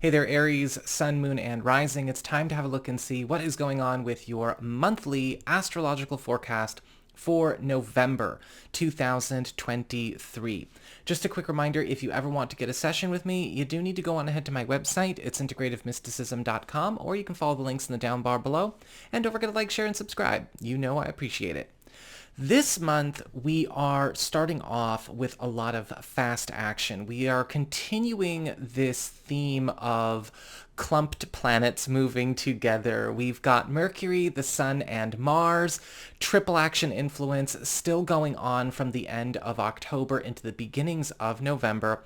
Hey there, Aries, Sun, Moon, and Rising. It's time to have a look and see what is going on with your monthly astrological forecast for November 2023. Just a quick reminder, if you ever want to get a session with me, you do need to go on ahead to my website. It's integrativemysticism.com, or you can follow the links in the down bar below. And don't forget to like, share, and subscribe. You know I appreciate it. This month, we are starting off with a lot of fast action. We are continuing this theme of clumped planets moving together. We've got Mercury, the Sun, and Mars, triple action influence still going on from the end of October into the beginnings of November.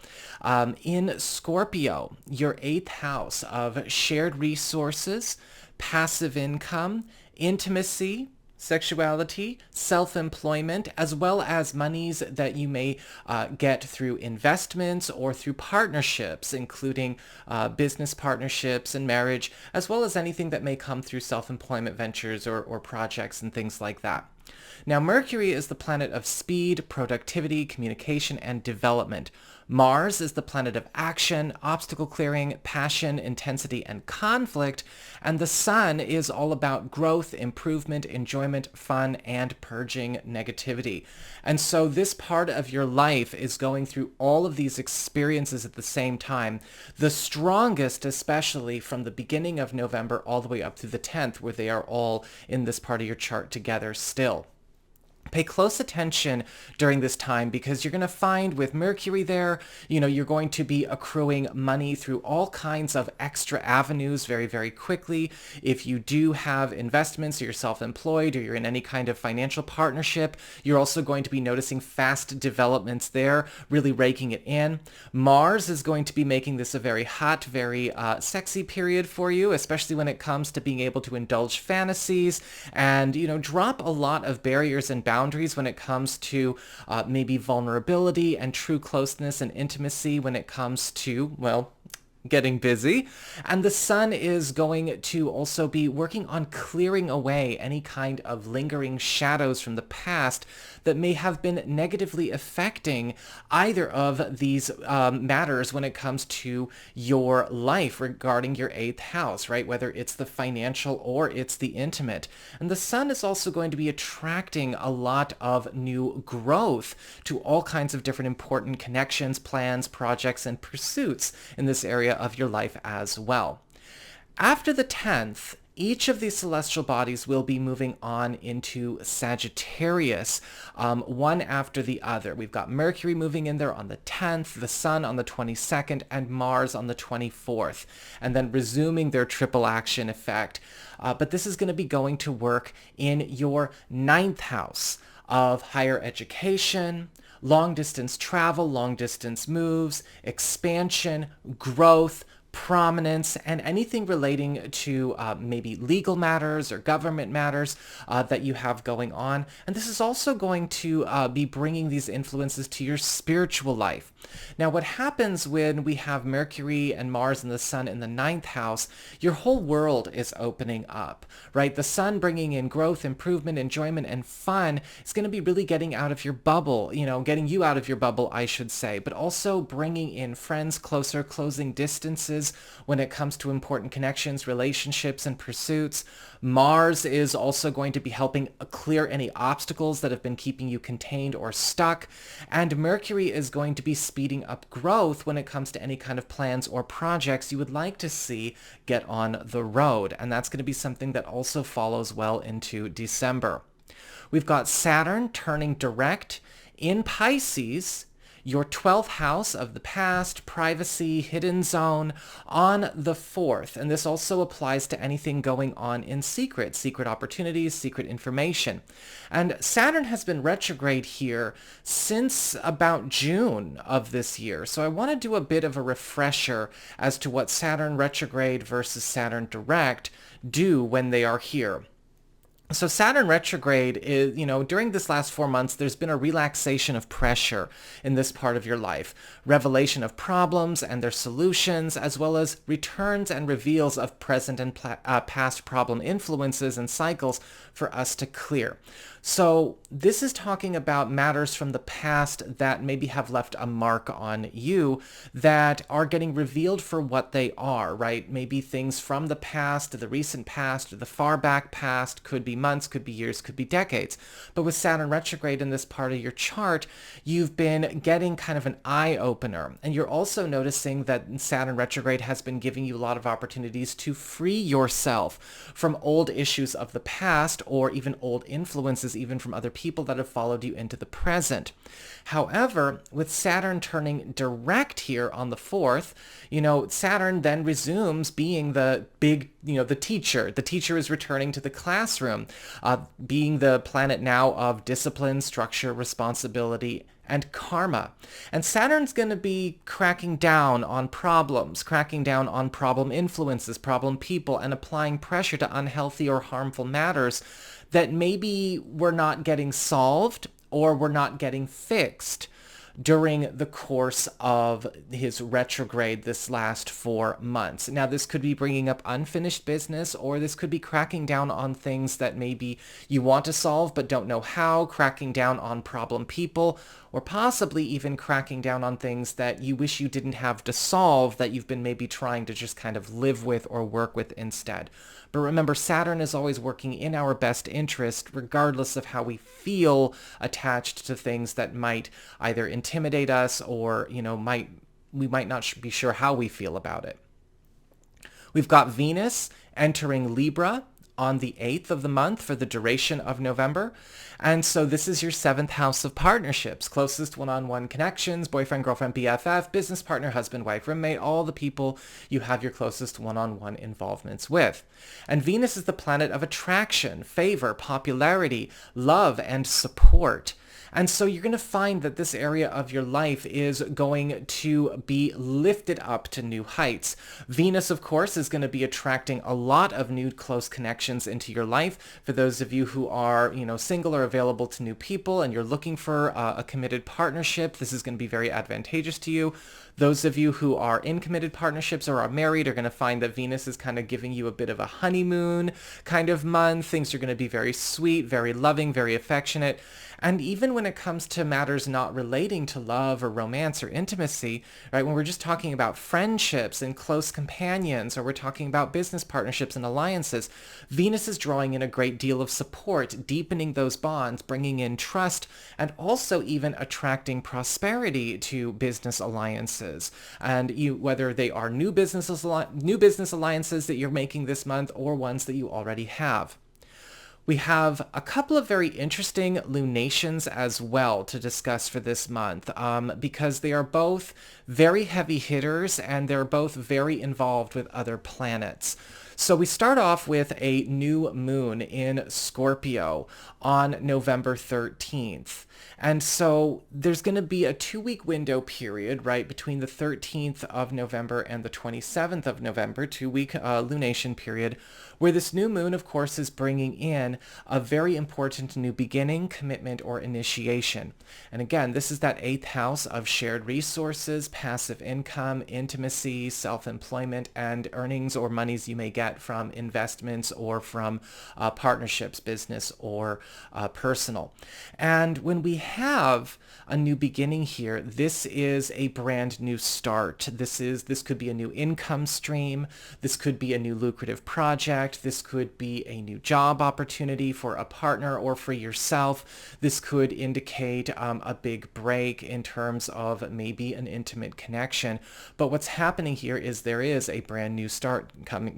In Scorpio, your 8th house of shared resources, passive income, intimacy, sexuality, self-employment, as well as monies that you may get through investments or through partnerships, including business partnerships and marriage, as well as anything that may come through self-employment ventures or projects and things like that. Now, Mercury is the planet of speed, productivity, communication, and development. Mars is the planet of action, obstacle clearing, passion, intensity, and conflict. And the Sun is all about growth, improvement, enjoyment, fun, and purging negativity. And so this part of your life is going through all of these experiences at the same time. The strongest, especially from the beginning of November all the way up through the 10th, where they are all in this part of your chart together still. Pay close attention during this time because you're going to find with Mercury there, you're going to be accruing money through all kinds of extra avenues very, very quickly. If you do have investments or you're self-employed or you're in any kind of financial partnership, you're also going to be noticing fast developments there, really raking it in. Mars is going to be making this a very hot, very sexy period for you, especially when it comes to being able to indulge fantasies and, drop a lot of barriers and boundaries when it comes to maybe vulnerability and true closeness and intimacy when it comes to, well, getting busy. And the Sun is going to also be working on clearing away any kind of lingering shadows from the past that may have been negatively affecting either of these matters when it comes to your life regarding your 8th house, right? Whether it's the financial or it's the intimate. And the Sun is also going to be attracting a lot of new growth to all kinds of different important connections, plans, projects, and pursuits in this area of your life as well. After the 10th, each of these celestial bodies will be moving on into Sagittarius, one after the other. We've got Mercury moving in there on the 10th, the Sun on the 22nd, and Mars on the 24th, and then resuming their triple action effect. But this is going to be going to work in your 9th house of higher education, long-distance travel, long-distance moves, expansion, growth, prominence, and anything relating to maybe legal matters or government matters that you have going on. And this is also going to be bringing these influences to your spiritual life. Now, what happens when we have Mercury and Mars and the Sun in the 9th house, your whole world is opening up, right? The Sun bringing in growth, improvement, enjoyment, and fun is going to be really getting out of your bubble, getting you out of your bubble, I should say, but also bringing in friends closer, closing distances when it comes to important connections, relationships, and pursuits. Mars is also going to be helping clear any obstacles that have been keeping you contained or stuck. And Mercury is going to be speeding up growth when it comes to any kind of plans or projects you would like to see get on the road. And that's going to be something that also follows well into December. We've got Saturn turning direct in Pisces, your 12th house of the past, privacy, hidden zone, on the 4th. And this also applies to anything going on in secret opportunities, secret information. And Saturn has been retrograde here since about June of this year. So I want to do a bit of a refresher as to what Saturn retrograde versus Saturn direct do when they are here. So Saturn retrograde is, during this last 4 months, there's been a relaxation of pressure in this part of your life, revelation of problems and their solutions, as well as returns and reveals of present and past problem influences and cycles for us to clear. So this is talking about matters from the past that maybe have left a mark on you that are getting revealed for what they are, right? Maybe things from the past, the recent past, or the far back past, could be months, could be years, could be decades. But with Saturn retrograde in this part of your chart, you've been getting kind of an eye opener. And you're also noticing that Saturn retrograde has been giving you a lot of opportunities to free yourself from old issues of the past or even old influences, even from other people that have followed you into the present. However, with Saturn turning direct here on the 4th, Saturn then resumes being the big, the teacher. The teacher is returning to the classroom, being the planet now of discipline, structure, responsibility, and karma. And Saturn's going to be cracking down on problems, cracking down on problem influences, problem people, and applying pressure to unhealthy or harmful matters that maybe were not getting solved or were not getting fixed during the course of his retrograde this last 4 months. Now, this could be bringing up unfinished business, or this could be cracking down on things that maybe you want to solve but don't know how, cracking down on problem people, or possibly even cracking down on things that you wish you didn't have to solve that you've been maybe trying to just kind of live with or work with instead. But remember, Saturn is always working in our best interest, regardless of how we feel attached to things that might either intimidate us or, we might not be sure how we feel about it. We've got Venus entering Libra on the 8th of the month for the duration of November. And so this is your 7th house of partnerships, closest one-on-one connections, boyfriend, girlfriend, BFF, business partner, husband, wife, roommate, all the people you have your closest one-on-one involvements with. And Venus is the planet of attraction, favor, popularity, love, and support. And so you're going to find that this area of your life is going to be lifted up to new heights. Venus, of course, is going to be attracting a lot of new close connections into your life. For those of you who are, single or available to new people and you're looking for a committed partnership, this is going to be very advantageous to you. Those of you who are in committed partnerships or are married are going to find that Venus is kind of giving you a bit of a honeymoon kind of month. Things are going to be very sweet, very loving, very affectionate. And even when it comes to matters not relating to love or romance or intimacy, right, when we're just talking about friendships and close companions, or we're talking about business partnerships and alliances, Venus is drawing in a great deal of support, deepening those bonds, bringing in trust, and also even attracting prosperity to business alliances. And whether they are new business alliances that you're making this month or ones that you already have. We have a couple of very interesting lunations as well to discuss for this month because they are both very heavy hitters and they're both very involved with other planets. So we start off with a new moon in Scorpio on November 13th. And so there's going to be a 2-week window period, right, between the 13th of November and the 27th of November, 2-week lunation period, where this new moon, of course, is bringing in a very important new beginning, commitment, or initiation. And again, this is that 8th house of shared resources, passive income, intimacy, self-employment, and earnings or monies you may get from investments or from partnerships, business or personal. And when we have a new beginning here, this is a brand new start. This could be a new income stream. This could be a new lucrative project. This could be a new job opportunity for a partner or for yourself. This could indicate a big break in terms of maybe an intimate connection. But what's happening here is there is a brand new start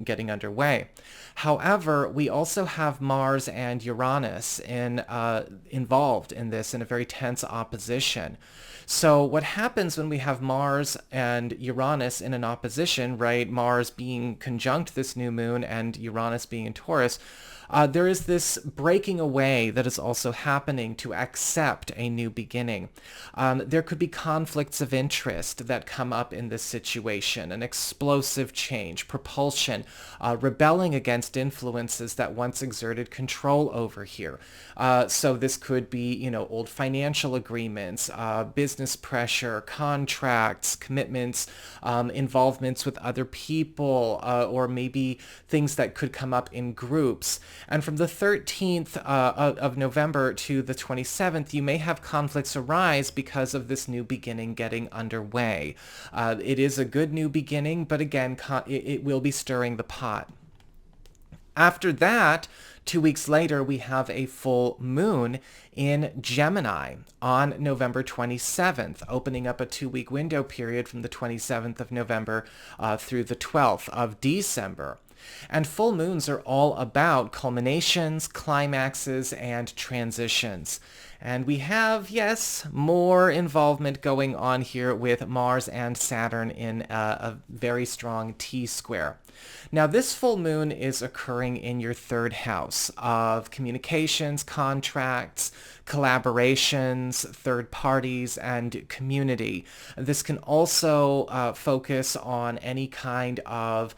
getting underway. However, we also have Mars and Uranus involved in this in a very tense opposition. So what happens when we have Mars and Uranus in an opposition, right? Mars being conjunct this new moon and Uranus being in Taurus, there is this breaking away that is also happening to accept a new beginning. There could be conflicts of interest that come up in this situation, an explosive change, propulsion, rebelling against influences that once exerted control over here. So this could be, old financial agreements, business pressure, contracts, commitments, involvements with other people, or maybe things that could come up in groups. And from the 13th of November to the 27th, you may have conflicts arise because of this new beginning getting underway. It is a good new beginning, but again, it will be stirring the pot. After that, 2 weeks later, we have a full moon in Gemini on November 27th, opening up a 2-week window period from the 27th of November through the 12th of December. And full moons are all about culminations, climaxes, and transitions. And we have, yes, more involvement going on here with Mars and Saturn in a very strong T-square. Now, this full moon is occurring in your third house of communications, contracts, collaborations, third parties, and community. This can also focus on any kind of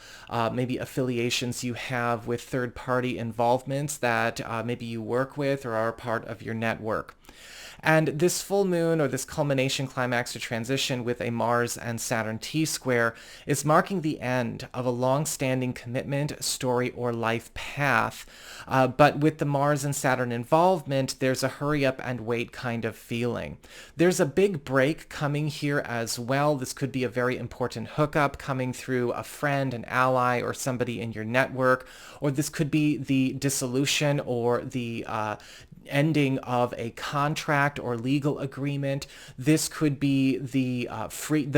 maybe affiliations you have with third-party involvements that maybe you work with or are part of your network. And this full moon, or this culmination, climax, or transition with a Mars and Saturn T-square is marking the end of a long-standing commitment, story, or life path. But with the Mars and Saturn involvement, there's a hurry up and wait kind of feeling. There's a big break coming here as well. This could be a very important hookup coming through a friend, an ally, or somebody in your network. Or this could be the dissolution or the ending of a contract or legal agreement. This could be the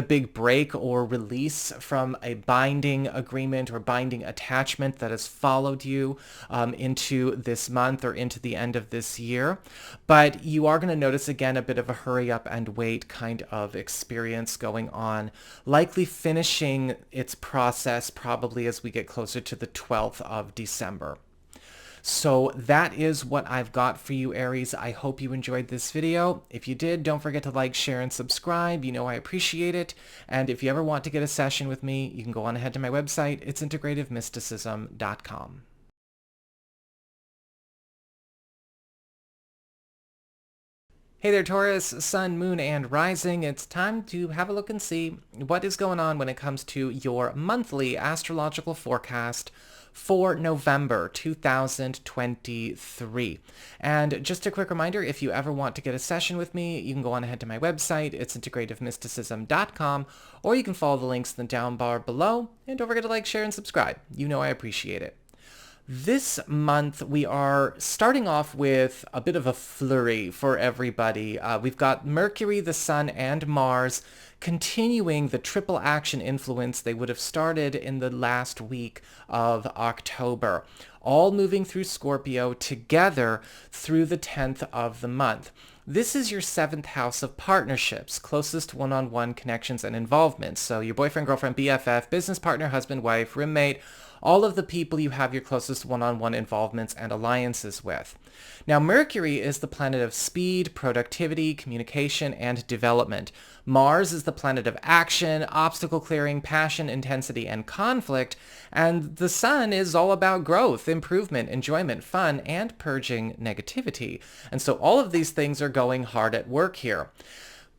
big break or release from a binding agreement or binding attachment that has followed you into this month or into the end of this year. But you are going to notice again a bit of a hurry up and wait kind of experience going on, likely finishing its process probably as we get closer to the 12th of December. So that is what I've got for you, Aries. I hope you enjoyed this video. If you did, don't forget to like, share, and subscribe. You know I appreciate it. And if you ever want to get a session with me, you can go on ahead to my website. It's integrativemysticism.com. Hey there, Taurus, Sun, Moon, and Rising. It's time to have a look and see what is going on when it comes to your monthly astrological forecast for November 2023. And just a quick reminder, if you ever want to get a session with me, you can go on ahead to my website. It's integrativemysticism.com, or you can follow the links in the down bar below. And don't forget to like, share, and subscribe. You know I appreciate it. This month, we are starting off with a bit of a flurry for everybody. We've got Mercury, the Sun, and Mars continuing the triple action influence they would have started in the last week of October, all moving through Scorpio together through the 10th of the month. This is your 7th house of partnerships, closest one-on-one connections and involvements. So your boyfriend, girlfriend, BFF, business partner, husband, wife, roommate, all of the people you have your closest one-on-one involvements and alliances with. Now, Mercury is the planet of speed, productivity, communication, and development. Mars is the planet of action, obstacle clearing, passion, intensity, and conflict. And the Sun is all about growth, improvement, enjoyment, fun, and purging negativity. And so all of these things are going hard at work here.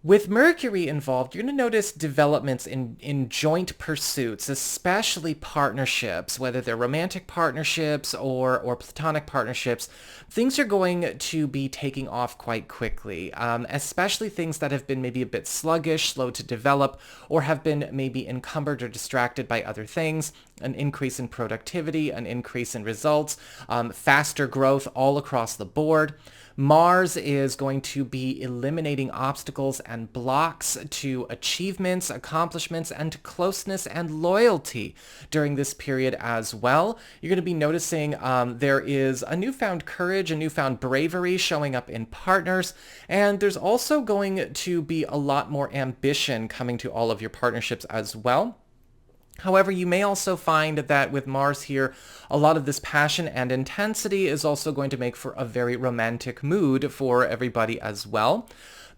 With Mercury involved, you're going to notice developments in joint pursuits, especially partnerships, whether they're romantic partnerships or platonic partnerships. Things are going to be taking off quite quickly, especially things that have been maybe a bit sluggish, slow to develop, or have been maybe encumbered or distracted by other things. An increase in productivity, an increase in results, faster growth all across the board. Mars is going to be eliminating obstacles and blocks to achievements, accomplishments, and closeness and loyalty during this period as well. You're going to be noticing there is a newfound courage, a newfound bravery showing up in partners, and there's also going to be a lot more ambition coming to all of your partnerships as well. However, you may also find that with Mars here, a lot of this passion and intensity is also going to make for a very romantic mood for everybody as well.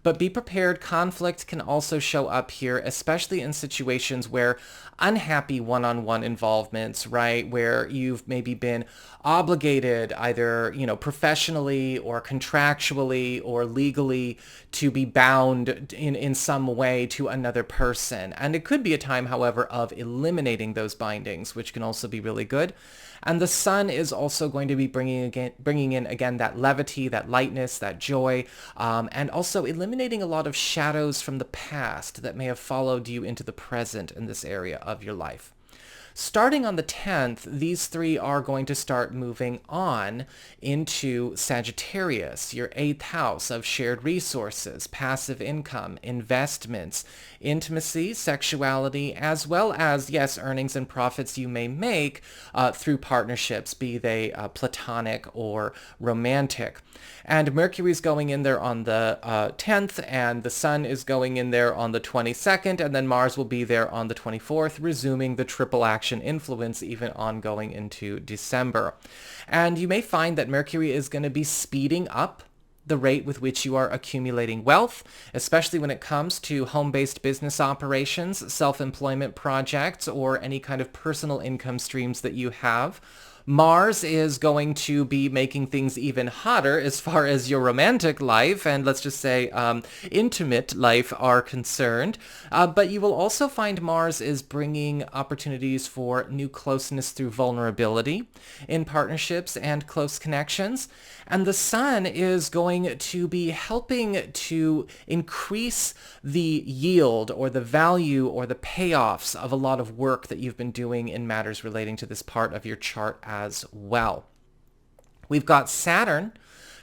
But be prepared, conflict can also show up here, especially in situations where unhappy one-on-one involvements, right, where you've maybe been obligated either, professionally or contractually or legally to be bound in some way to another person. And it could be a time, however, of eliminating those bindings, which can also be really good. And the sun is also going to be bringing in again that levity, that lightness, that joy, and also eliminating a lot of shadows from the past that may have followed you into the present in this area of your life. Starting on the 10th, these three are going to start moving on into Sagittarius, your 8th house of shared resources, passive income, investments, intimacy, sexuality, as well as, yes, earnings and profits you may make through partnerships, be they platonic or romantic. And Mercury is going in there on the 10th, and the Sun is going in there on the 22nd, and then Mars will be there on the 24th, resuming the triple action influence even ongoing into December. And you may find that Mercury is going to be speeding up the rate with which you are accumulating wealth, especially when it comes to home-based business operations, self-employment projects, or any kind of personal income streams that you have. Mars is going to be making things even hotter as far as your romantic life and let's just say intimate life are concerned. But you will also find Mars is bringing opportunities for new closeness through vulnerability in partnerships and close connections. And the Sun is going to be helping to increase the yield or the value or the payoffs of a lot of work that you've been doing in matters relating to this part of your chart as well. We've got Saturn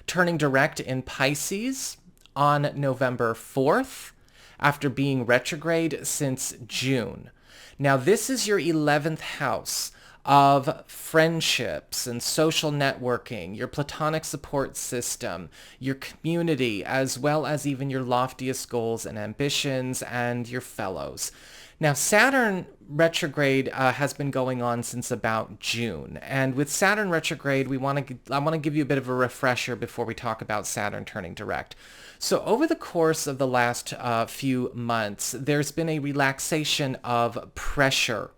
turning direct in Pisces on November 4th after being retrograde since June. Now this is your 11th house of friendships and social networking, your platonic support system, your community, as well as even your loftiest goals and ambitions and your fellows. Now, Saturn retrograde has been going on since about June. And with Saturn retrograde, I want to give you a bit of a refresher before we talk about Saturn turning direct. So over the course of the last few months, there's been a relaxation of pressure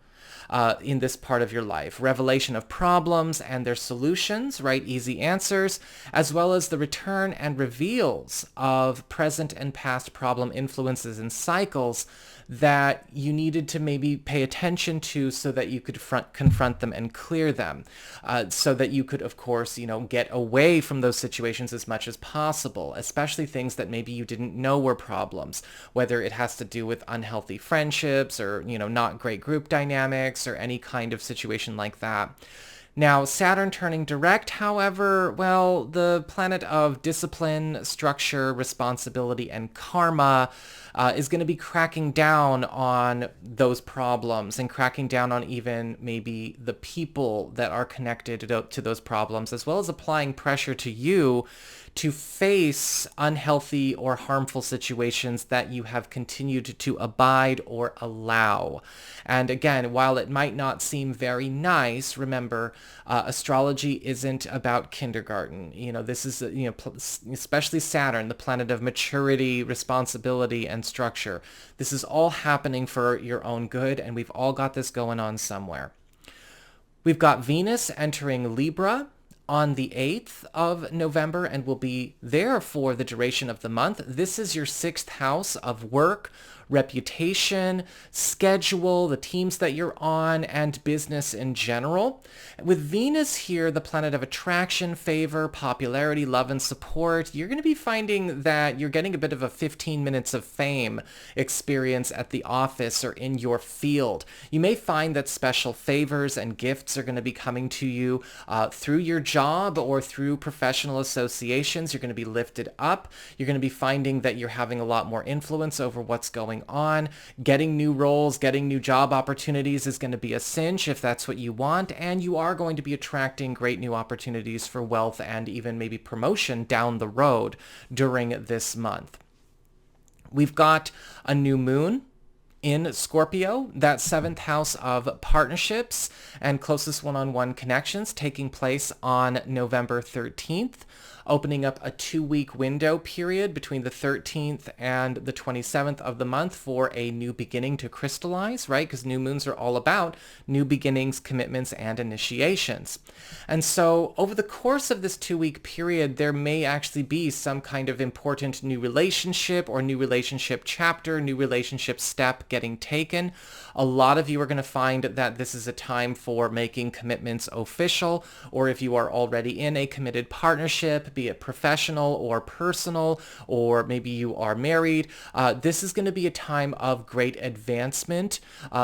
in this part of your life. Revelation of problems and their solutions, right? Easy answers, as well as the return and reveals of present and past problem influences and cycles that you needed to maybe pay attention to so that you could confront them and clear them, so that you could, of course, get away from those situations as much as possible, especially things that maybe you didn't know were problems, whether it has to do with unhealthy friendships or, not great group dynamics or any kind of situation like that. Now, Saturn turning direct, however, well, the planet of discipline, structure, responsibility, and karma is going to be cracking down on those problems and cracking down on even maybe the people that are connected to those problems, as well as applying pressure to you to face unhealthy or harmful situations that you have continued to abide or allow. And again, while it might not seem very nice, remember, astrology isn't about kindergarten. This is, especially Saturn, the planet of maturity, responsibility, and structure. This is all happening for your own good, and we've all got this going on somewhere. We've got Venus entering Libra on the 8th of November and will be there for the duration of the month. This is your 6th house of work, reputation, schedule, the teams that you're on, and business in general. With Venus here, the planet of attraction, favor, popularity, love, and support, you're going to be finding that you're getting a bit of a 15 minutes of fame experience at the office or in your field. You may find that special favors and gifts are going to be coming to you through your job or through professional associations. You're going to be lifted up. You're going to be finding that you're having a lot more influence over what's going on. Getting new roles, getting new job opportunities is going to be a cinch if that's what you want, and you are going to be attracting great new opportunities for wealth and even maybe promotion down the road during this month. We've got a new moon in Scorpio, that 7th house of partnerships and closest one-on-one connections, taking place on November 13th, opening up a 2-week window period between the 13th and the 27th of the month for a new beginning to crystallize, right? Because new moons are all about new beginnings, commitments, and initiations. And so over the course of this 2-week period, there may actually be some kind of important new relationship or new relationship chapter, new relationship step getting taken. A lot of you are going to find that this is a time for making commitments official, or if you are already in a committed partnership, be it professional or personal, or maybe you are married, this is going to be a time of great advancement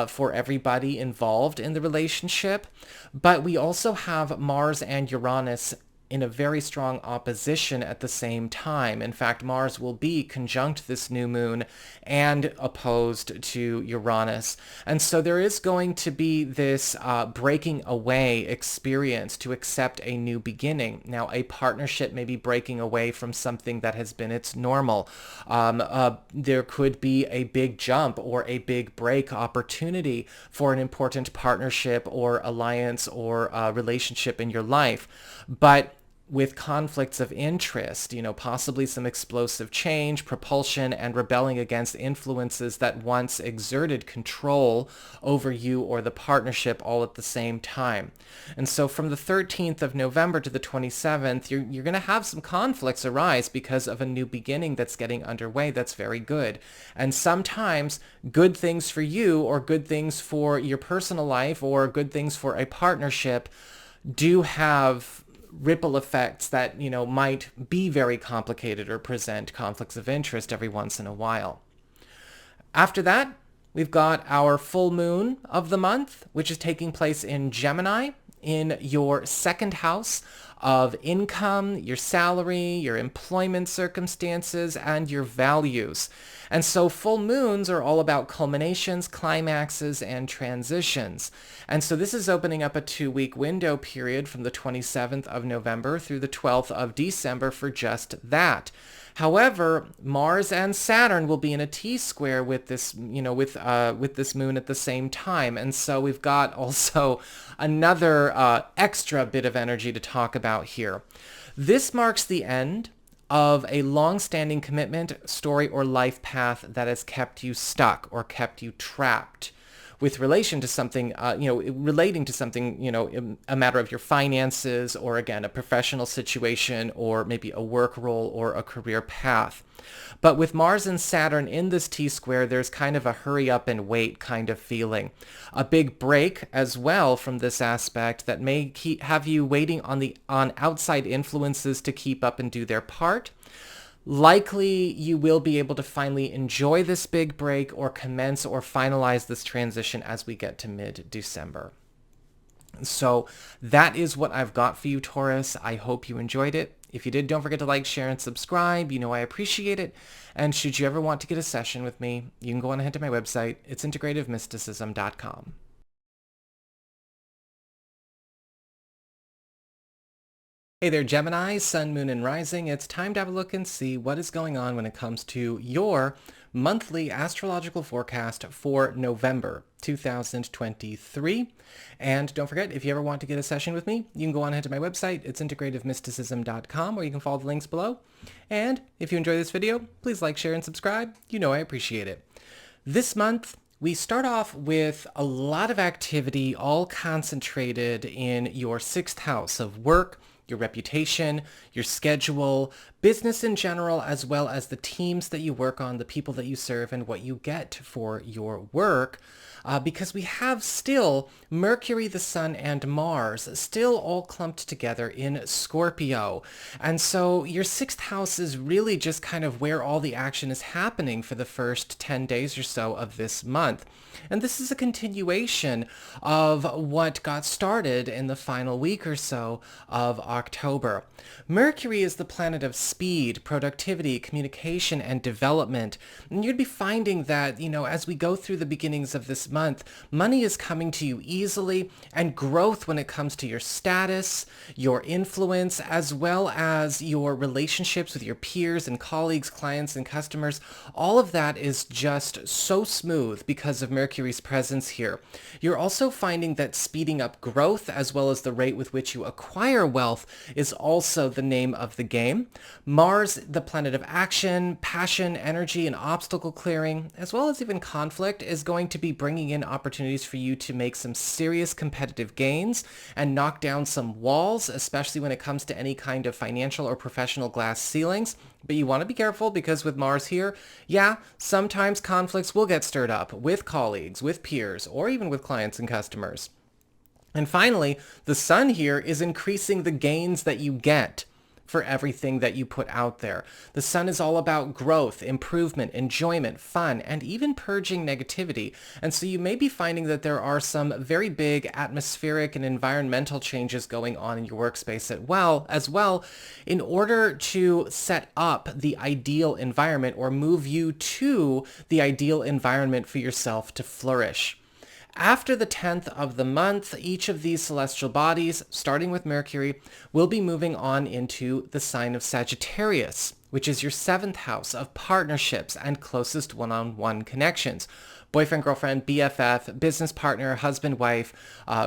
for everybody involved in the relationship. But we also have Mars and Uranus in a very strong opposition at the same time. In fact, Mars will be conjunct this new moon and opposed to Uranus. And so there is going to be this breaking away experience to accept a new beginning. Now, a partnership may be breaking away from something that has been its normal. There could be a big jump or a big break opportunity for an important partnership or alliance or relationship in your life. But with conflicts of interest, possibly some explosive change, propulsion, and rebelling against influences that once exerted control over you or the partnership all at the same time. And so from the 13th of November to the 27th, you're going to have some conflicts arise because of a new beginning that's getting underway that's very good. And sometimes good things for you or good things for your personal life or good things for a partnership do have ripple effects that, might be very complicated or present conflicts of interest every once in a while. After that, we've got our full moon of the month, which is taking place in Gemini in your 2nd house of income, your salary, your employment circumstances, and your values. And so full moons are all about culminations, climaxes, and transitions. And so this is opening up a 2-week window period from the 27th of November through the 12th of December for just that. However, Mars and Saturn will be in a T-square with this, with this moon at the same time. And so we've got also another extra bit of energy to talk about here. This marks the end of a long-standing commitment, story, or life path that has kept you stuck or kept you trapped with relation to something, relating to something, a matter of your finances or, again, a professional situation or maybe a work role or a career path. But with Mars and Saturn in this T-square, there's kind of a hurry up and wait kind of feeling. A big break as well from this aspect that may have you waiting on outside influences to keep up and do their part. Likely you will be able to finally enjoy this big break or commence or finalize this transition as we get to mid-December. So that is what I've got for you, Taurus. I hope you enjoyed it. If you did, don't forget to like, share, and subscribe. I appreciate it. And should you ever want to get a session with me, you can go on ahead to my website. It's integrativemysticism.com. Hey there, Gemini, Sun, Moon, and Rising. It's time to have a look and see what is going on when it comes to your monthly astrological forecast for November 2023. And don't forget, if you ever want to get a session with me, you can go on ahead to my website. It's integrativemysticism.com, or you can follow the links below. And if you enjoy this video, please like, share, and subscribe. I appreciate it. This month, we start off with a lot of activity all concentrated in your 6th house of work, your reputation, your schedule, business in general, as well as the teams that you work on, the people that you serve, and what you get for your work. Because we have still Mercury, the Sun, and Mars still all clumped together in Scorpio. And so your sixth house is really just kind of where all the action is happening for the first 10 days or so of this month. And this is a continuation of what got started in the final week or so of October. Mercury is the planet of speed, productivity, communication, and development. And you'd be finding that, as we go through the beginnings of this month, money is coming to you easily, and growth when it comes to your status, your influence, as well as your relationships with your peers and colleagues, clients, and customers. All of that is just so smooth because of Mercury's presence here. You're also finding that speeding up growth, as well as the rate with which you acquire wealth, is also the name of the game. Mars, the planet of action, passion, energy, and obstacle clearing, as well as even conflict, is going to be bringing in opportunities for you to make some serious competitive gains and knock down some walls, especially when it comes to any kind of financial or professional glass ceilings. But you want to be careful because with Mars here, sometimes conflicts will get stirred up with colleagues, with peers, or even with clients and customers. And finally, the Sun here is increasing the gains that you get for everything that you put out there. The Sun is all about growth, improvement, enjoyment, fun, and even purging negativity. And so you may be finding that there are some very big atmospheric and environmental changes going on in your workspace as well, in order to set up the ideal environment or move you to the ideal environment for yourself to flourish. After the 10th of the month, each of these celestial bodies, starting with Mercury, will be moving on into the sign of Sagittarius, which is your 7th house of partnerships and closest one-on-one connections. Boyfriend, girlfriend, BFF, business partner, husband, wife,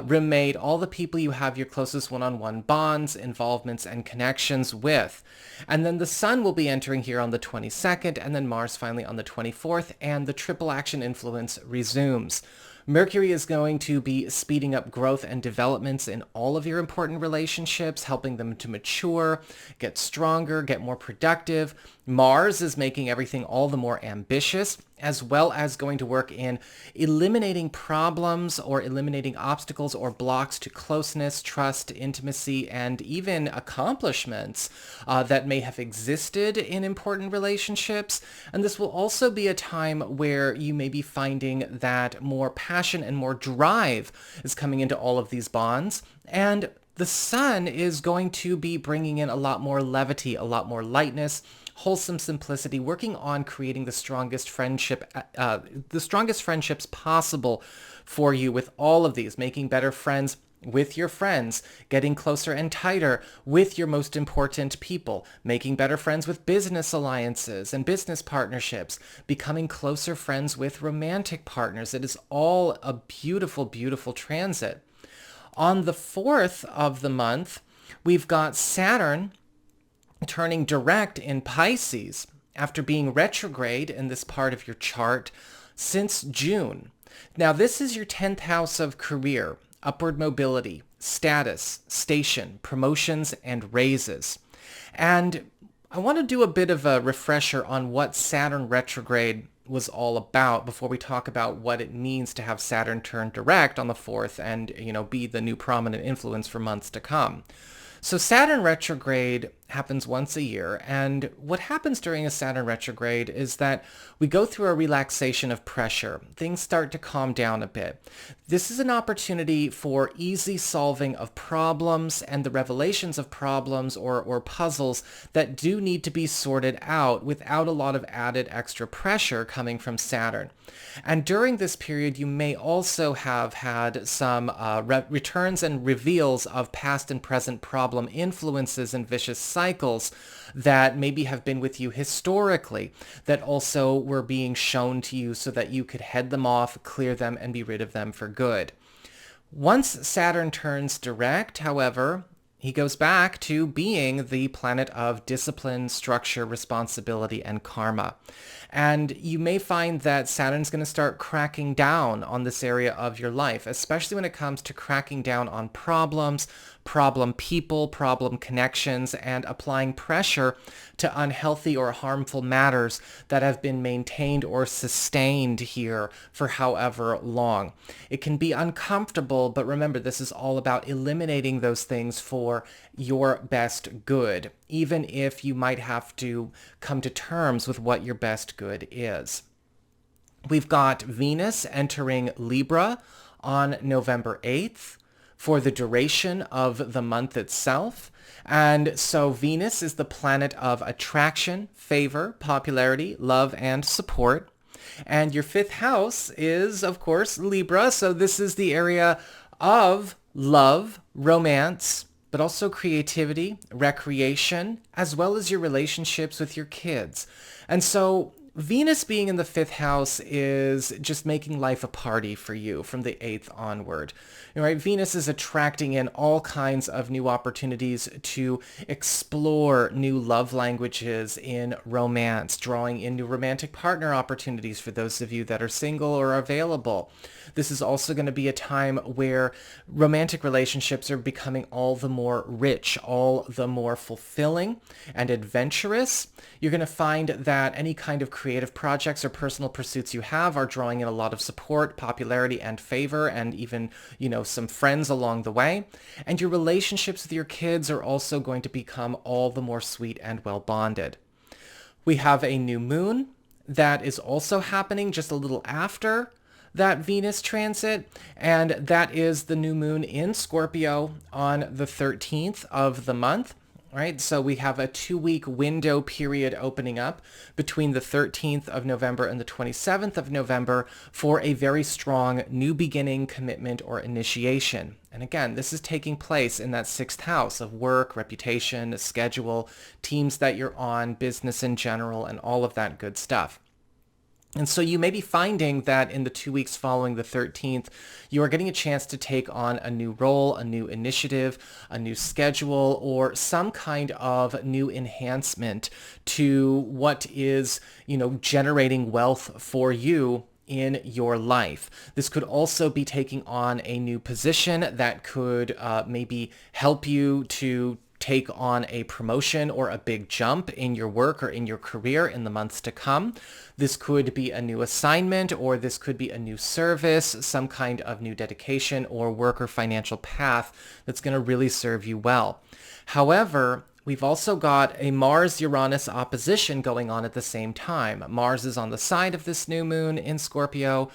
roommate, all the people you have your closest one-on-one bonds, involvements, and connections with. And then the Sun will be entering here on the 22nd, and then Mars finally on the 24th, and the triple action influence resumes. Mercury is going to be speeding up growth and developments in all of your important relationships, helping them to mature, get stronger, get more productive. Mars is making everything all the more ambitious, as well as going to work in eliminating problems or eliminating obstacles or blocks to closeness, trust, intimacy, and even accomplishments that may have existed in important relationships. And this will also be a time where you may be finding that more passion and more drive is coming into all of these bonds. And the Sun is going to be bringing in a lot more levity, a lot more lightness, wholesome simplicity, working on creating the strongest friendships possible for you with all of these, making better friends with your friends, getting closer and tighter with your most important people, making better friends with business alliances and business partnerships, becoming closer friends with romantic partners. It is all a beautiful, beautiful transit. On the 4th of the month, we've got Saturn turning direct in Pisces after being retrograde in this part of your chart since June. Now, this is your 10th house of career, upward mobility, status, station, promotions, and raises. And I want to do a bit of a refresher on what Saturn retrograde was all about before we talk about what it means to have Saturn turn direct on the 4th and, be the new prominent influence for months to come. So Saturn retrograde happens once a year, and what happens during a Saturn retrograde is that we go through a relaxation of pressure. Things start to calm down a bit. This is an opportunity for easy solving of problems and the revelations of problems or puzzles that do need to be sorted out without a lot of added extra pressure coming from Saturn. And during this period, you may also have had some returns and reveals of past and present problem influences and vicious cycles that maybe have been with you historically that also were being shown to you so that you could head them off, clear them, and be rid of them for good. Once Saturn turns direct, however, he goes back to being the planet of discipline, structure, responsibility, and karma. And you may find that Saturn's going to start cracking down on this area of your life, especially when it comes to cracking down on problems, problem people, problem connections, and applying pressure to unhealthy or harmful matters that have been maintained or sustained here for however long. It can be uncomfortable, but remember, this is all about eliminating those things for your best good, even if you might have to come to terms with what your best good is. We've got Venus entering Libra on November 8th for the duration of the month itself. And so Venus is the planet of attraction, favor, popularity, love, and support. And your fifth house is, of course, Libra. So this is the area of love, romance, but also creativity, recreation, as well as your relationships with your kids. And so Venus being in the fifth house is just making life a party for you from the 8th onward. Right? Venus is attracting in all kinds of new opportunities to explore new love languages in romance, drawing in new romantic partner opportunities for those of you that are single or available. This is also going to be a time where romantic relationships are becoming all the more rich, all the more fulfilling and adventurous. You're going to find that any kind of creative projects or personal pursuits you have are drawing in a lot of support, popularity, and favor, and even, some friends along the way. And your relationships with your kids are also going to become all the more sweet and well bonded. We have a new moon that is also happening just a little after that Venus transit, and that is the new moon in Scorpio on the 13th of the month. Right, so we have a 2-week window period opening up between the 13th of November and the 27th of November for a very strong new beginning, commitment, or initiation. And again, this is taking place in that 6th house of work, reputation, schedule, teams that you're on, business in general, and all of that good stuff. And so you may be finding that in the 2 weeks following the 13th, you are getting a chance to take on a new role, a new initiative, a new schedule, or some kind of new enhancement to what is, generating wealth for you in your life. This could also be taking on a new position that could maybe help you to take on a promotion or a big jump in your work or in your career in the months to come. This could be a new assignment, or this could be a new service, some kind of new dedication or work or financial path that's going to really serve you well. However, we've also got a Mars-Uranus opposition going on at the same time. Mars is on the side of this new moon in Scorpio,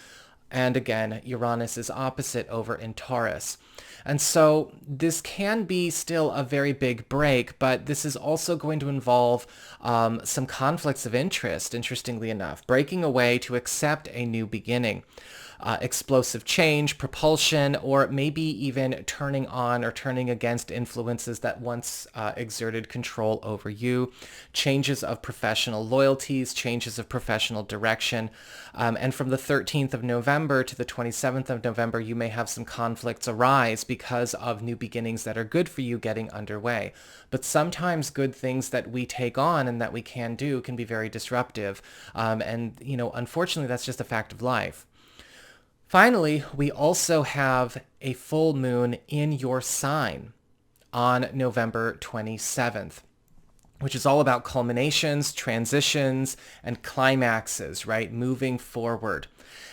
and again, Uranus is opposite over in Taurus. And so this can be still a very big break, but this is also going to involve some conflicts of interest, interestingly enough, breaking away to accept a new beginning. Explosive change, propulsion, or maybe even turning on or turning against influences that once exerted control over you, changes of professional loyalties, changes of professional direction. And from the 13th of November to the 27th of November, you may have some conflicts arise because of new beginnings that are good for you getting underway. But sometimes good things that we take on and that we can do can be very disruptive. And unfortunately, that's just a fact of life. Finally, we also have a full moon in your sign on November 27th, which is all about culminations, transitions, and climaxes, right? Moving forward.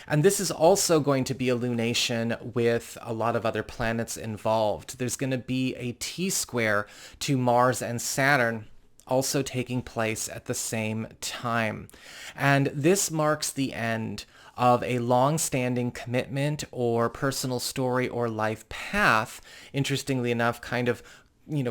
And this is also going to be a lunation with a lot of other planets involved. There's going to be a T-square to Mars and Saturn also taking place at the same time. And this marks the end of a long-standing commitment or personal story or life path, interestingly enough, kind of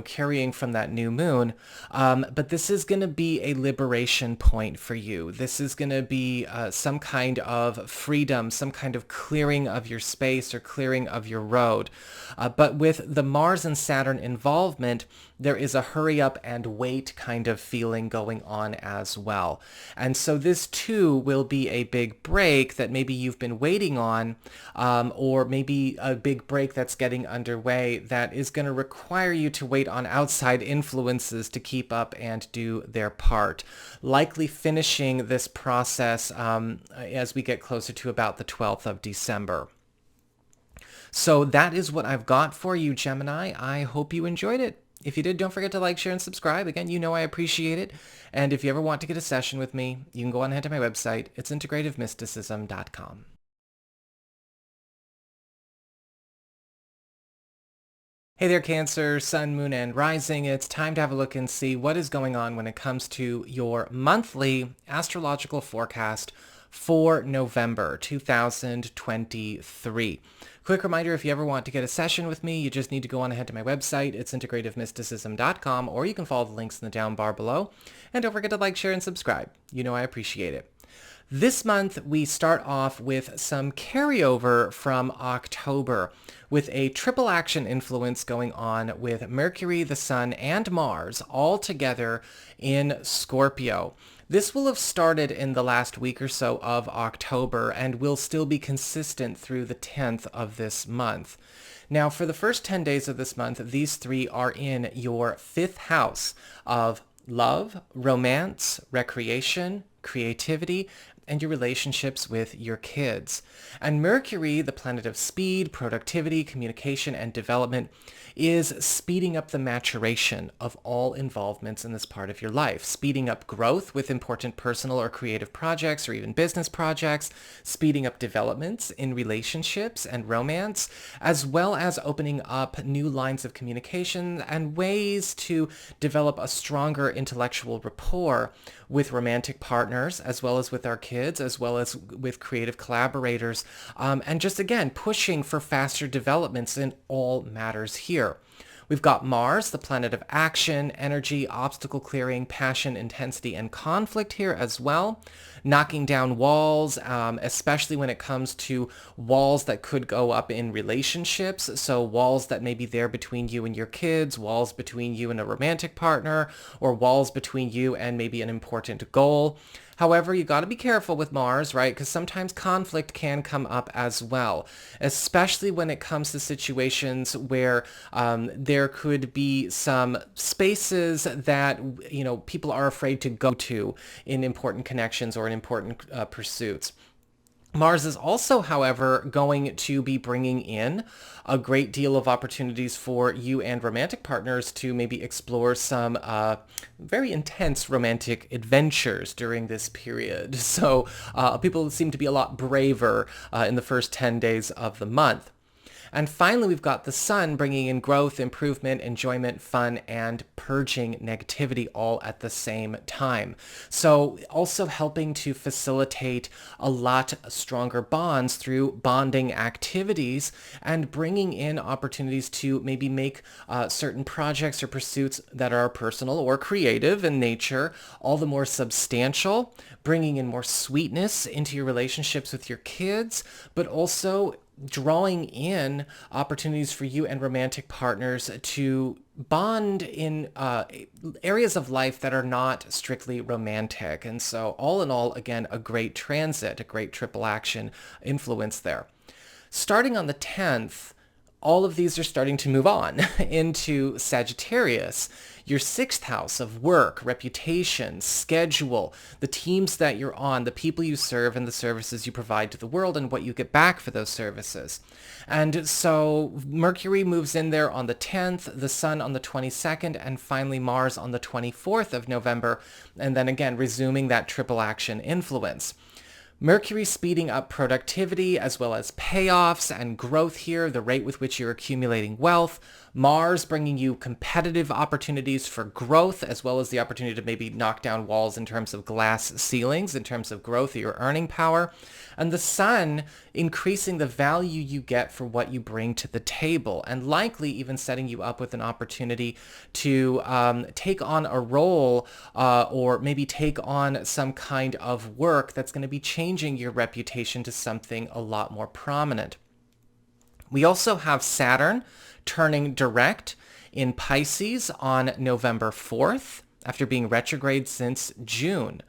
carrying from that new moon. But this is going to be a liberation point for you. This is going to be some kind of freedom, some kind of clearing of your space or clearing of your road. But with the Mars and Saturn involvement, there is a hurry up and wait kind of feeling going on as well. And so this too will be a big break that maybe you've been waiting on, or maybe a big break that's getting underway that is going to require you to wait on outside influences to keep up and do their part. Likely finishing this process as we get closer to about the 12th of December. So that is what I've got for you, Gemini. I hope you enjoyed it. If you did, don't forget to like, share, and subscribe. Again, you know I appreciate it. And if you ever want to get a session with me, you can go on ahead to my website. It's integrativemysticism.com. Hey there, Cancer, Sun, Moon, and Rising. It's time to have a look and see what is going on when it comes to your monthly astrological forecast for November 2023. Quick reminder, if you ever want to get a session with me, you just need to go on ahead to my website. It's integrativemysticism.com, or you can follow the links in the down bar below. And don't forget to like, share, and subscribe. You know I appreciate it. This month, we start off with some carryover from October, with a triple action influence going on with Mercury, the Sun, and Mars all together in Scorpio. This will have started in the last week or so of October and will still be consistent through the 10th of this month. Now, for the first 10 days of this month, these three are in your 5th house of love, romance, recreation, creativity, and your relationships with your kids. And Mercury, the planet of speed, productivity, communication, and development, is speeding up the maturation of all involvements in this part of your life, speeding up growth with important personal or creative projects or even business projects, speeding up developments in relationships and romance, as well as opening up new lines of communication and ways to develop a stronger intellectual rapport with romantic partners, as well as with our kids, as well as with creative collaborators, and just again, pushing for faster developments in all matters here. We've got Mars, the planet of action, energy, obstacle clearing, passion, intensity, and conflict here as well, knocking down walls, especially when it comes to walls that could go up in relationships. So walls that may be there between you and your kids, walls between you and a romantic partner, or walls between you and maybe an important goal. However, you got to be careful with Mars, right? Because sometimes conflict can come up as well, especially when it comes to situations where there could be some spaces that, people are afraid to go to in important connections or in important pursuits. Mars is also, however, going to be bringing in a great deal of opportunities for you and romantic partners to maybe explore some very intense romantic adventures during this period. So people seem to be a lot braver in the first 10 days of the month. And finally, we've got the Sun bringing in growth, improvement, enjoyment, fun, and purging negativity all at the same time. So also helping to facilitate a lot stronger bonds through bonding activities and bringing in opportunities to maybe make certain projects or pursuits that are personal or creative in nature all the more substantial, bringing in more sweetness into your relationships with your kids, but also drawing in opportunities for you and romantic partners to bond in areas of life that are not strictly romantic. And so all in all, again, a great transit, a great triple action influence there. Starting on the 10th, all of these are starting to move on into Sagittarius, your 6th house of work, reputation, schedule, the teams that you're on, the people you serve, and the services you provide to the world, and what you get back for those services. And so Mercury moves in there on the 10th, the Sun on the 22nd, and finally Mars on the 24th of November, and then again resuming that triple action influence. Mercury speeding up productivity as well as payoffs and growth here, the rate with which you're accumulating wealth. Mars bringing you competitive opportunities for growth as well as the opportunity to maybe knock down walls in terms of glass ceilings, in terms of growth of your earning power. And the Sun increasing the value you get for what you bring to the table and likely even setting you up with an opportunity to take on a role or maybe take on some kind of work that's going to be changing your reputation to something a lot more prominent. We also have Saturn turning direct in Pisces on November 4th after being retrograde since June.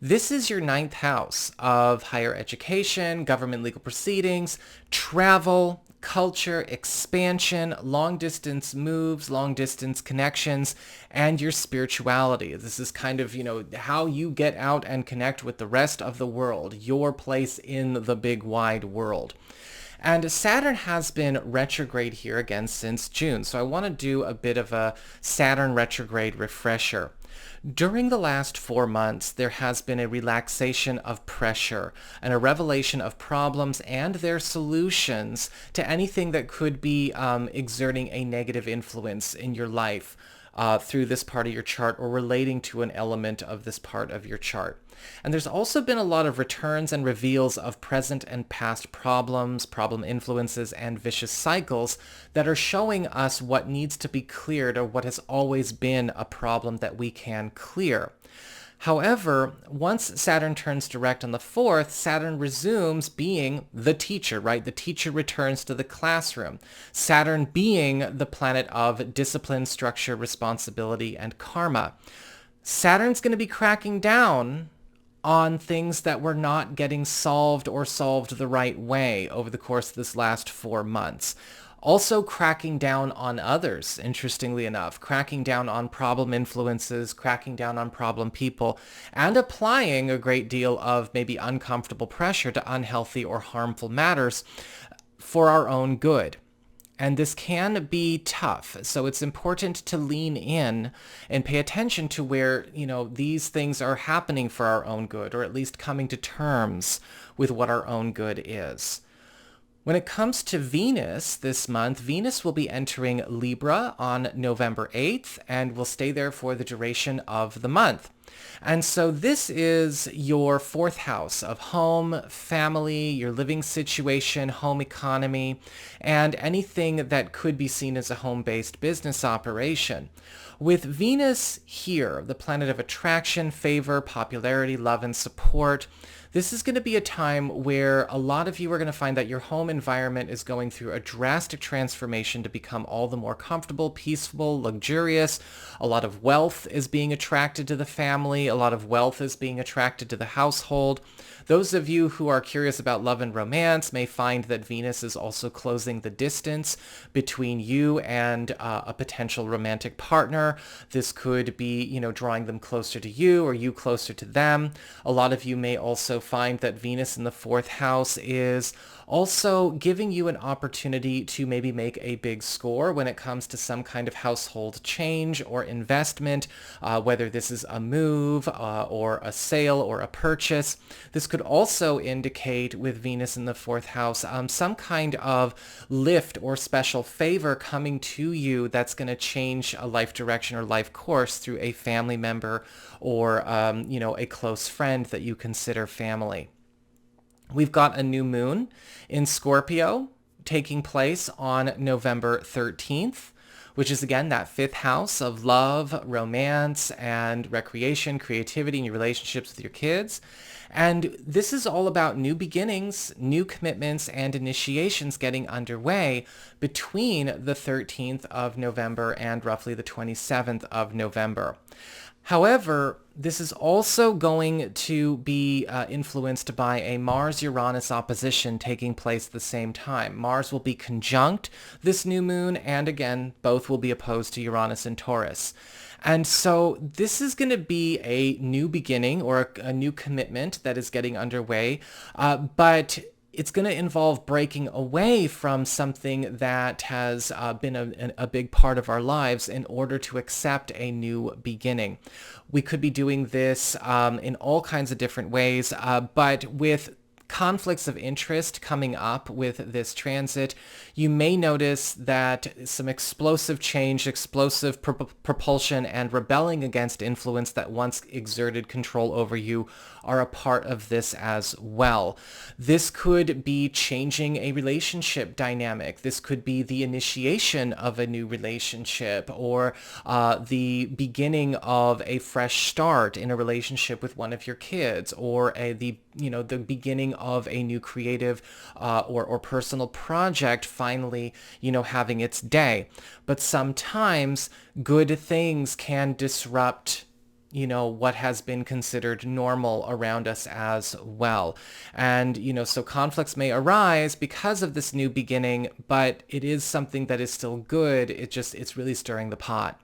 This is your 9th house of higher education, government legal proceedings, travel, culture, expansion, long-distance moves, long-distance connections, and your spirituality. This is kind of, how you get out and connect with the rest of the world, your place in the big wide world. And Saturn has been retrograde here again since June. So I want to do a bit of a Saturn retrograde refresher. During the last 4 months, there has been a relaxation of pressure and a revelation of problems and their solutions to anything that could be exerting a negative influence in your life through this part of your chart or relating to an element of this part of your chart. And there's also been a lot of returns and reveals of present and past problems, problem influences, and vicious cycles that are showing us what needs to be cleared or what has always been a problem that we can clear. However, once Saturn turns direct on the 4th, Saturn resumes being the teacher, right? The teacher returns to the classroom. Saturn being the planet of discipline, structure, responsibility, and karma. Saturn's going to be cracking down on things that were not getting solved or solved the right way over the course of this last 4 months. Also cracking down on others, interestingly enough, cracking down on problem influences, cracking down on problem people, and applying a great deal of maybe uncomfortable pressure to unhealthy or harmful matters for our own good. And this can be tough. So it's important to lean in and pay attention to where, these things are happening for our own good, or at least coming to terms with what our own good is. When it comes to Venus this month, Venus will be entering Libra on November 8th and will stay there for the duration of the month. And so this is your 4th house of home, family, your living situation, home economy, and anything that could be seen as a home-based business operation. With Venus here, the planet of attraction, favor, popularity, love, and support, this is going to be a time where a lot of you are going to find that your home environment is going through a drastic transformation to become all the more comfortable, peaceful, luxurious. A lot of wealth is being attracted to the family. A lot of wealth is being attracted to the household. Those of you who are curious about love and romance may find that Venus is also closing the distance between you and a potential romantic partner. This could be, drawing them closer to you or you closer to them. A lot of you may also find that Venus in the 4th house is also giving you an opportunity to maybe make a big score when it comes to some kind of household change or investment, whether this is a move or a sale or a purchase. This could also indicate, with Venus in the 4th house, some kind of lift or special favor coming to you that's going to change a life direction or life course through a family member or, a close friend that you consider family. We've got a new moon in Scorpio taking place on November 13th, which is, again, that 5th house of love, romance, and recreation, creativity, and your relationships with your kids. And this is all about new beginnings, new commitments, and initiations getting underway between the 13th of November and roughly the 27th of November. However, this is also going to be influenced by a Mars-Uranus opposition taking place at the same time. Mars will be conjunct this new moon, and again, both will be opposed to Uranus and Taurus. And so this is going to be a new beginning or a new commitment that is getting underway, but it's going to involve breaking away from something that has been a big part of our lives in order to accept a new beginning. We could be doing this in all kinds of different ways, but with conflicts of interest coming up with this transit, you may notice that some explosive change, explosive propulsion, and rebelling against influence that once exerted control over you are a part of this as well. This could be changing a relationship dynamic. This could be the initiation of a new relationship or the beginning of a fresh start in a relationship with one of your kids, or the beginning of a new creative or personal project finally, having its day. But sometimes good things can disrupt what has been considered normal around us as well. And, so conflicts may arise because of this new beginning, but it is something that is still good. It's really stirring the pot.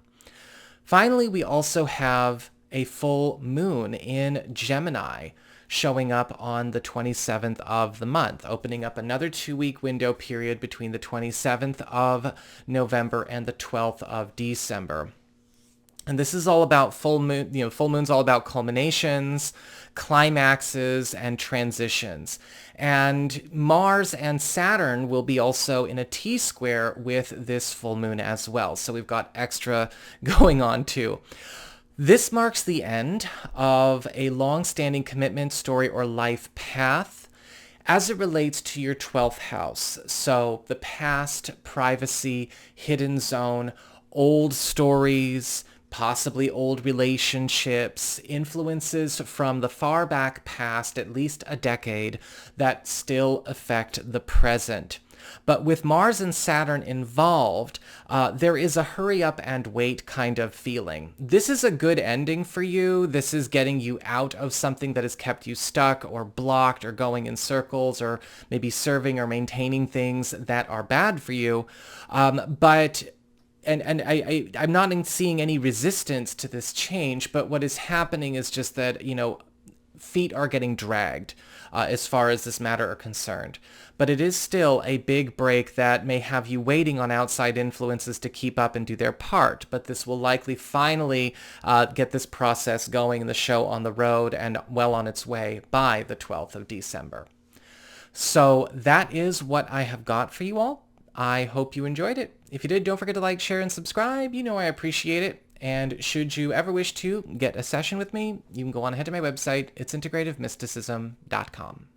Finally, we also have a full moon in Gemini showing up on the 27th of the month, opening up another 2-week window period between the 27th of November and the 12th of December. And this is all about full moon, full moon's all about culminations, climaxes, and transitions. And Mars and Saturn will be also in a T-square with this full moon as well. So we've got extra going on too. This marks the end of a long-standing commitment, story, or life path as it relates to your 12th house. So the past, privacy, hidden zone, old stories, possibly old relationships, influences from the far back past, at least a decade, that still affect the present. But with Mars and Saturn involved, there is a hurry up and wait kind of feeling. This is a good ending for you. This is getting you out of something that has kept you stuck or blocked or going in circles or maybe serving or maintaining things that are bad for you. I'm not seeing any resistance to this change, but what is happening is just that, feet are getting dragged as far as this matter are concerned. But it is still a big break that may have you waiting on outside influences to keep up and do their part. But this will likely finally get this process going and the show on the road and well on its way by the 12th of December. So that is what I have got for you all. I hope you enjoyed it. If you did, don't forget to like, share, and subscribe. I appreciate it. And should you ever wish to get a session with me, you can go on ahead to my website. It's integrativemysticism.com.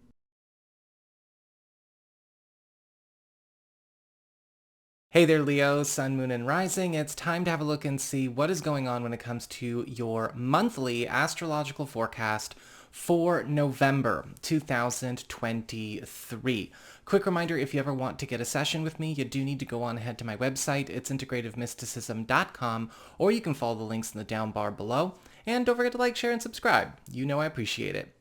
Hey there, Leo, Sun, Moon, and Rising. It's time to have a look and see what is going on when it comes to your monthly astrological forecast for November 2023. Quick reminder, if you ever want to get a session with me, you do need to go on ahead to my website. It's integrativemysticism.com, or you can follow the links in the down bar below. And don't forget to like, share, and subscribe. I appreciate it.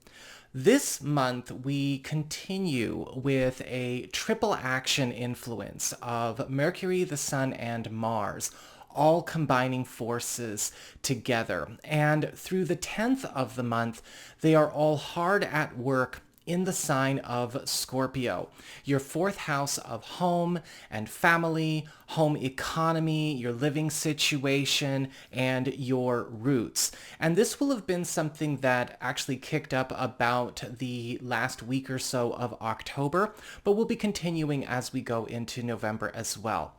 This month, we continue with a triple action influence of Mercury, the Sun, and Mars, all combining forces together. And through the 10th of the month, they are all hard at work in the sign of Scorpio, your 4th house of home and family, home economy, your living situation, and your roots. And this will have been something that actually kicked up about the last week or so of October, but will be continuing as we go into November as well.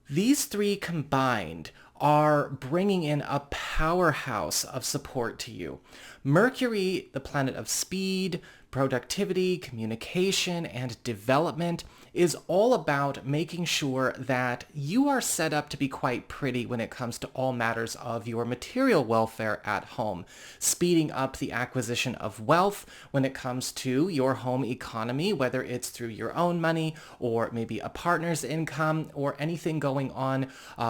These three combined are bringing in a powerhouse of support to you. Mercury, the planet of speed, productivity, communication, and development, is all about making sure that you are set up to be quite pretty when it comes to all matters of your material welfare at home, speeding up the acquisition of wealth when it comes to your home economy, whether it's through your own money or maybe a partner's income or anything going on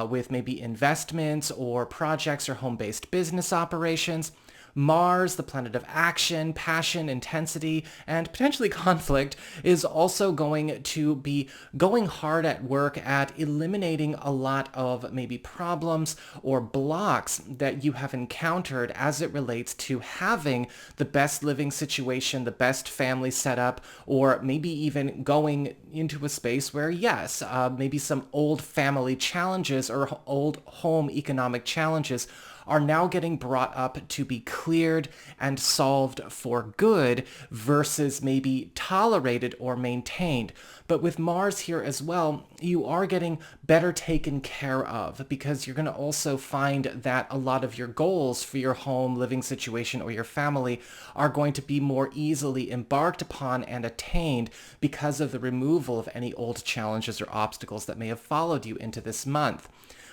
with maybe investments or projects or home-based business operations. Mars, the planet of action, passion, intensity, and potentially conflict, is also going to be going hard at work at eliminating a lot of maybe problems or blocks that you have encountered as it relates to having the best living situation, the best family setup, or maybe even going into a space where, yes, maybe some old family challenges or old home economic challenges are now getting brought up to be cleared and solved for good versus maybe tolerated or maintained. But with Mars here as well, you are getting better taken care of because you're going to also find that a lot of your goals for your home living situation or your family are going to be more easily embarked upon and attained because of the removal of any old challenges or obstacles that may have followed you into this month.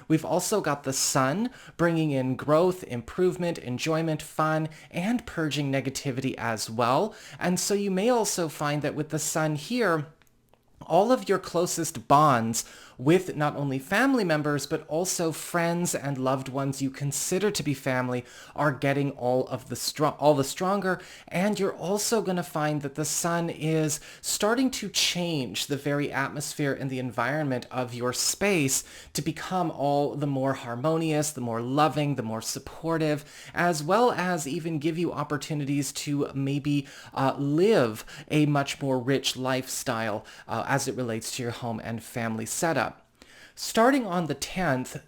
We've also got the Sun bringing in growth, improvement, enjoyment, fun, and purging negativity as well. And so you may also find that with the Sun here, all of your closest bonds with not only family members, but also friends and loved ones you consider to be family are getting all the stronger. And you're also going to find that the sun is starting to change the very atmosphere and the environment of your space to become all the more harmonious, the more loving, the more supportive, as well as even give you opportunities to maybe live a much more rich lifestyle as it relates to your home and family setup. Starting on the 10th,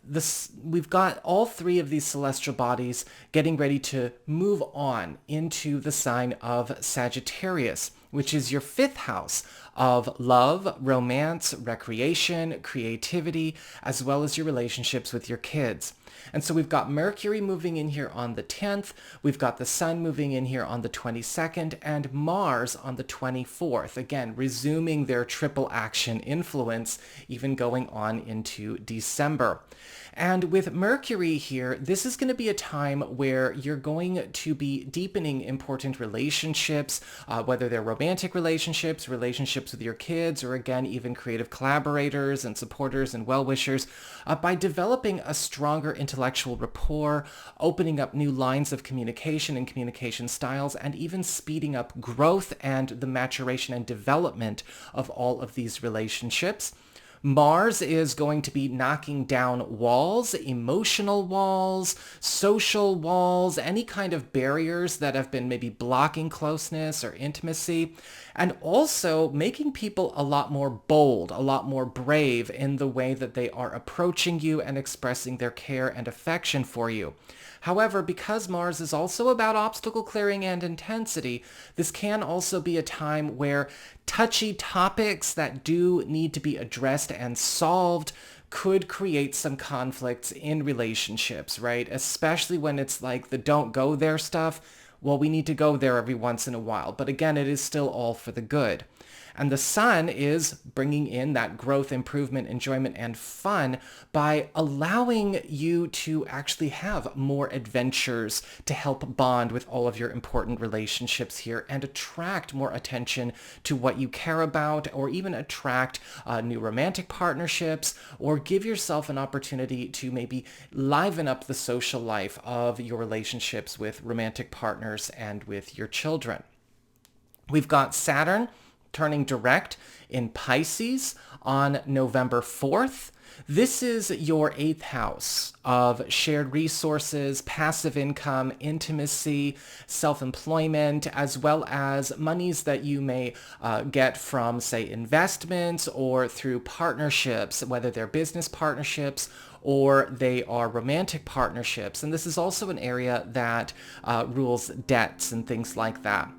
we've got all three of these celestial bodies getting ready to move on into the sign of Sagittarius, which is your fifth house of love, romance, recreation, creativity, as well as your relationships with your kids. And so we've got Mercury moving in here on the 10th, we've got the Sun moving in here on the 22nd, and Mars on the 24th, again, resuming their triple action influence, even going on into December. And with Mercury here, this is going to be a time where you're going to be deepening important relationships, whether they're romantic relationships, relationships with your kids, or again, even creative collaborators and supporters and well-wishers, by developing a stronger intellectual rapport, opening up new lines of communication and communication styles, and even speeding up growth and the maturation and development of all of these relationships. Mars is going to be knocking down walls, emotional walls, social walls, any kind of barriers that have been maybe blocking closeness or intimacy, and also making people a lot more bold, a lot more brave in the way that they are approaching you and expressing their care and affection for you. However, because Mars is also about obstacle clearing and intensity, this can also be a time where touchy topics that do need to be addressed and solved could create some conflicts in relationships, right? Especially when it's like the don't go there stuff. Well, we need to go there every once in a while. But again, it is still all for the good. And the sun is bringing in that growth, improvement, enjoyment, and fun by allowing you to actually have more adventures to help bond with all of your important relationships here and attract more attention to what you care about, or even attract new romantic partnerships, or give yourself an opportunity to maybe liven up the social life of your relationships with romantic partners and with your children. We've got Saturn turning direct in Pisces on November 4th. This is your 8th house of shared resources, passive income, intimacy, self-employment, as well as monies that you may get from, say, investments or through partnerships, whether they're business partnerships or they are romantic partnerships. And this is also an area that rules debts and things like that.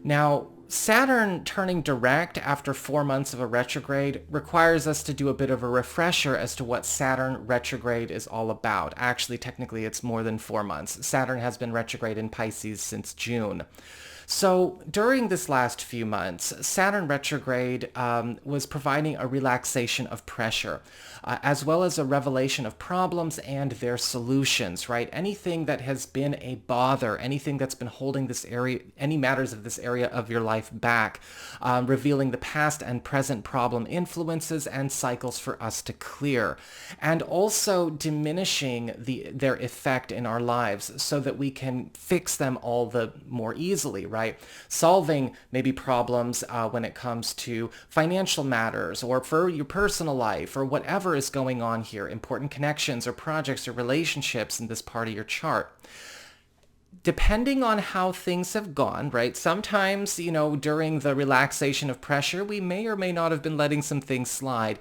Now, Saturn turning direct after 4 months of a retrograde requires us to do a bit of a refresher as to what Saturn retrograde is all about. Actually, technically, it's more than 4 months. Saturn has been retrograde in Pisces since June. So during this last few months, Saturn retrograde was providing a relaxation of pressure, as well as a revelation of problems and their solutions, right? Anything that has been a bother, anything that's been holding this area, any matters of this area of your life back, revealing the past and present problem influences and cycles for us to clear, and also diminishing their effect in our lives so that we can fix them all the more easily, right? Solving maybe problems when it comes to financial matters or for your personal life or whatever is going on here, important connections or projects or relationships in this part of your chart. Depending on how things have gone, right? Sometimes, during the relaxation of pressure, we may or may not have been letting some things slide.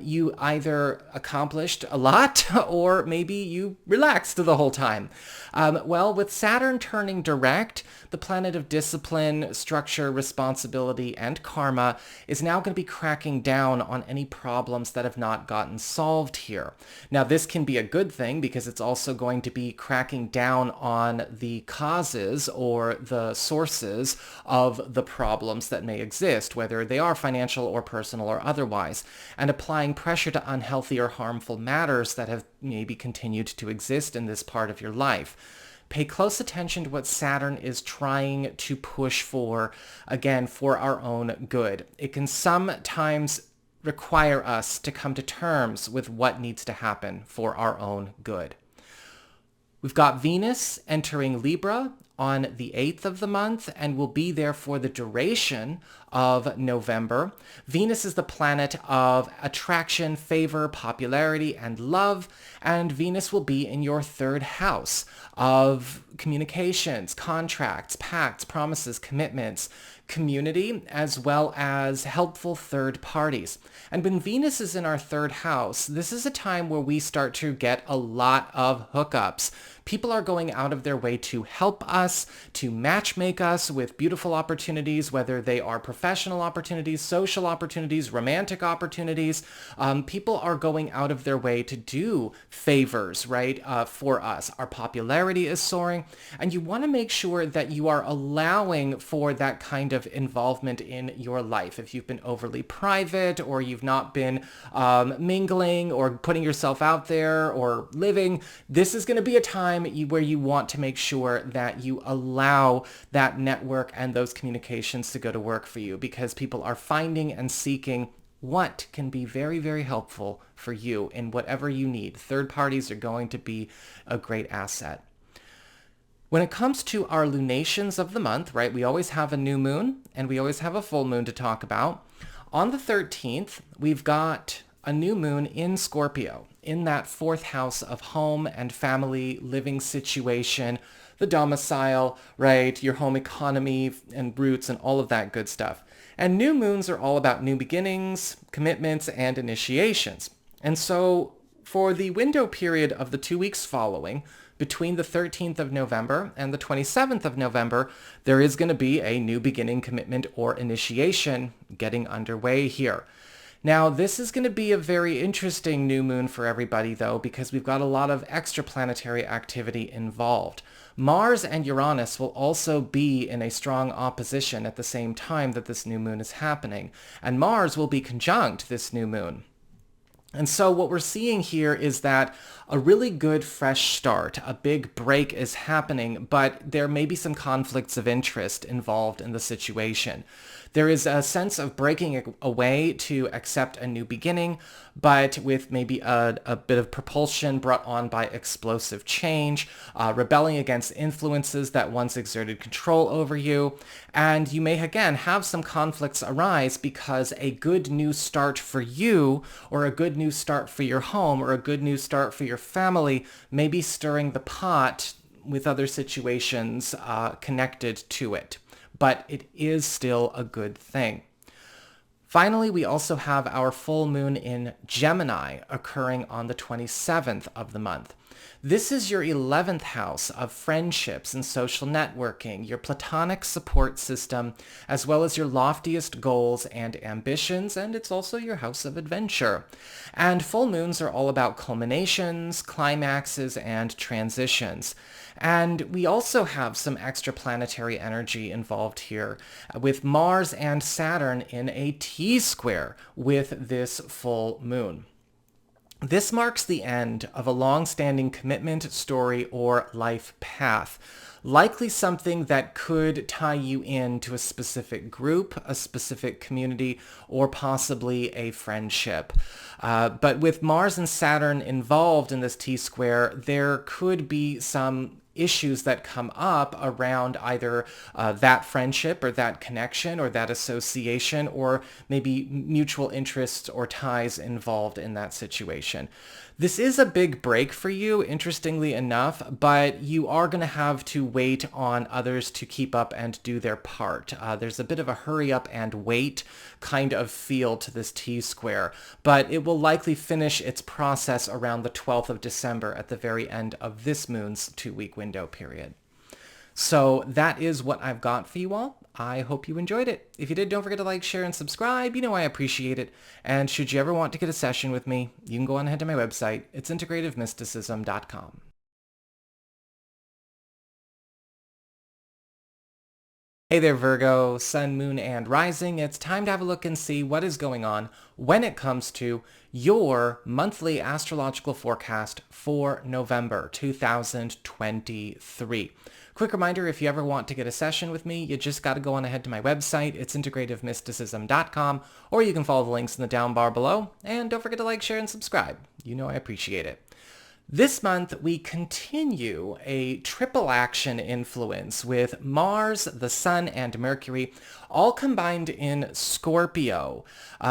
You either accomplished a lot or maybe you relaxed the whole time. Well, with Saturn turning direct, the planet of discipline, structure, responsibility, and karma is now going to be cracking down on any problems that have not gotten solved here. Now, this can be a good thing because it's also going to be cracking down on the causes or the sources of the problems that may exist, whether they are financial or personal or otherwise, and applying pressure to unhealthy or harmful matters that have maybe continued to exist in this part of your life. Pay close attention to what Saturn is trying to push for, again, for our own good. It can sometimes require us to come to terms with what needs to happen for our own good. We've got Venus entering Libra on the 8th of the month and will be there for the duration of November. Venus is the planet of attraction, favor, popularity, and love, and Venus will be in your third house of communications, contracts, pacts, promises, commitments, community, as well as helpful third parties. And when Venus is in our third house, this is a time where we start to get a lot of hookups. People are going out of their way to help us, to matchmake us with beautiful opportunities, whether they are professional opportunities, social opportunities, romantic opportunities. People are going out of their way to do favors, right, for us. Our popularity is soaring, and you want to make sure that you are allowing for that kind of involvement in your life. If you've been overly private, or you've not been mingling or putting yourself out there or living, this is going to be a time where you want to make sure that you allow that network and those communications to go to work for you, because people are finding and seeking what can be very, very helpful for you in whatever you need. Third parties are going to be a great asset. When it comes to our lunations of the month, right, we always have a new moon and we always have a full moon to talk about. On the 13th, we've got a new moon in Scorpio, in that fourth house of home and family living situation, the domicile, right, your home economy and roots and all of that good stuff. And new moons are all about new beginnings, commitments, and initiations. And so for the window period of the 2 weeks following, between the 13th of November and the 27th of November, there is going to be a new beginning, commitment, or initiation getting underway here. Now, this is going to be a very interesting new moon for everybody, though, because we've got a lot of extraplanetary activity involved. Mars and Uranus will also be in a strong opposition at the same time that this new moon is happening, and Mars will be conjunct this new moon. And so what we're seeing here is that a really good fresh start, a big break is happening, but there may be some conflicts of interest involved in the situation. There is a sense of breaking away to accept a new beginning, but with maybe a bit of propulsion brought on by explosive change, rebelling against influences that once exerted control over you. And you may, again, have some conflicts arise because a good new start for you, or a good new start for your home, or a good new start for your family may be stirring the pot with other situations connected to it. But it is still a good thing. Finally, we also have our full moon in Gemini occurring on the 27th of the month. This is your 11th house of friendships and social networking, your platonic support system, as well as your loftiest goals and ambitions, and it's also your house of adventure. And full moons are all about culminations, climaxes, and transitions. And we also have some extraplanetary energy involved here, with Mars and Saturn in a T-square with this full moon. This marks the end of a long-standing commitment, story, or life path. Likely something that could tie you into a specific group, a specific community, or possibly a friendship. But with Mars and Saturn involved in this T-square, there could be some issues that come up around either that friendship or that connection or that association, or maybe mutual interests or ties involved in that situation. This is a big break for you, interestingly enough, but you are going to have to wait on others to keep up and do their part. There's a bit of a hurry up and wait kind of feel to this T-square, but it will likely finish its process around the 12th of December at the very end of this moon's 2-week window period. So that is what I've got for you all. I hope you enjoyed it. If you did, don't forget to like, share, and subscribe. You know I appreciate it. And should you ever want to get a session with me, you can go on ahead to my website. It's integrativemysticism.com. Hey there, Virgo, Sun, Moon, and Rising. It's time to have a look and see what is going on when it comes to your monthly astrological forecast for November 2023. Quick reminder, if you ever want to get a session with me, you just got to go on ahead to my website. It's integrativemysticism.com, or you can follow the links in the down bar below. And don't forget to like, share, and subscribe. You know I appreciate it. This month, we continue a triple action influence with Mars, the Sun, and Mercury, all combined in Scorpio,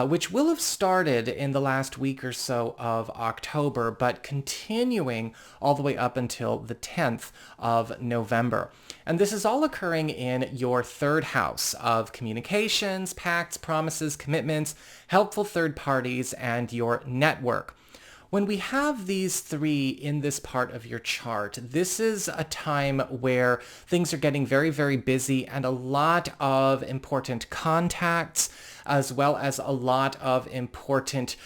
which will have started in the last week or so of October, but continuing all the way up until the 10th of November. And this is all occurring in your third house of communications, pacts, promises, commitments, helpful third parties, and your network. When we have these three in this part of your chart, this is a time where things are getting very, very busy and a lot of important contacts, as well as a lot of important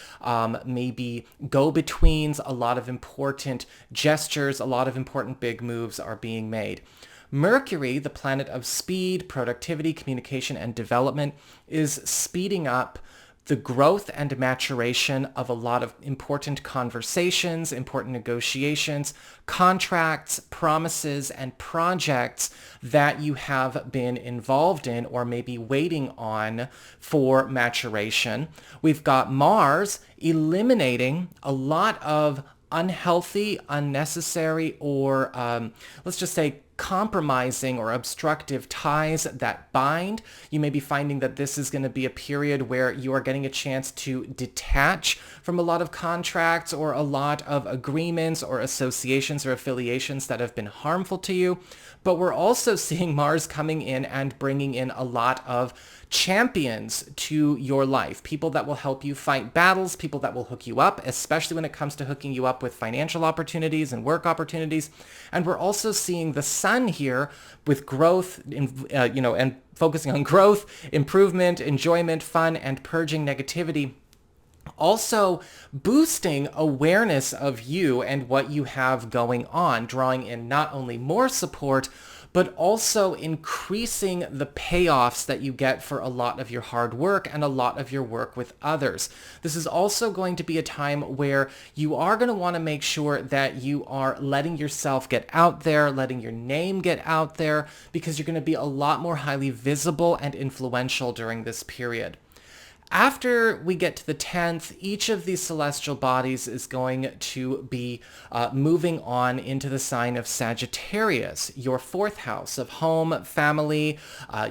maybe go-betweens, a lot of important gestures, a lot of important big moves are being made. Mercury, the planet of speed, productivity, communication, and development, is speeding up the growth and maturation of a lot of important conversations, important negotiations, contracts, promises, and projects that you have been involved in or maybe waiting on for maturation. We've got Mars eliminating a lot of unhealthy, unnecessary, or let's just say compromising or obstructive ties that bind. You may be finding that this is going to be a period where you are getting a chance to detach from a lot of contracts or a lot of agreements or associations or affiliations that have been harmful to you. But we're also seeing Mars coming in and bringing in a lot of champions to your life, people that will help you fight battles, people that will hook you up, especially when it comes to hooking you up with financial opportunities and work opportunities. And we're also seeing the Sun here with growth, and focusing on growth, improvement, enjoyment, fun, and purging negativity. Also boosting awareness of you and what you have going on, drawing in not only more support, but also increasing the payoffs that you get for a lot of your hard work and a lot of your work with others. This is also going to be a time where you are going to want to make sure that you are letting yourself get out there, letting your name get out there, because you're going to be a lot more highly visible and influential during this period. After we get to the 10th, each of these celestial bodies is going to be moving on into the sign of Sagittarius, your fourth house of home, family,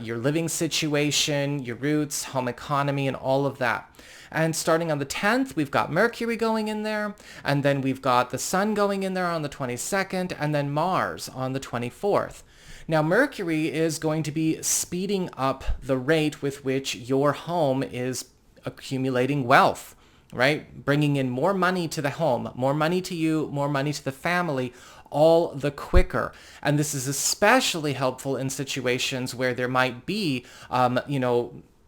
your living situation, your roots, home economy, and all of that. And starting on the 10th, we've got Mercury going in there, and then we've got the Sun going in there on the 22nd, and then Mars on the 24th. Now, Mercury is going to be speeding up the rate with which your home is accumulating wealth, right? Bringing in more money to the home, more money to you, more money to the family, all the quicker. And this is especially helpful in situations where there might be,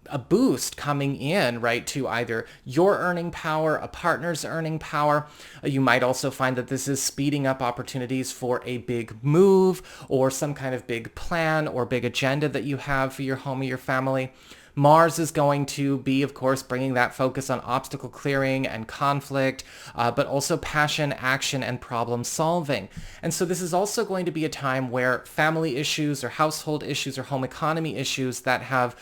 a boost coming in, right, to either your earning power, a partner's earning power. You might also find that this is speeding up opportunities for a big move or some kind of big plan or big agenda that you have for your home or your family. Mars is going to be, of course, bringing that focus on obstacle clearing and conflict, but also passion, action, and problem solving. And so this is also going to be a time where family issues or household issues or home economy issues that have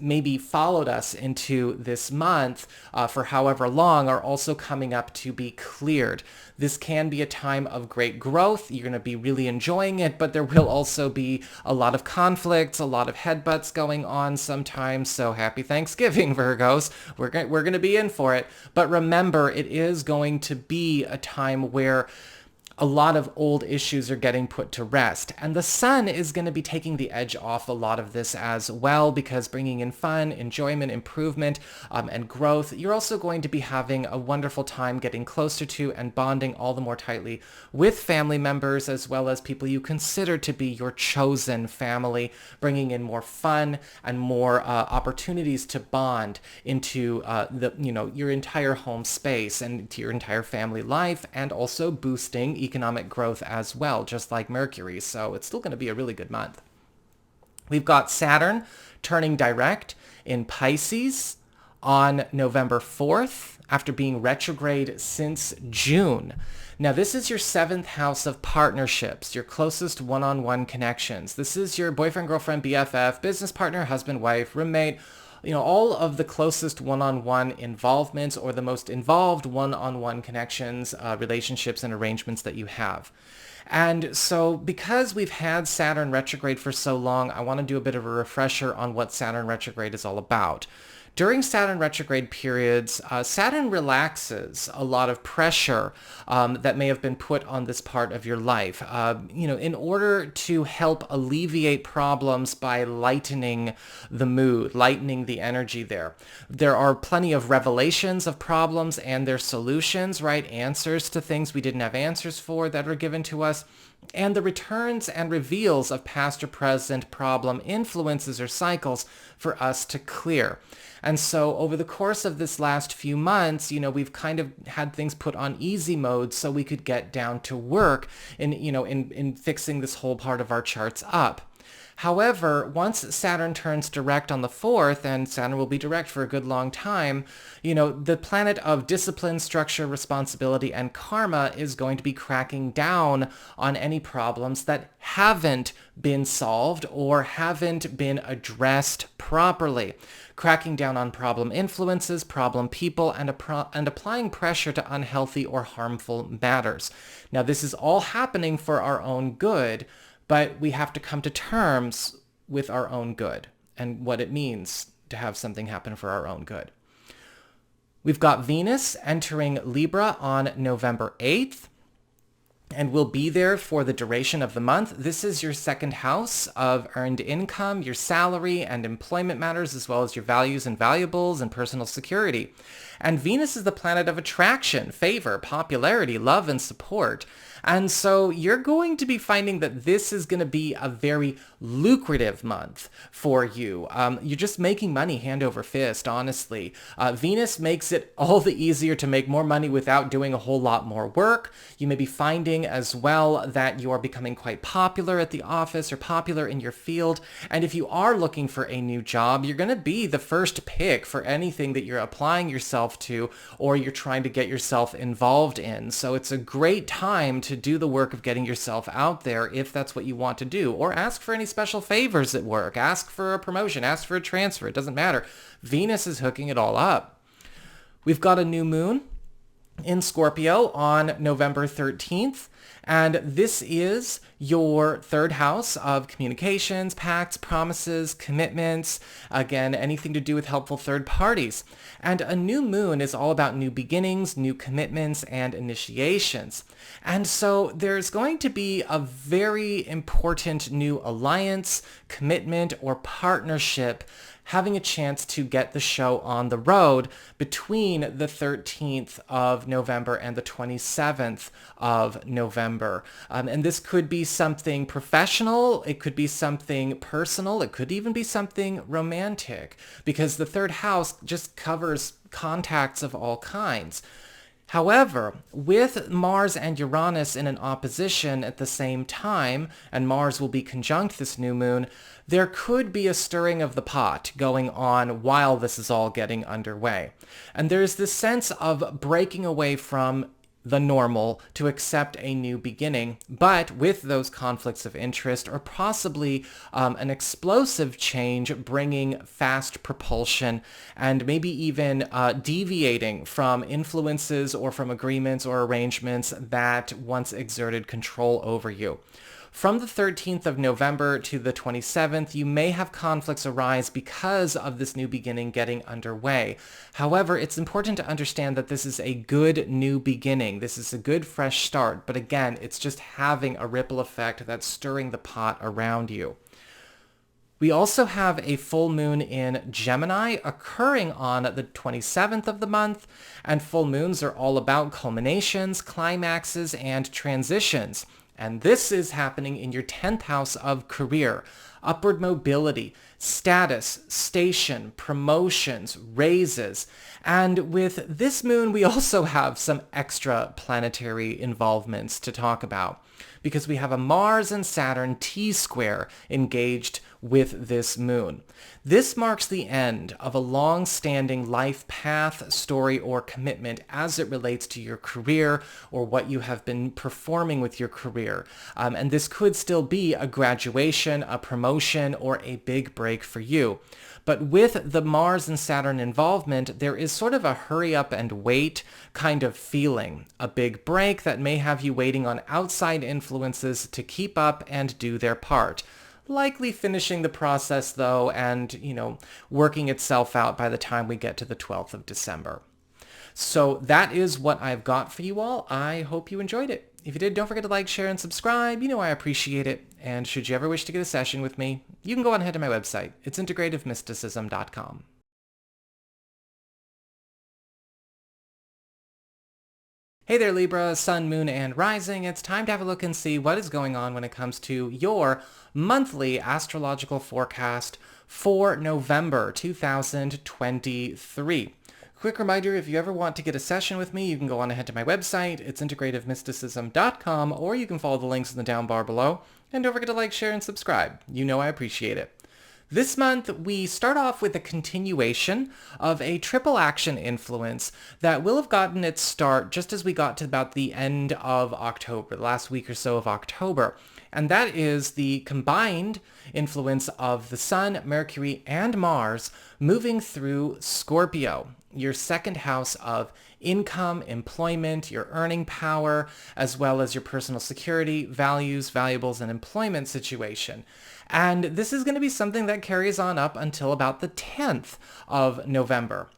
maybe followed us into this month for however long are also coming up to be cleared. This can be a time of great growth. You're going to be really enjoying it, but there will also be a lot of conflicts, a lot of headbutts going on sometimes. So happy Thanksgiving, Virgos. We're going to be in for it. But remember, it is going to be a time where a lot of old issues are getting put to rest. And the Sun is going to be taking the edge off a lot of this as well, because bringing in fun, enjoyment, improvement, and growth. You're also going to be having a wonderful time getting closer to and bonding all the more tightly with family members, as well as people you consider to be your chosen family, bringing in more fun and more opportunities to bond into your entire home space and to your entire family life, and also boosting economic growth as well, just like Mercury. So it's still going to be a really good month. We've got Saturn turning direct in Pisces on November 4th after being retrograde since June. Now, this is your 7th house of partnerships, your closest one-on-one connections. This is your boyfriend, girlfriend, BFF, business partner, husband, wife, roommate, all of the closest one-on-one involvements or the most involved one-on-one connections, relationships, and arrangements that you have. And so because we've had Saturn retrograde for so long, I want to do a bit of a refresher on what Saturn retrograde is all about. During Saturn retrograde periods, Saturn relaxes a lot of pressure that may have been put on this part of your life, in order to help alleviate problems by lightening the mood, lightening the energy there. There are plenty of revelations of problems and their solutions, right? Answers to things we didn't have answers for that are given to us. And the returns and reveals of past or present problem influences or cycles for us to clear. And so over the course of this last few months, we've kind of had things put on easy mode so we could get down to work in fixing this whole part of our charts up. However, once Saturn turns direct on the 4th, and Saturn will be direct for a good long time, the planet of discipline, structure, responsibility, and karma is going to be cracking down on any problems that haven't been solved or haven't been addressed properly. Cracking down on problem influences, problem people, and applying pressure to unhealthy or harmful matters. Now, this is all happening for our own good, but we have to come to terms with our own good and what it means to have something happen for our own good. We've got Venus entering Libra on November 8th, and will be there for the duration of the month. This is your 2nd house of earned income, your salary and employment matters, as well as your values and valuables and personal security. And Venus is the planet of attraction, favor, popularity, love, and support. And so you're going to be finding that this is going to be a very lucrative month for you. You're just making money hand over fist, honestly. Venus makes it all the easier to make more money without doing a whole lot more work. You may be finding as well that you are becoming quite popular at the office or popular in your field. And if you are looking for a new job, you're going to be the first pick for anything that you're applying yourself to or you're trying to get yourself involved in. So it's a great time to do the work of getting yourself out there if that's what you want to do, or ask for any special favors at work, ask for a promotion, ask for a transfer. It doesn't matter. Venus is hooking it all up. We've got a new moon in Scorpio on November 13th. And this is your 3rd house of communications, pacts, promises, commitments, again, anything to do with helpful third parties. And a new moon is all about new beginnings, new commitments, and initiations. And so there's going to be a very important new alliance, commitment, or partnership having a chance to get the show on the road between the 13th of November and the 27th of November. And this could be something professional, it could be something personal, it could even be something romantic, because the 3rd house just covers contacts of all kinds. However, with Mars and Uranus in an opposition at the same time, and Mars will be conjunct this new moon, there could be a stirring of the pot going on while this is all getting underway. And there's this sense of breaking away from the normal to accept a new beginning, but with those conflicts of interest or possibly an explosive change bringing fast propulsion and maybe even deviating from influences or from agreements or arrangements that once exerted control over you. From the 13th of November to the 27th, you may have conflicts arise because of this new beginning getting underway. However, it's important to understand that this is a good new beginning. This is a good fresh start. But again, it's just having a ripple effect that's stirring the pot around you. We also have a full moon in Gemini occurring on the 27th of the month, and full moons are all about culminations, climaxes, and transitions. And this is happening in your 10th house of career, upward mobility, status, station, promotions, raises. And with this moon, we also have some extra planetary involvements to talk about, because we have a Mars and Saturn T-square engaged with this moon. This marks the end of a long-standing life path, story, or commitment as it relates to your career or what you have been performing with your career. And this could still be a graduation, a promotion, or a big break for you. But with the Mars and Saturn involvement, there is sort of a hurry up and wait kind of feeling. A big break that may have you waiting on outside influences to keep up and do their part. Likely finishing the process though and, working itself out by the time we get to the 12th of December. So that is what I've got for you all. I hope you enjoyed it. If you did, don't forget to like, share, and subscribe. I appreciate it. And should you ever wish to get a session with me, you can go on ahead to my website. It's integrativemysticism.com. Hey there, Libra, Sun, Moon, and Rising. It's time to have a look and see what is going on when it comes to your monthly astrological forecast for November 2023. Quick reminder, if you ever want to get a session with me, you can go on ahead to my website. It's integrativemysticism.com, or you can follow the links in the down bar below. And don't forget to like, share, and subscribe. I appreciate it. This month, we start off with a continuation of a triple action influence that will have gotten its start just as we got to about the end of October, the last week or so of October. And that is the combined influence of the Sun, Mercury, and Mars moving through Scorpio, your second house of income, employment, your earning power, as well as your personal security, values, valuables, and employment situation. And this is going to be something that carries on up until about the 10th of November.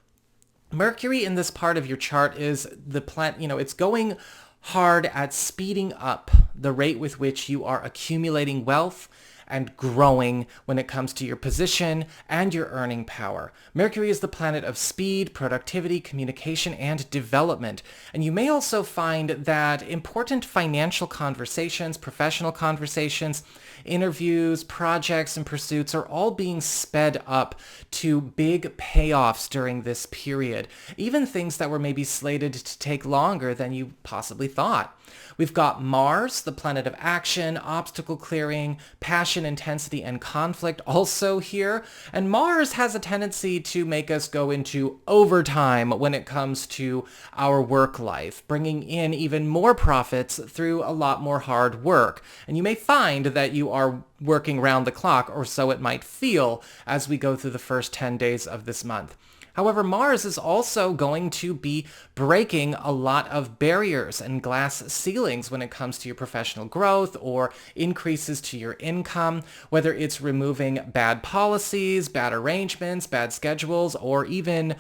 Mercury in this part of your chart is the planet, it's going hard at speeding up the rate with which you are accumulating wealth and growing when it comes to your position and your earning power. Mercury is the planet of speed, productivity, communication, and development. And you may also find that important financial conversations, professional conversations, interviews, projects, and pursuits are all being sped up to big payoffs during this period. Even things that were maybe slated to take longer than you possibly thought. We've got Mars, the planet of action, obstacle clearing, passion, intensity, and conflict also here. And Mars has a tendency to make us go into overtime when it comes to our work life, bringing in even more profits through a lot more hard work. And you may find that you are working round the clock, or so it might feel as we go through the first 10 days of this month. However, Mars is also going to be breaking a lot of barriers and glass ceilings when it comes to your professional growth or increases to your income, whether it's removing bad policies, bad arrangements, bad schedules, or even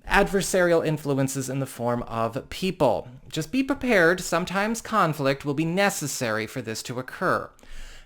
adversarial influences in the form of people. Just be prepared. Sometimes conflict will be necessary for this to occur.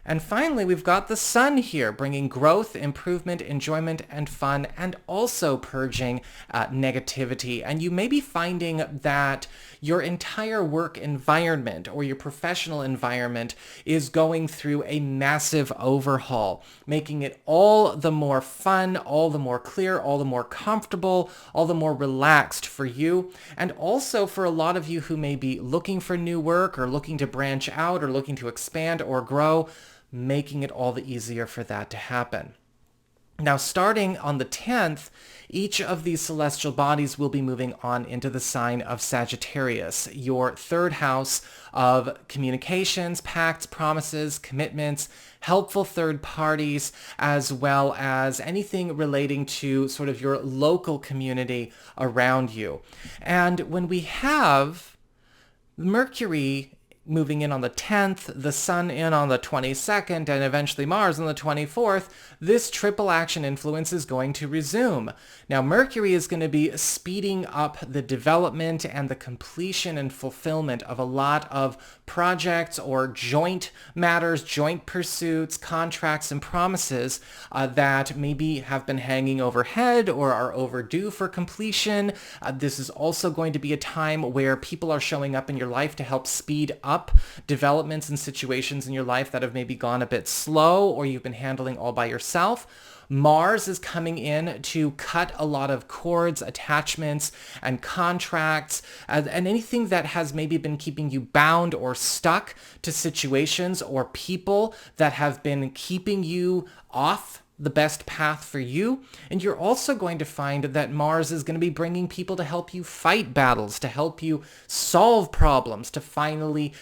And finally, we've got the Sun here, bringing growth, improvement, enjoyment, and fun, and also purging negativity. And you may be finding that your entire work environment or your professional environment is going through a massive overhaul, making it all the more fun, all the more clear, all the more comfortable, all the more relaxed for you. And also for a lot of you who may be looking for new work or looking to branch out or looking to expand or grow, making it all the easier for that to happen. Now, starting on the 10th, each of these celestial bodies will be moving on into the sign of Sagittarius, your third house of communications, pacts, promises, commitments, helpful third parties, as well as anything relating to sort of your local community around you. And when we have Mercury moving in on the 10th, the Sun in on the 22nd, and eventually Mars on the 24th, this triple action influence is going to resume. Now, Mercury is going to be speeding up the development and the completion and fulfillment of a lot of projects or joint matters, joint pursuits, contracts, and promises that maybe have been hanging overhead or are overdue for completion. This is also going to be a time where people are showing up in your life to help speed up up developments and situations in your life that have maybe gone a bit slow or you've been handling all by yourself. Mars is coming in to cut a lot of cords, attachments, and contracts, and anything that has maybe been keeping you bound or stuck to situations or people that have been keeping you off the best path for you. And you're also going to find that Mars is going to be bringing people to help you fight battles, to help you solve problems, to finally,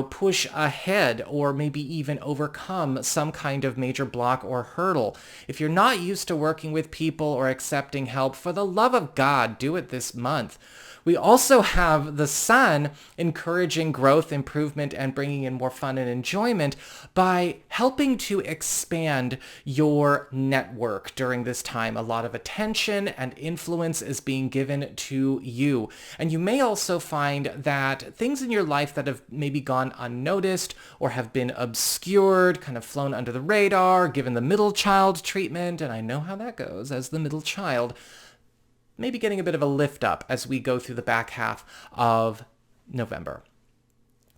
push ahead or maybe even overcome some kind of major block or hurdle. If you're not used to working with people or accepting help, for the love of God, do it this month. We also have the Sun encouraging growth, improvement, and bringing in more fun and enjoyment by helping to expand your network during this time. A lot of attention and influence is being given to you. And you may also find that things in your life that have maybe gone unnoticed or have been obscured, kind of flown under the radar, given the middle child treatment, and I know how that goes as the middle child, maybe getting a bit of a lift up as we go through the back half of November.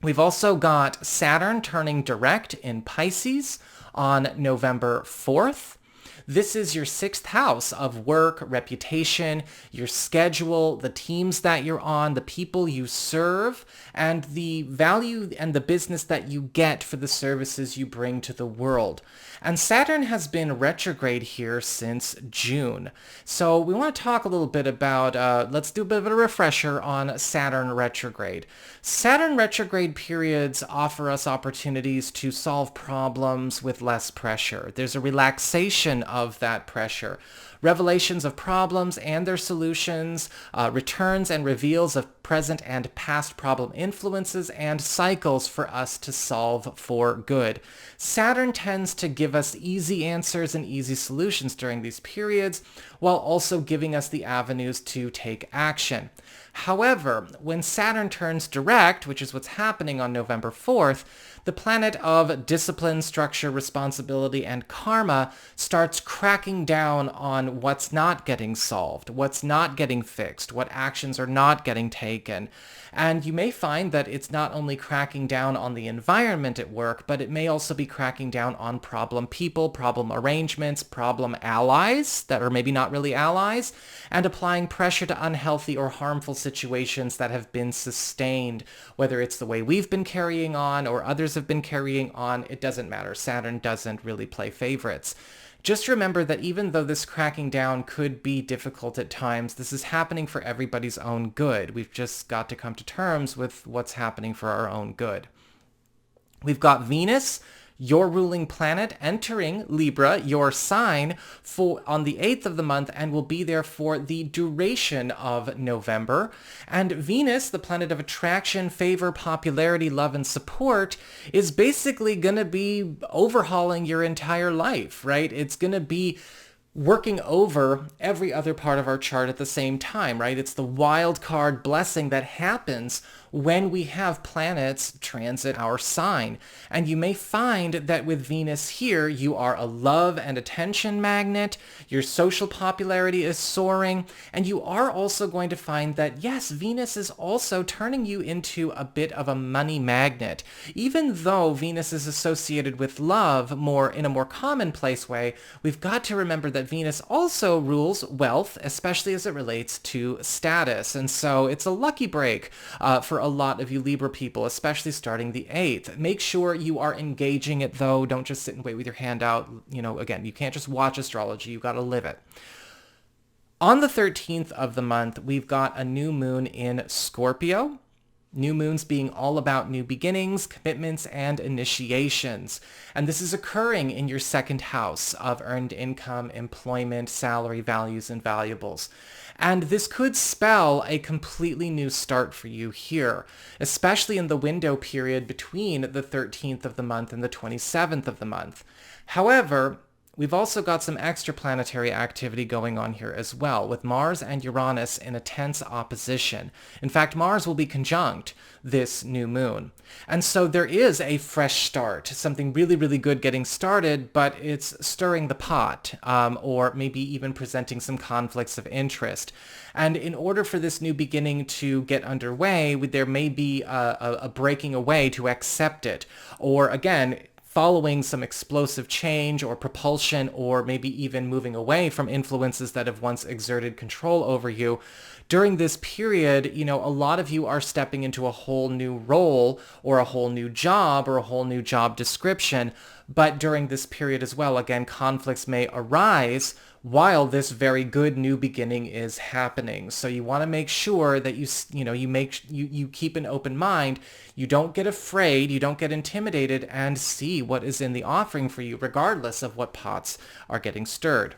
We've also got Saturn turning direct in Pisces on November 4th. This is your 6th house of work, reputation, your schedule, the teams that you're on, the people you serve, and the value and the business that you get for the services you bring to the world. And Saturn has been retrograde here since June. So we want to talk a little bit about, let's do a bit of a refresher on Saturn retrograde. Saturn retrograde periods offer us opportunities to solve problems with less pressure. There's a relaxation of that pressure. Revelations of problems and their solutions, returns and reveals of present and past problem influences and cycles for us to solve for good. Saturn tends to give us easy answers and easy solutions during these periods, while also giving us the avenues to take action. However, when Saturn turns direct, which is what's happening on November 4th, the planet of discipline, structure, responsibility, and karma starts cracking down on what's not getting solved, what's not getting fixed, what actions are not getting taken. And you may find that it's not only cracking down on the environment at work, but it may also be cracking down on problem people, problem arrangements, problem allies that are maybe not really allies, and applying pressure to unhealthy or harmful situations that have been sustained, whether it's the way we've been carrying on or others have been carrying on. It doesn't matter. Saturn doesn't really play favorites. Just remember that even though this cracking down could be difficult at times, this is happening for everybody's own good. We've just got to come to terms with what's happening for our own good. We've got Venus, your ruling planet, entering Libra, your sign, on the 8th of the month, and will be there for the duration of November. And Venus, the planet of attraction, favor, popularity, love, and support, is basically going to be overhauling your entire life, right? It's going to be working over every other part of our chart at the same time, right? It's the wild card blessing that happens when we have planets transit our sign. And you may find that with Venus here, you are a love and attention magnet, your social popularity is soaring, and you are also going to find that, yes, Venus is also turning you into a bit of a money magnet. Even though Venus is associated with love in a more commonplace way, we've got to remember that Venus also rules wealth, especially as it relates to status. And so it's a lucky break for a lot of you Libra people, especially starting the 8th. Make sure you are engaging it, though. Don't just sit and wait with your hand out. Again, you can't just watch astrology. You've got to live it. On the 13th of the month, we've got a new moon in Scorpio. New moons being all about new beginnings, commitments, and initiations. And this is occurring in your 2nd house of earned income, employment, salary, values, and valuables. And this could spell a completely new start for you here, especially in the window period between the 13th of the month and the 27th of the month. However, we've also got some extraplanetary activity going on here as well, with Mars and Uranus in a tense opposition. In fact, Mars will be conjunct this new moon. And so there is a fresh start, something really, really good getting started, but it's stirring the pot, or maybe even presenting some conflicts of interest. And in order for this new beginning to get underway, there may be a breaking away to accept it, or again, following some explosive change or propulsion, or maybe even moving away from influences that have once exerted control over you. During this period, a lot of you are stepping into a whole new role or a whole new job or a whole new job description. But during this period as well, again, conflicts may arise while this very good new beginning is happening. So you want to make sure that you keep an open mind. You don't get afraid, you don't get intimidated, and see what is in the offering for you, regardless of what pots are getting stirred.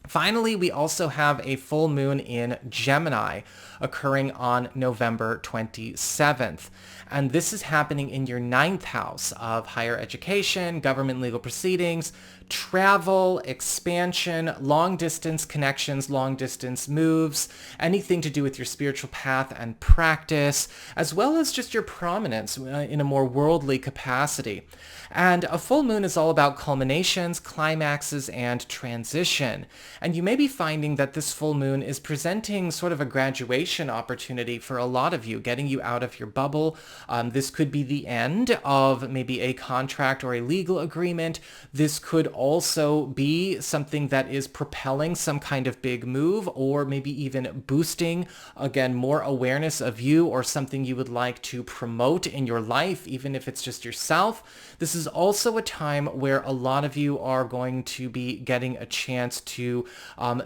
Finally, we also have a full moon in Gemini occurring on November 27th. And this is happening in your 9th house of higher education, government legal proceedings, travel, expansion, long-distance connections, long-distance moves, anything to do with your spiritual path and practice, as well as just your prominence in a more worldly capacity. And a full moon is all about culminations, climaxes, and transition. And you may be finding that this full moon is presenting sort of a graduation opportunity for a lot of you, getting you out of your bubble. This could be the end of maybe a contract or a legal agreement. This could also be something that is propelling some kind of big move, or maybe even boosting, again, more awareness of you or something you would like to promote in your life, even if it's just yourself. This is also a time where a lot of you are going to be getting a chance to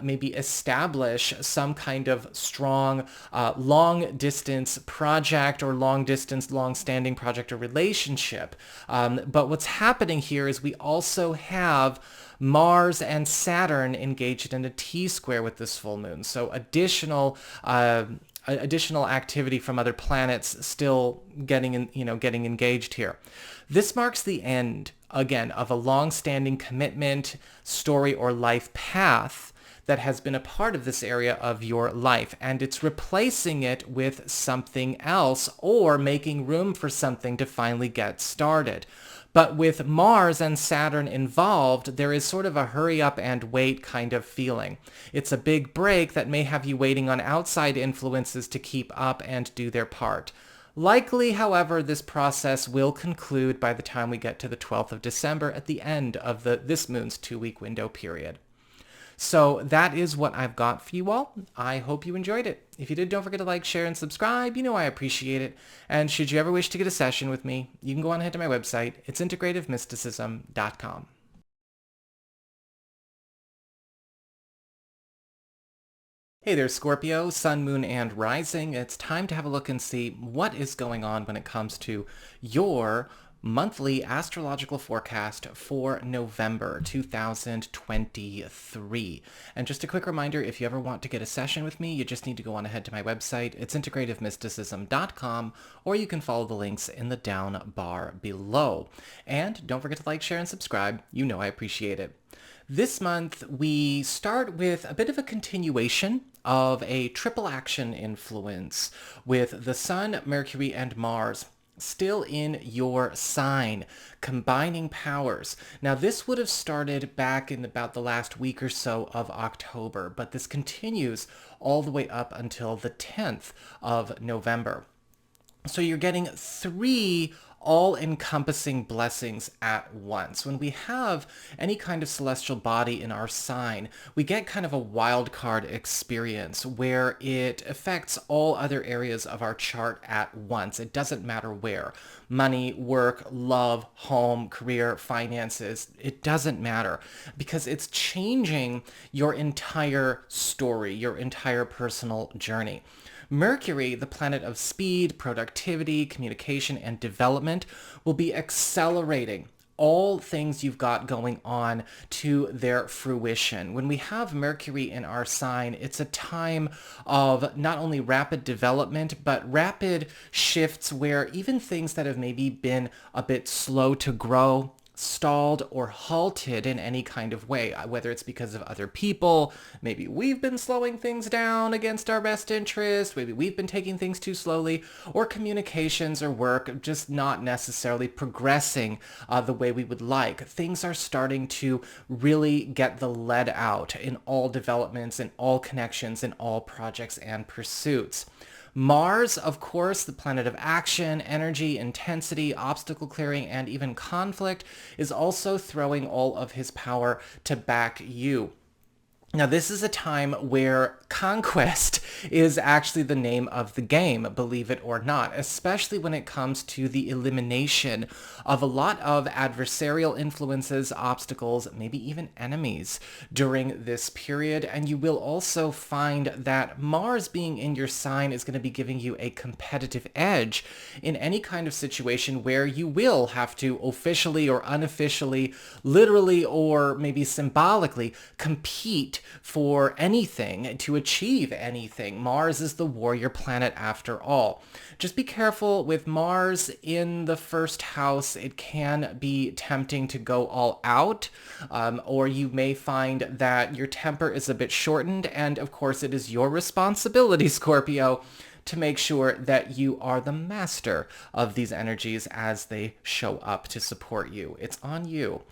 maybe establish some kind of strong long-distance project or long-standing project or relationship. But what's happening here is we also have Mars and Saturn engaged in a T-square with this full moon. So additional activity from other planets still getting engaged here. This marks the end, again, of a long-standing commitment, story, or life path that has been a part of this area of your life, and it's replacing it with something else or making room for something to finally get started. But with Mars and Saturn involved, there is sort of a hurry up and wait kind of feeling. It's a big break that may have you waiting on outside influences to keep up and do their part. Likely, however, this process will conclude by the time we get to the 12th of December at the end of this moon's 2-week window period. So that is what I've got for you all. I hope you enjoyed it. If you did, don't forget to like, share, and subscribe. You know I appreciate it. And should you ever wish to get a session with me, you can go on ahead to my website. It's integrativemysticism.com. Hey there, Scorpio, Sun, Moon, and Rising. It's time to have a look and see what is going on when it comes to your monthly astrological forecast for November 2023. And just a quick reminder, if you ever want to get a session with me, you just need to go on ahead to my website. It's integrativemysticism.com, or you can follow the links in the down bar below. And don't forget to like, share, and subscribe. You know I appreciate it. This month, we start with a bit of a continuation of a triple action influence with the Sun, Mercury, and Mars still in your sign, combining powers. Now, this would have started back in about the last week or so of October, but this continues all the way up until the 10th of November. So you're getting 3 all-encompassing blessings at once. When we have any kind of celestial body in our sign, we get kind of a wild card experience where it affects all other areas of our chart at once. It doesn't matter where. Money, work, love, home, career, finances, it doesn't matter, because it's changing your entire story, your entire personal journey. Mercury, the planet of speed, productivity, communication, and development, will be accelerating all things you've got going on to their fruition. When we have Mercury in our sign, it's a time of not only rapid development, but rapid shifts where even things that have maybe been a bit slow to grow, stalled or halted in any kind of way, whether it's because of other people, maybe we've been slowing things down against our best interest, maybe we've been taking things too slowly, or communications or work just not necessarily progressing the way we would like. Things are starting to really get the lead out in all developments, in all connections, in all projects and pursuits. Mars, of course, the planet of action, energy, intensity, obstacle clearing, and even conflict, is also throwing all of his power to back you. Now, this is a time where conquest is actually the name of the game, believe it or not, especially when it comes to the elimination of a lot of adversarial influences, obstacles, maybe even enemies during this period. And you will also find that Mars being in your sign is going to be giving you a competitive edge in any kind of situation where you will have to officially or unofficially, literally or maybe symbolically compete for anything, to achieve anything. Mars is the warrior planet after all. Just be careful with Mars in the first house. It can be tempting to go all out, or you may find that your temper is a bit shortened, and of course it is your responsibility, Scorpio, to make sure that you are the master of these energies as they show up to support you. It's on you.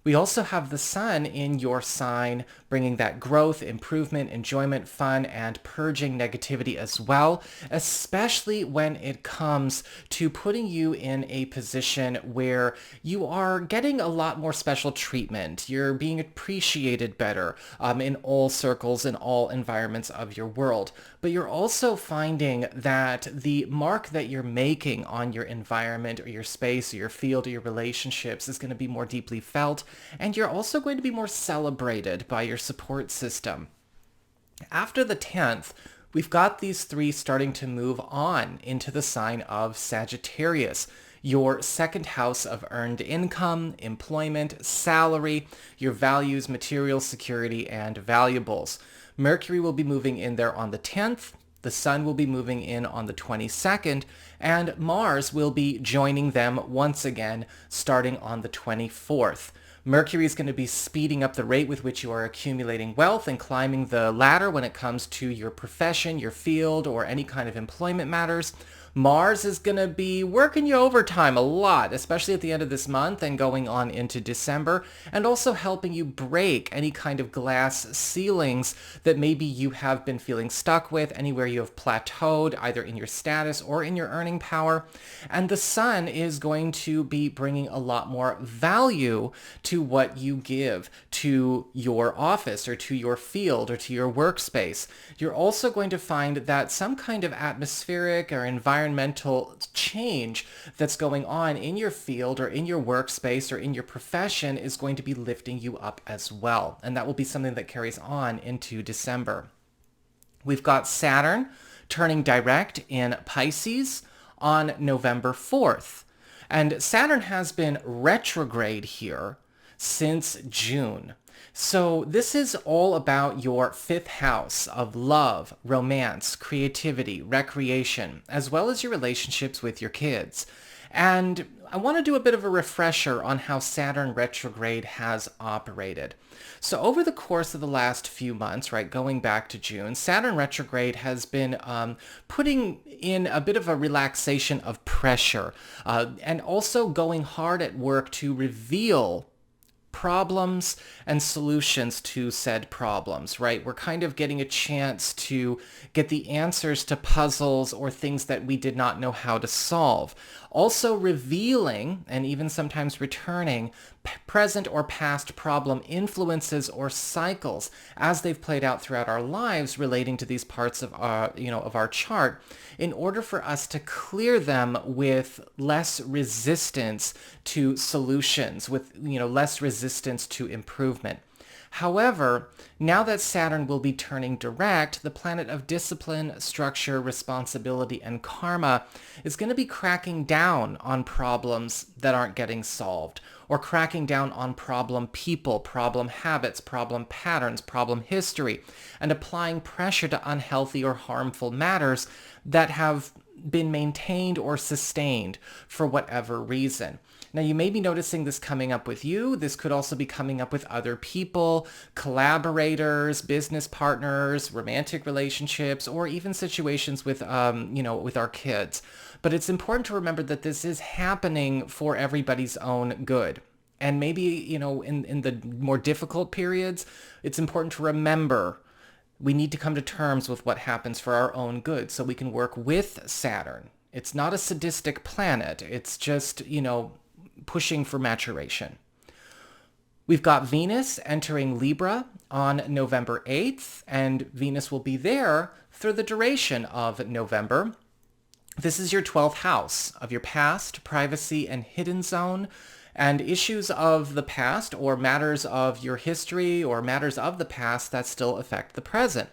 We also have the sun in your sign, bringing that growth, improvement, enjoyment, fun, and purging negativity as well, especially when it comes to putting you in a position where you are getting a lot more special treatment. You're being appreciated better in all circles, in all environments of your world. But you're also finding that the mark that you're making on your environment or your space or your field or your relationships is going to be more deeply felt. And you're also going to be more celebrated by your support system. After the 10th, we've got these three starting to move on into the sign of Sagittarius, your second house of earned income, employment, salary, your values, material security, and valuables. Mercury will be moving in there on the 10th. The sun will be moving in on the 22nd, and Mars will be joining them once again starting on the 24th. Mercury is going to be speeding up the rate with which you are accumulating wealth and climbing the ladder when it comes to your profession, your field, or any kind of employment matters. Mars is going to be working you overtime a lot, especially at the end of this month and going on into December, and also helping you break any kind of glass ceilings that maybe you have been feeling stuck with, anywhere you have plateaued, either in your status or in your earning power. And the sun is going to be bringing a lot more value to what you give to your office or to your field or to your workspace. You're also going to find that some kind of atmospheric or environmental change that's going on in your field or in your workspace or in your profession is going to be lifting you up as well. And that will be something that carries on into December. We've got Saturn turning direct in Pisces on November 4th. And Saturn has been retrograde here since June. So this is all about your fifth house of love, romance, creativity, recreation, as well as your relationships with your kids. And I want to do a bit of a refresher on how Saturn retrograde has operated. So over the course of the last few months, right, going back to June, Saturn retrograde has been putting in a bit of a relaxation of pressure and also going hard at work to reveal problems and solutions to said problems, right? We're kind of getting a chance to get the answers to puzzles or things that we did not know how to solve. Also revealing and even sometimes returning present or past problem influences or cycles as they've played out throughout our lives relating to these parts of our chart, in order for us to clear them with less resistance to solutions, with less resistance to improvement. However, now that Saturn will be turning direct, the planet of discipline, structure, responsibility, and karma is going to be cracking down on problems that aren't getting solved, or cracking down on problem people, problem habits, problem patterns, problem history, and applying pressure to unhealthy or harmful matters that have been maintained or sustained for whatever reason. Now, you may be noticing this coming up with you. This could also be coming up with other people, collaborators, business partners, romantic relationships, or even situations with, with our kids. But it's important to remember that this is happening for everybody's own good. And maybe, in the more difficult periods, it's important to remember we need to come to terms with what happens for our own good so we can work with Saturn. It's not a sadistic planet. It's just, pushing for maturation. We've got Venus entering Libra on November 8th, and Venus will be there for the duration of November. This is your 12th house of your past, privacy, and hidden zone. And issues of the past or matters of your history or matters of the past that still affect the present.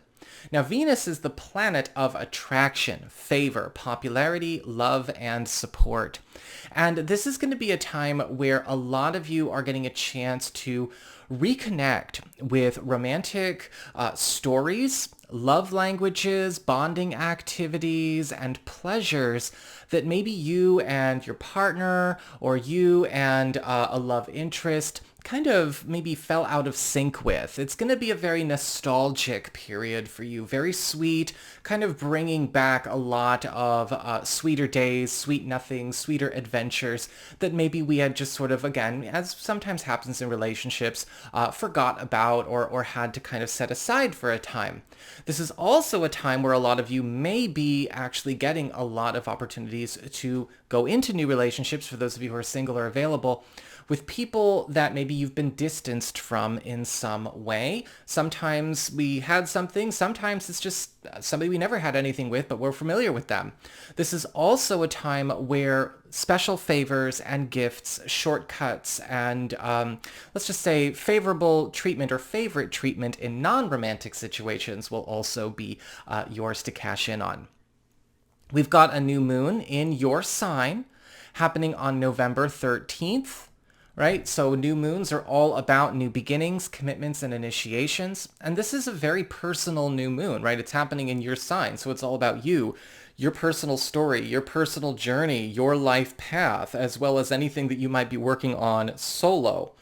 Now, Venus is the planet of attraction, favor, popularity, love, and support. And this is going to be a time where a lot of you are getting a chance to reconnect with romantic stories, love languages, bonding activities, and pleasures that maybe you and your partner or you and a love interest kind of maybe fell out of sync with. It's going to be a very nostalgic period for you, very sweet, kind of bringing back a lot of sweeter days, sweet nothings, sweeter adventures that maybe we had just sort of, again, as sometimes happens in relationships, forgot about or had to kind of set aside for a time. This is also a time where a lot of you may be actually getting a lot of opportunities to go into new relationships, for those of you who are single or available, with people that maybe you've been distanced from in some way. Sometimes we had something, sometimes it's just somebody we never had anything with, but we're familiar with them. This is also a time where special favors and gifts, shortcuts, and let's just say favorable treatment or favorite treatment in non-romantic situations will also be yours to cash in on. We've got a new moon in your sign happening on November 13th. Right? So new moons are all about new beginnings, commitments, and initiations. And this is a very personal new moon, right? It's happening in your sign. So it's all about you, your personal story, your personal journey, your life path, as well as anything that you might be working on solo.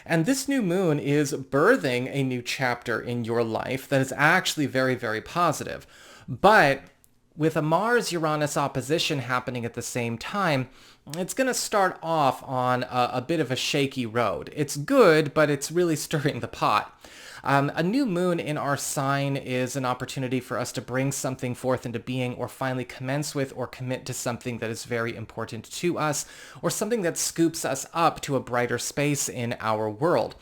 And this new moon is birthing a new chapter in your life that is actually very, very positive. But with a Mars-Uranus opposition happening at the same time, it's going to start off on a bit of a shaky road. It's good, but it's really stirring the pot. A new moon in our sign is an opportunity for us to bring something forth into being or finally commence with or commit to something that is very important to us or something that scoops us up to a brighter space in our world.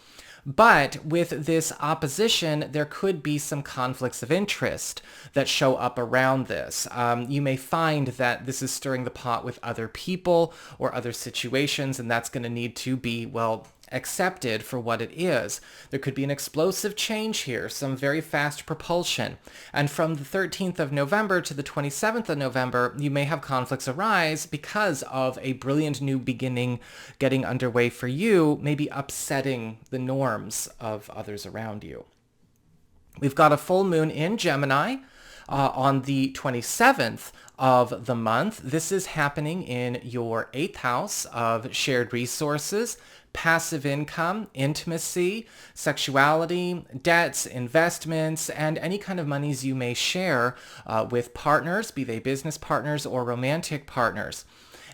But with this opposition, there could be some conflicts of interest that show up around this. You may find that this is stirring the pot with other people or other situations, and that's going to need to be, accepted for what it is. There could be an explosive change here, some very fast propulsion. And from the 13th of November to the 27th of November, you may have conflicts arise because of a brilliant new beginning getting underway for you, maybe upsetting the norms of others around you. We've got a full moon in Gemini on the 27th of the month. This is happening in your 8th house of shared resources, passive income, intimacy, sexuality, debts, investments, and any kind of monies you may share with partners, be they business partners or romantic partners.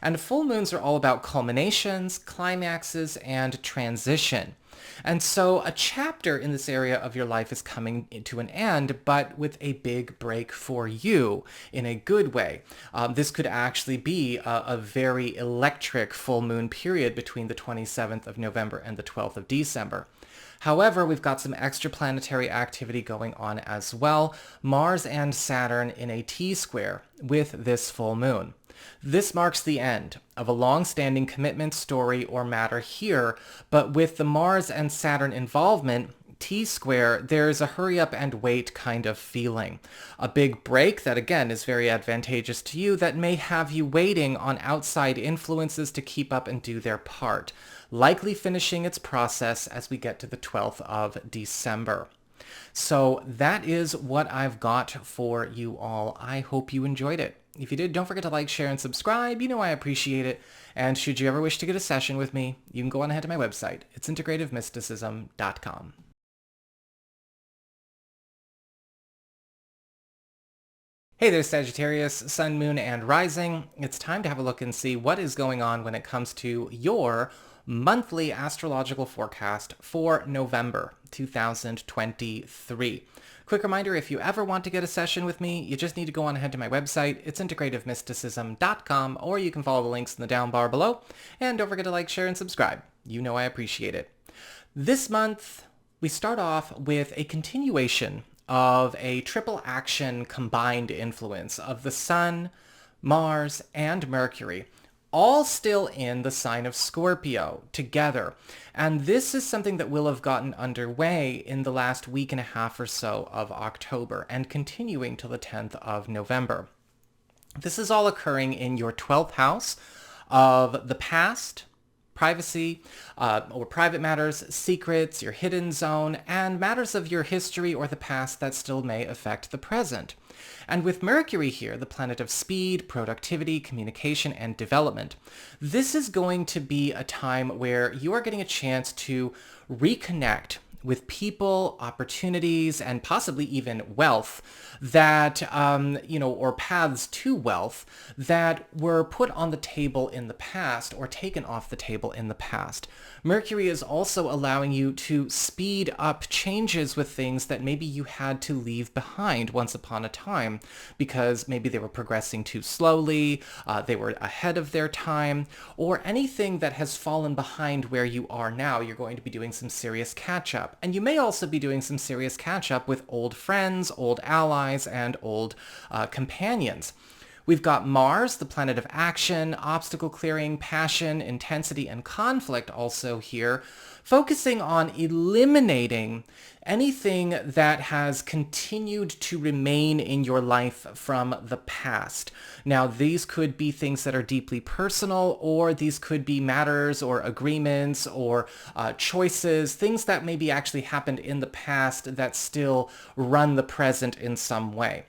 And full moons are all about culminations, climaxes, and transition. And so a chapter in this area of your life is coming to an end, but with a big break for you in a good way. This could actually be a very electric full moon period between the 27th of November and the 12th of December. However, we've got some extraplanetary activity going on as well. Mars and Saturn in a T-square with this full moon. This marks the end of a long-standing commitment, story, or matter here, but with the Mars and Saturn involvement, T-square, there's a hurry up and wait kind of feeling. A big break that, again, is very advantageous to you that may have you waiting on outside influences to keep up and do their part, likely finishing its process as we get to the 12th of December. So that is what I've got for you all. I hope you enjoyed it. If you did, don't forget to like, share, and subscribe. You know I appreciate it. And should you ever wish to get a session with me, you can go on ahead to my website. It's integrativemysticism.com. Hey there, Sagittarius, Sun, Moon, and Rising. It's time to have a look and see what is going on when it comes to your monthly astrological forecast for November 2023. Quick reminder, if you ever want to get a session with me, you just need to go on ahead to my website. It's integrativemysticism.com, or you can follow the links in the down bar below. And don't forget to like, share, and subscribe. You know I appreciate it. This month, we start off with a continuation of a triple action combined influence of the Sun, Mars, and Mercury, all still in the sign of Scorpio together. And this is something that will have gotten underway in the last week and a half or so of October and continuing till the 10th of November. This is all occurring in your 12th house of the past, privacy, or private matters, secrets, your hidden zone, and matters of your history or the past that still may affect the present. And with Mercury here, the planet of speed, productivity, communication, and development, this is going to be a time where you are getting a chance to reconnect with people, opportunities, and possibly even wealth that, or paths to wealth that were put on the table in the past or taken off the table in the past. Mercury is also allowing you to speed up changes with things that maybe you had to leave behind once upon a time because maybe they were progressing too slowly, they were ahead of their time, or anything that has fallen behind where you are now. You're going to be doing some serious catch-up. And you may also be doing some serious catch-up with old friends, old allies, and old companions. We've got Mars, the planet of action, obstacle clearing, passion, intensity, and conflict also here, focusing on eliminating anything that has continued to remain in your life from the past. Now, these could be things that are deeply personal, or these could be matters or agreements or choices, things that maybe actually happened in the past that still run the present in some way.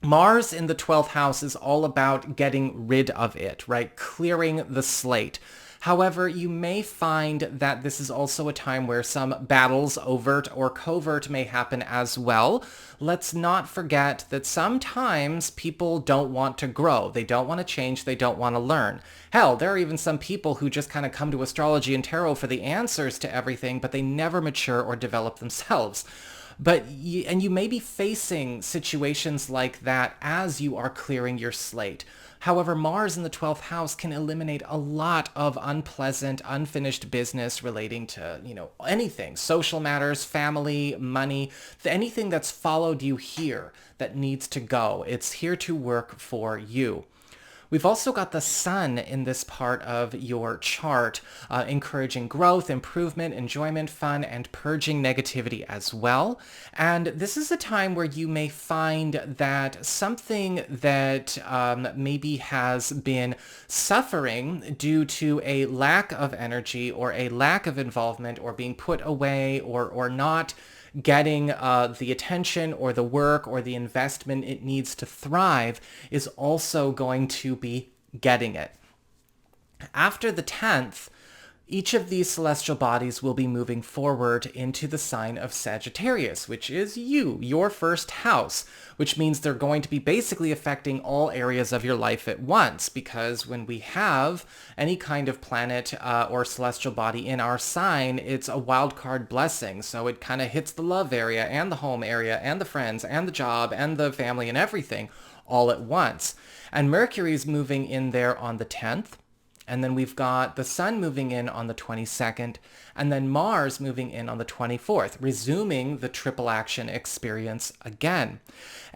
Mars in the 12th house is all about getting rid of it, right? Clearing the slate. However, you may find that this is also a time where some battles, overt or covert, may happen as well. Let's not forget that sometimes people don't want to grow. They don't want to change. They don't want to learn. Hell, there are even some people who just kind of come to astrology and tarot for the answers to everything, but they never mature or develop themselves. You may be facing situations like that as you are clearing your slate. However, Mars in the 12th house can eliminate a lot of unpleasant, unfinished business relating to, anything, social matters, family, money, anything that's followed you here that needs to go. It's here to work for you. We've also got the Sun in this part of your chart, encouraging growth, improvement, enjoyment, fun, and purging negativity as well. And this is a time where you may find that something that maybe has been suffering due to a lack of energy or a lack of involvement or being put away or not getting the attention or the work or the investment it needs to thrive is also going to be getting it. After the 10th, each of these celestial bodies will be moving forward into the sign of Sagittarius, which is your first house, which means they're going to be basically affecting all areas of your life at once, because when we have any kind of planet or celestial body in our sign, it's a wild card blessing. So it kind of hits the love area and the home area and the friends and the job and the family and everything all at once. And Mercury's moving in there on the 10th. And then we've got the Sun moving in on the 22nd, and then Mars moving in on the 24th, resuming the triple action experience again.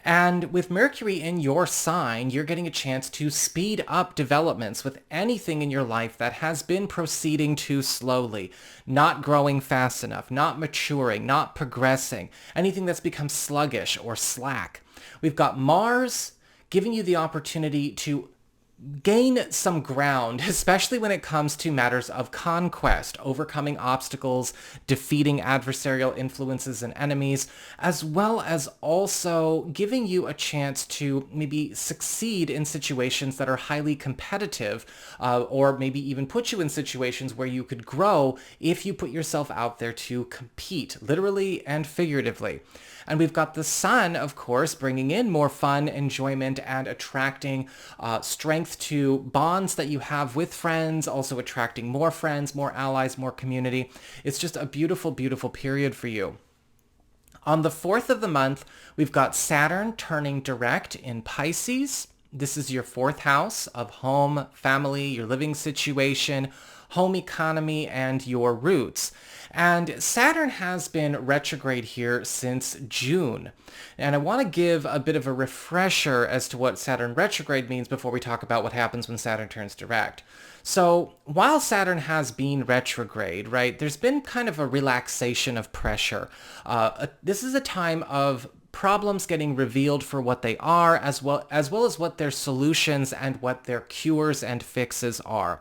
And with Mercury in your sign, you're getting a chance to speed up developments with anything in your life that has been proceeding too slowly, not growing fast enough, not maturing, not progressing, anything that's become sluggish or slack. We've got Mars giving you the opportunity to gain some ground, especially when it comes to matters of conquest, overcoming obstacles, defeating adversarial influences and enemies, as well as also giving you a chance to maybe succeed in situations that are highly competitive, or maybe even put you in situations where you could grow if you put yourself out there to compete, literally and figuratively. And we've got the sun, of course, bringing in more fun, enjoyment, and attracting strength to bonds that you have with friends, also attracting more friends, more allies, more community. It's just a beautiful, beautiful period for you. On the 4th of the month, we've got Saturn turning direct in Pisces. This is your 4th house of home, family, your living situation, home economy, and your roots. And Saturn has been retrograde here since June. And I want to give a bit of a refresher as to what Saturn retrograde means before we talk about what happens when Saturn turns direct. So while Saturn has been retrograde, right, there's been kind of a relaxation of pressure. This is a time of problems getting revealed for what they are, as well as what their solutions and what their cures and fixes are.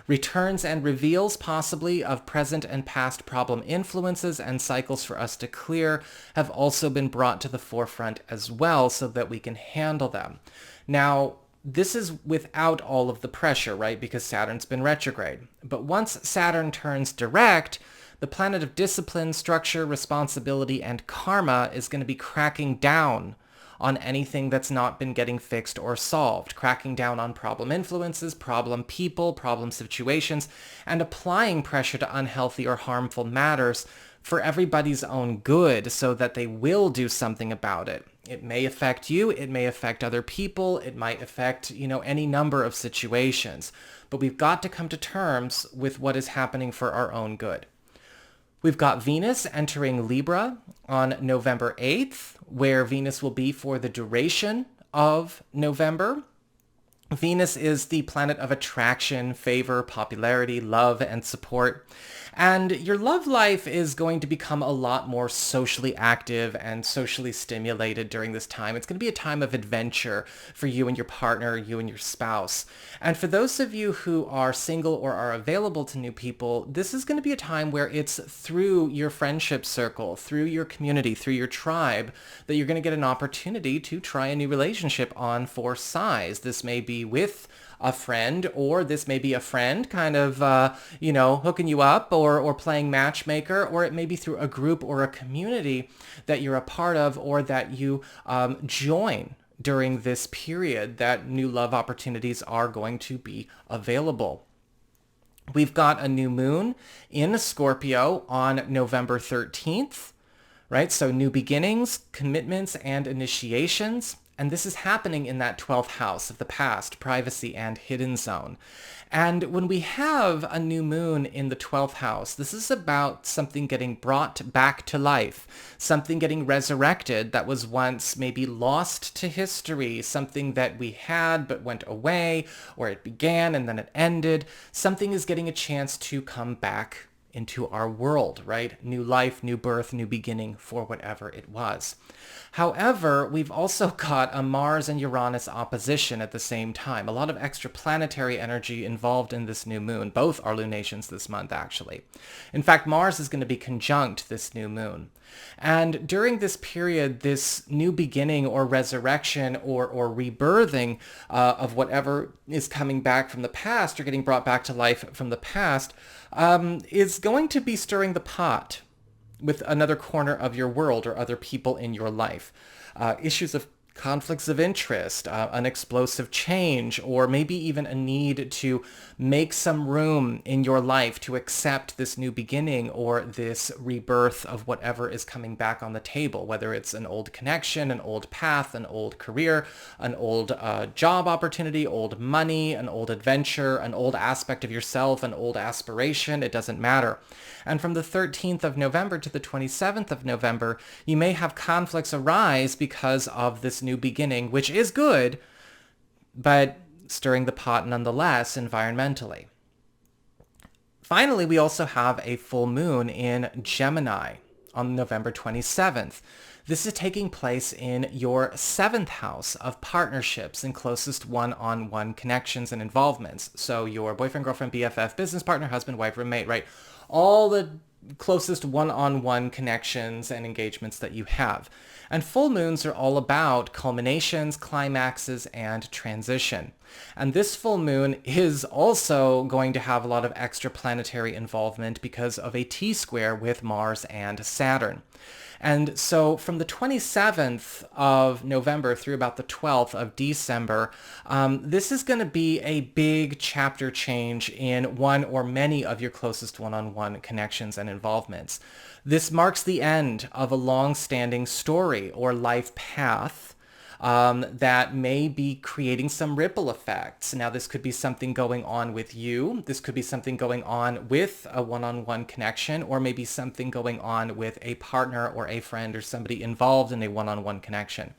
Returns and reveals possibly of present and past problem influences and cycles for us to clear have also been brought to the forefront as well so that we can handle them. Now, this is without all of the pressure, right? Because Saturn's been retrograde. But once Saturn turns direct, the planet of discipline, structure, responsibility, and karma is going to be cracking down on anything that's not been getting fixed or solved, cracking down on problem influences, problem people, problem situations, and applying pressure to unhealthy or harmful matters for everybody's own good so that they will do something about it. It may affect you, it may affect other people, it might affect, any number of situations. But we've got to come to terms with what is happening for our own good. We've got Venus entering Libra on November 8th, where Venus will be for the duration of November. Venus is the planet of attraction, favor, popularity, love, and support. And your love life is going to become a lot more socially active and socially stimulated during this time. It's going to be a time of adventure for you and your partner, you and your spouse. And for those of you who are single or are available to new people, this is going to be a time where it's through your friendship circle, through your community, through your tribe, that you're going to get an opportunity to try a new relationship on for size. This may be with a friend, or this may be a friend kind of, hooking you up or playing matchmaker, or it may be through a group or a community that you're a part of or that you join during this period that new love opportunities are going to be available. We've got a new moon in Scorpio on November 13th, right? So new beginnings, commitments, and initiations. And this is happening in that 12th house of the past, privacy, and hidden zone. And when we have a new moon in the 12th house, this is about something getting brought back to life, something getting resurrected that was once maybe lost to history, something that we had but went away, or it began and then it ended. Something is getting a chance to come back into our world, right? New life, new birth, new beginning for whatever it was. However, we've also got a Mars and Uranus opposition at the same time. A lot of extraplanetary energy involved in this new moon. Both are lunations this month, actually. In fact, Mars is going to be conjunct this new moon. And during this period, this new beginning or resurrection or rebirthing of whatever is coming back from the past or getting brought back to life from the past is going to be stirring the pot with another corner of your world or other people in your life. Issues of conflicts of interest, an explosive change, or maybe even a need to make some room in your life to accept this new beginning or this rebirth of whatever is coming back on the table, whether it's an old connection, an old path, an old career, an old job opportunity, old money, an old adventure, an old aspect of yourself, an old aspiration. It doesn't matter. And from the 13th of November to the 27th of November, you may have conflicts arise because of this new beginning, which is good, but stirring the pot nonetheless environmentally. Finally, we also have a full moon in Gemini on November 27th. This is taking place in your 7th house of partnerships and closest one-on-one connections and involvements. So your boyfriend, girlfriend, BFF, business partner, husband, wife, roommate, right? All the closest one-on-one connections and engagements that you have. And full moons are all about culminations, climaxes, and transition. And this full moon is also going to have a lot of extra planetary involvement because of a T-square with Mars and Saturn. And so from the 27th of November through about the 12th of December, this is going to be a big chapter change in one or many of your closest one-on-one connections and involvements. This marks the end of a long-standing story or life path that may be creating some ripple effects. Now, this could be something going on with you. This could be something going on with a one-on-one connection, or maybe something going on with a partner or a friend or somebody involved in a one-on-one connection.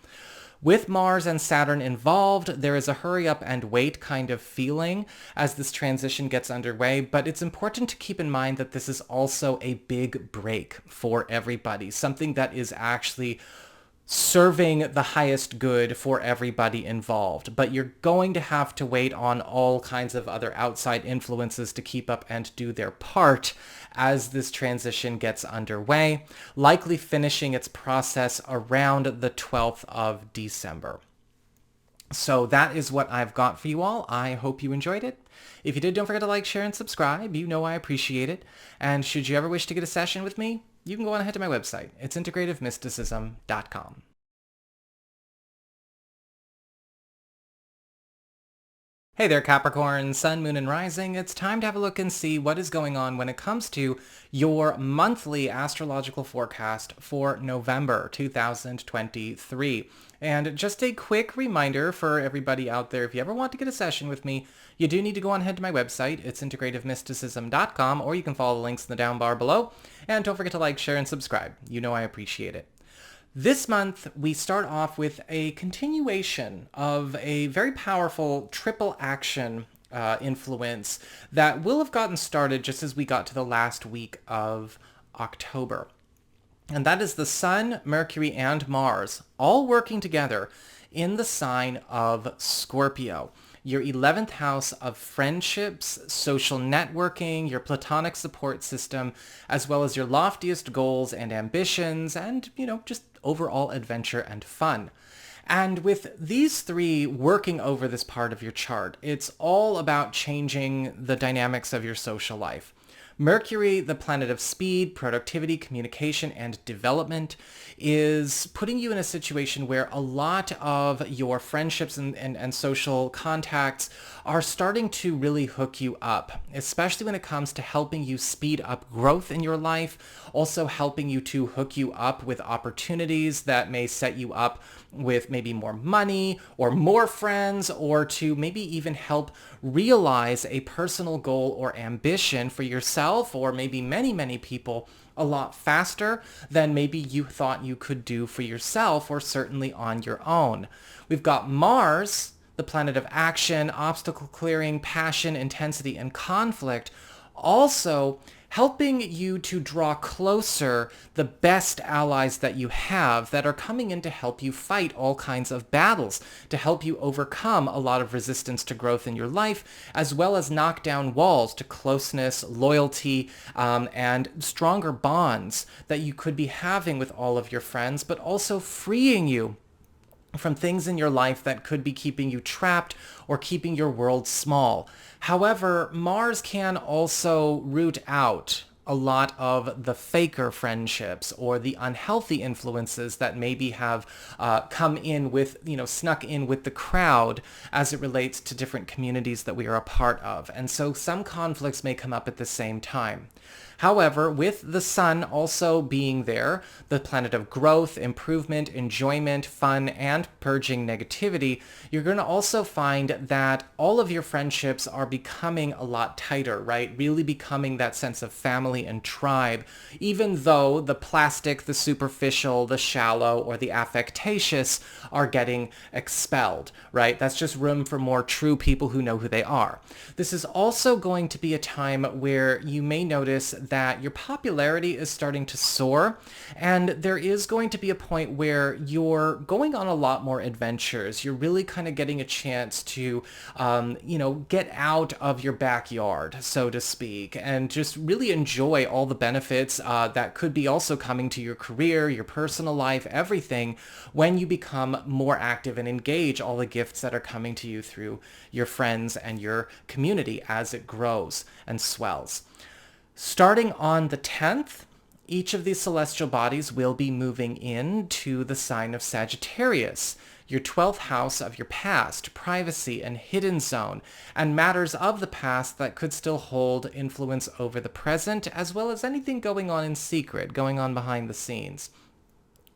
With Mars and Saturn involved, there is a hurry up and wait kind of feeling as this transition gets underway, but it's important to keep in mind that this is also a big break for everybody, something that is actually serving the highest good for everybody involved. But you're going to have to wait on all kinds of other outside influences to keep up and do their part as this transition gets underway, likely finishing its process around the 12th of December. So that is what I've got for you all. I hope you enjoyed it. If you did, don't forget to like, share, and subscribe. You know I appreciate it. And should you ever wish to get a session with me, you can go on ahead to my website. It's integrativemysticism.com. Hey there, Capricorn, Sun, Moon, and Rising. It's time to have a look and see what is going on when it comes to your monthly astrological forecast for November 2023. And just a quick reminder for everybody out there, if you ever want to get a session with me, you do need to go on ahead to my website. It's integrativemysticism.com, or you can follow the links in the down bar below. And don't forget to like, share, and subscribe. You know I appreciate it. This month, we start off with a continuation of a very powerful triple action influence that will have gotten started just as we got to the last week of October. And that is the Sun, Mercury, and Mars all working together in the sign of Scorpio, your 11th house of friendships, social networking, your platonic support system, as well as your loftiest goals and ambitions, and, just overall adventure and fun. And with these three working over this part of your chart, it's all about changing the dynamics of your social life. Mercury, the planet of speed, productivity, communication, and development, is putting you in a situation where a lot of your friendships and social contacts are starting to really hook you up, especially when it comes to helping you speed up growth in your life, also helping you to hook you up with opportunities that may set you up with maybe more money or more friends, or to maybe even help realize a personal goal or ambition for yourself or maybe many people a lot faster than maybe you thought you could do for yourself or certainly on your own. We've got Mars, the planet of action, obstacle clearing, passion, intensity, and conflict, also helping you to draw closer the best allies that you have that are coming in to help you fight all kinds of battles, to help you overcome a lot of resistance to growth in your life, as well as knock down walls to closeness, loyalty, and stronger bonds that you could be having with all of your friends, but also freeing you from things in your life that could be keeping you trapped or keeping your world small. However, Mars can also root out a lot of the faker friendships or the unhealthy influences that maybe have come in with, snuck in with the crowd as it relates to different communities that we are a part of. And so some conflicts may come up at the same time. However, with the Sun also being there, the planet of growth, improvement, enjoyment, fun, and purging negativity, you're going to also find that all of your friendships are becoming a lot tighter, right? Really becoming that sense of family and tribe, even though the plastic, the superficial, the shallow, or the affectatious are getting expelled, right? That's just room for more true people who know who they are. This is also going to be a time where you may notice that your popularity is starting to soar, and there is going to be a point where you're going on a lot more adventures. You're really kind of getting a chance to, get out of your backyard, so to speak, and just really enjoy all the benefits that could be also coming to your career, your personal life, everything, when you become more active and engage all the gifts that are coming to you through your friends and your community as it grows and swells. Starting on the 10th, each of these celestial bodies will be moving into the sign of Sagittarius, your 12th house of your past, privacy, and hidden zone, and matters of the past that could still hold influence over the present, as well as anything going on in secret, going on behind the scenes.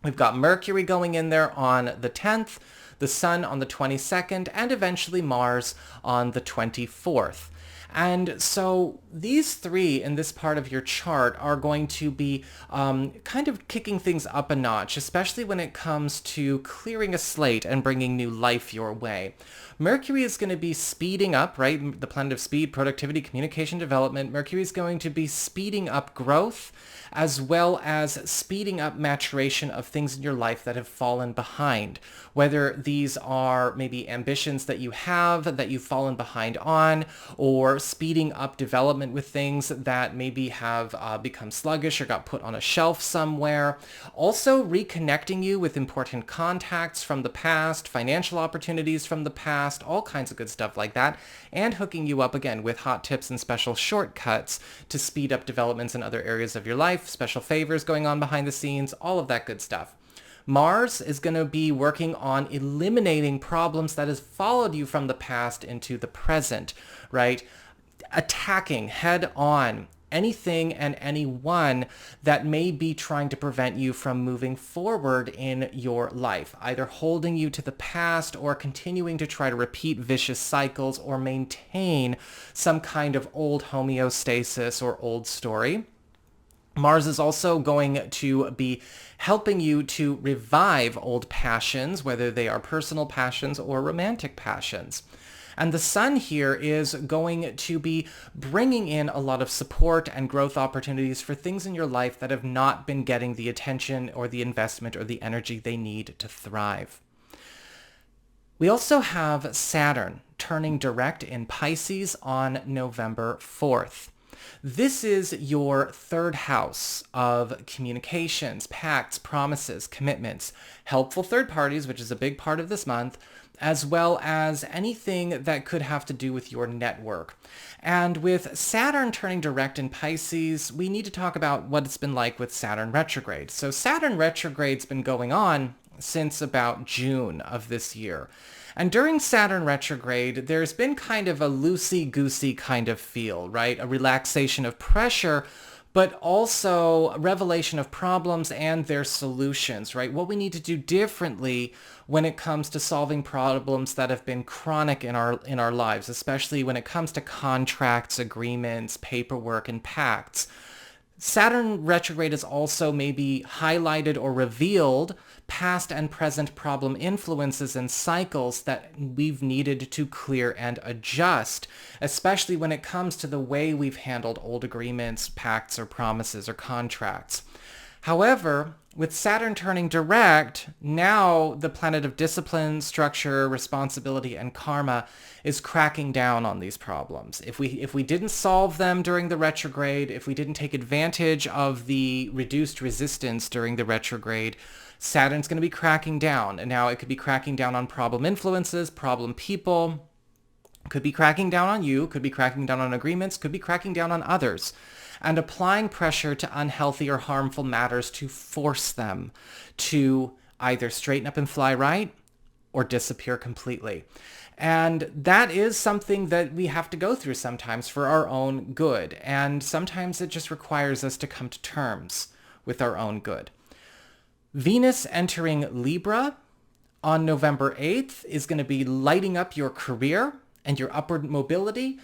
We've got Mercury going in there on the 10th, the Sun on the 22nd, and eventually Mars on the 24th. And so these three in this part of your chart are going to be kind of kicking things up a notch, especially when it comes to clearing a slate and bringing new life your way. Mercury is going to be speeding up, right? The planet of speed, productivity, communication, development. Mercury is going to be speeding up growth, as well as speeding up maturation of things in your life that have fallen behind. Whether these are maybe ambitions that you have that you've fallen behind on, or speeding up development with things that maybe have become sluggish or got put on a shelf somewhere. Also reconnecting you with important contacts from the past, financial opportunities from the past, all kinds of good stuff like that, and hooking you up again with hot tips and special shortcuts to speed up developments in other areas of your life, special favors going on behind the scenes, all of that good stuff. Mars is going to be working on eliminating problems that has followed you from the past into the present, right? Attacking head on anything and anyone that may be trying to prevent you from moving forward in your life, either holding you to the past or continuing to try to repeat vicious cycles or maintain some kind of old homeostasis or old story. Mars is also going to be helping you to revive old passions, whether they are personal passions or romantic passions. And the Sun here is going to be bringing in a lot of support and growth opportunities for things in your life that have not been getting the attention or the investment or the energy they need to thrive. We also have Saturn turning direct in Pisces on November 4th. This is your third house of communications, pacts, promises, commitments, helpful third parties, which is a big part of this month, as well as anything that could have to do with your network. And with Saturn turning direct in Pisces, we need to talk about what it's been like with Saturn retrograde. So Saturn retrograde's been going on since about June of this year. And during Saturn retrograde, there's been kind of a loosey-goosey kind of feel, right? A relaxation of pressure, but also revelation of problems and their solutions, right? What we need to do differently when it comes to solving problems that have been chronic in our lives, especially when it comes to contracts, agreements, paperwork, and pacts. Saturn retrograde has also maybe highlighted or revealed past and present problem influences and cycles that we've needed to clear and adjust, especially when it comes to the way we've handled old agreements, pacts, or promises or contracts. However, with Saturn turning direct, now the planet of discipline, structure, responsibility, and karma is cracking down on these problems. If we didn't solve them during the retrograde, if we didn't take advantage of the reduced resistance during the retrograde, Saturn's going to be cracking down. And now it could be cracking down on problem influences, problem people, could be cracking down on you, could be cracking down on agreements, could be cracking down on others, and applying pressure to unhealthy or harmful matters to force them to either straighten up and fly right or disappear completely. And that is something that we have to go through sometimes for our own good. And sometimes it just requires us to come to terms with our own good. Venus entering Libra on November 8th is going to be lighting up your career and your upward mobility,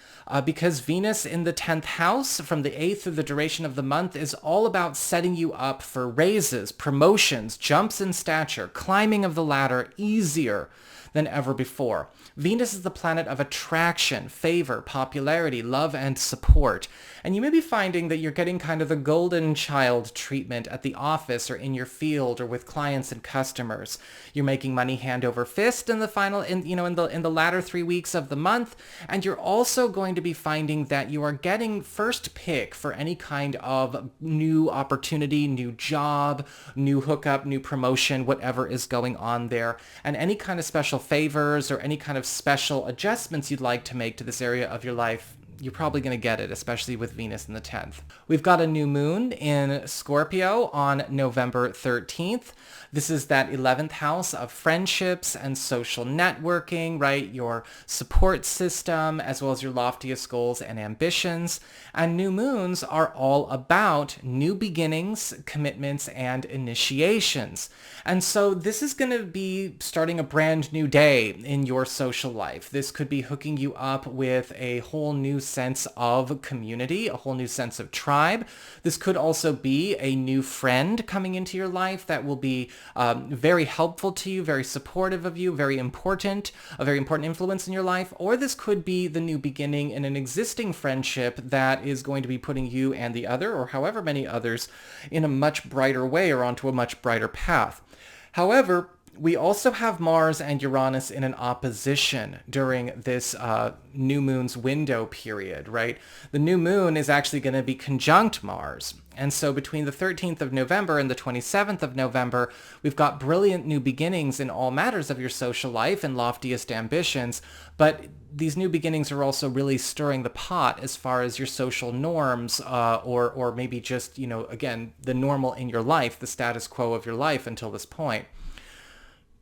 because Venus in the 10th house from the 8th through the duration of the month is all about setting you up for raises, promotions, jumps in stature, climbing of the ladder easier than ever before. Venus is the planet of attraction, favor, popularity, love, and support. And you may be finding that you're getting kind of the golden child treatment at the office or in your field or with clients and customers. You're making money hand over fist in the latter 3 weeks of the month, and you're also going to be finding that you are getting first pick for any kind of new opportunity, new job, new hookup, new promotion, whatever is going on there. And any kind of special favors or any kind of special adjustments you'd like to make to this area of your life, you're probably going to get it, especially with Venus in the 10th. We've got a new moon in Scorpio on November 13th. This is that 11th house of friendships and social networking, right? Your support system, as well as your loftiest goals and ambitions. And new moons are all about new beginnings, commitments, and initiations. And so this is going to be starting a brand new day in your social life. This could be hooking you up with a whole new sense of community, a whole new sense of tribe. This could also be a new friend coming into your life that will be very helpful to you, very supportive of you, very important, a very important influence in your life. Or this could be the new beginning in an existing friendship that is going to be putting you and the other, or however many others, in a much brighter way or onto a much brighter path. However, we also have Mars and Uranus in an opposition during this new moon's window period, right? The new moon is actually going to be conjunct Mars. And so between the 13th of November and the 27th of November, we've got brilliant new beginnings in all matters of your social life and loftiest ambitions. But these new beginnings are also really stirring the pot as far as your social norms or maybe just, again, the normal in your life, the status quo of your life until this point.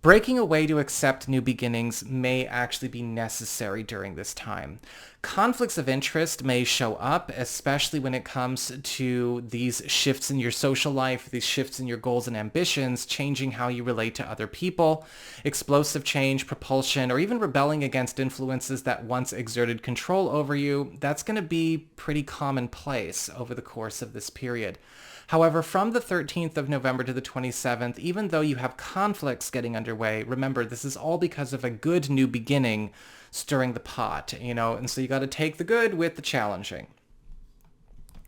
Breaking away to accept new beginnings may actually be necessary during this time. Conflicts of interest may show up, especially when it comes to these shifts in your social life, these shifts in your goals and ambitions, changing how you relate to other people, explosive change, propulsion, or even rebelling against influences that once exerted control over you. That's going to be pretty commonplace over the course of this period. However, from the 13th of November to the 27th, even though you have conflicts getting underway, remember, this is all because of a good new beginning stirring the pot, and so you got to take the good with the challenging.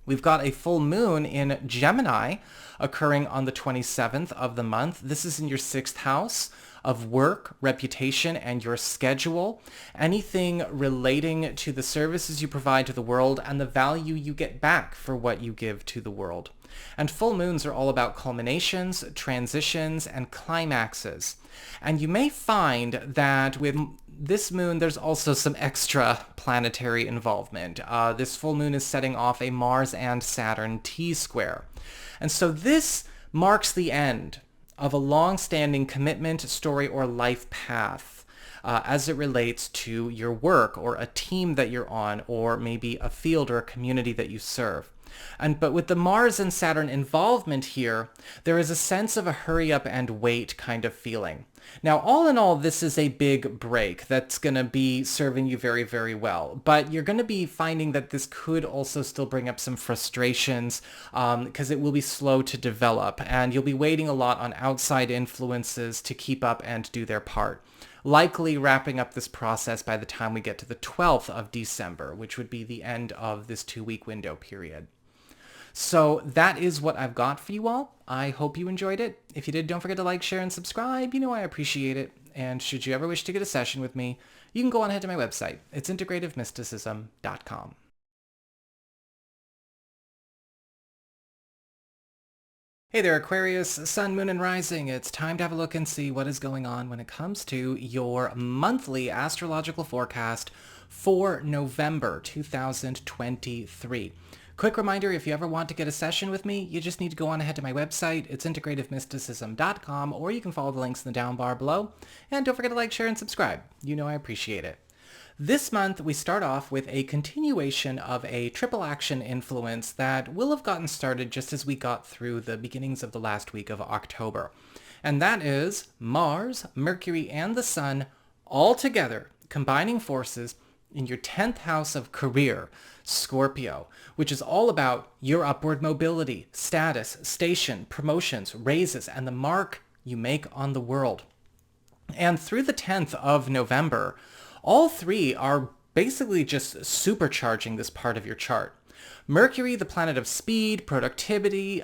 We've got a full moon in Gemini occurring on the 27th of the month. This is in your 6th house of work, reputation, and your schedule. Anything relating to the services you provide to the world and the value you get back for what you give to the world. And full moons are all about culminations, transitions, and climaxes. And you may find that with this moon, there's also some extra planetary involvement. This full moon is setting off a Mars and Saturn T-square. And so this marks the end of a long-standing commitment, story, or life path as it relates to your work or a team that you're on, or maybe a field or a community that you serve. But with the Mars and Saturn involvement here, there is a sense of a hurry up and wait kind of feeling. Now, all in all, this is a big break that's going to be serving you very, very well. But you're going to be finding that this could also still bring up some frustrations because it will be slow to develop. And you'll be waiting a lot on outside influences to keep up and do their part. Likely wrapping up this process by the time we get to the 12th of December, which would be the end of this 2-week window period. So that is what I've got for you all. I hope you enjoyed it. If you did, don't forget to like, share, and subscribe. I appreciate it. And should you ever wish to get a session with me, you can go on ahead to my website. It's integrativemysticism.com. Hey there, Aquarius, Sun, Moon, and Rising. It's time to have a look and see what is going on when it comes to your monthly astrological forecast for November 2023. Quick reminder, if you ever want to get a session with me, you just need to go on ahead to my website. It's integrativemysticism.com, or you can follow the links in the down bar below. And don't forget to like, share, and subscribe. I appreciate it. This month, we start off with a continuation of a triple action influence that will have gotten started just as we got through the beginnings of the last week of October. And that is Mars, Mercury, and the Sun all together, combining forces in your 10th house of career, Scorpio, which is all about your upward mobility, status, station, promotions, raises, and the mark you make on the world. And through the 10th of November, all three are basically just supercharging this part of your chart. Mercury, the planet of speed, productivity,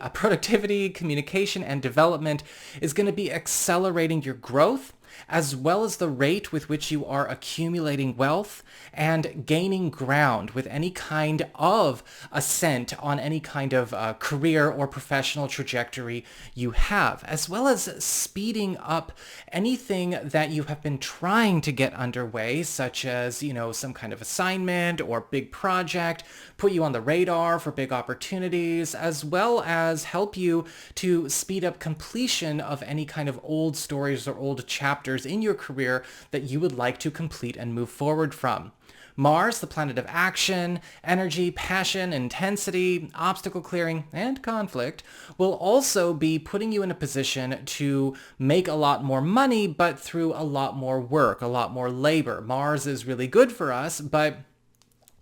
communication, and development, is going to be accelerating your growth, as well as the rate with which you are accumulating wealth and gaining ground with any kind of ascent on any kind of career or professional trajectory you have, as well as speeding up anything that you have been trying to get underway, such as, some kind of assignment or big project, put you on the radar for big opportunities, as well as help you to speed up completion of any kind of old stories or old chapters in your career that you would like to complete and move forward from. Mars, the planet of action, energy, passion, intensity, obstacle clearing, and conflict, will also be putting you in a position to make a lot more money, but through a lot more work, a lot more labor. Mars is really good for us, but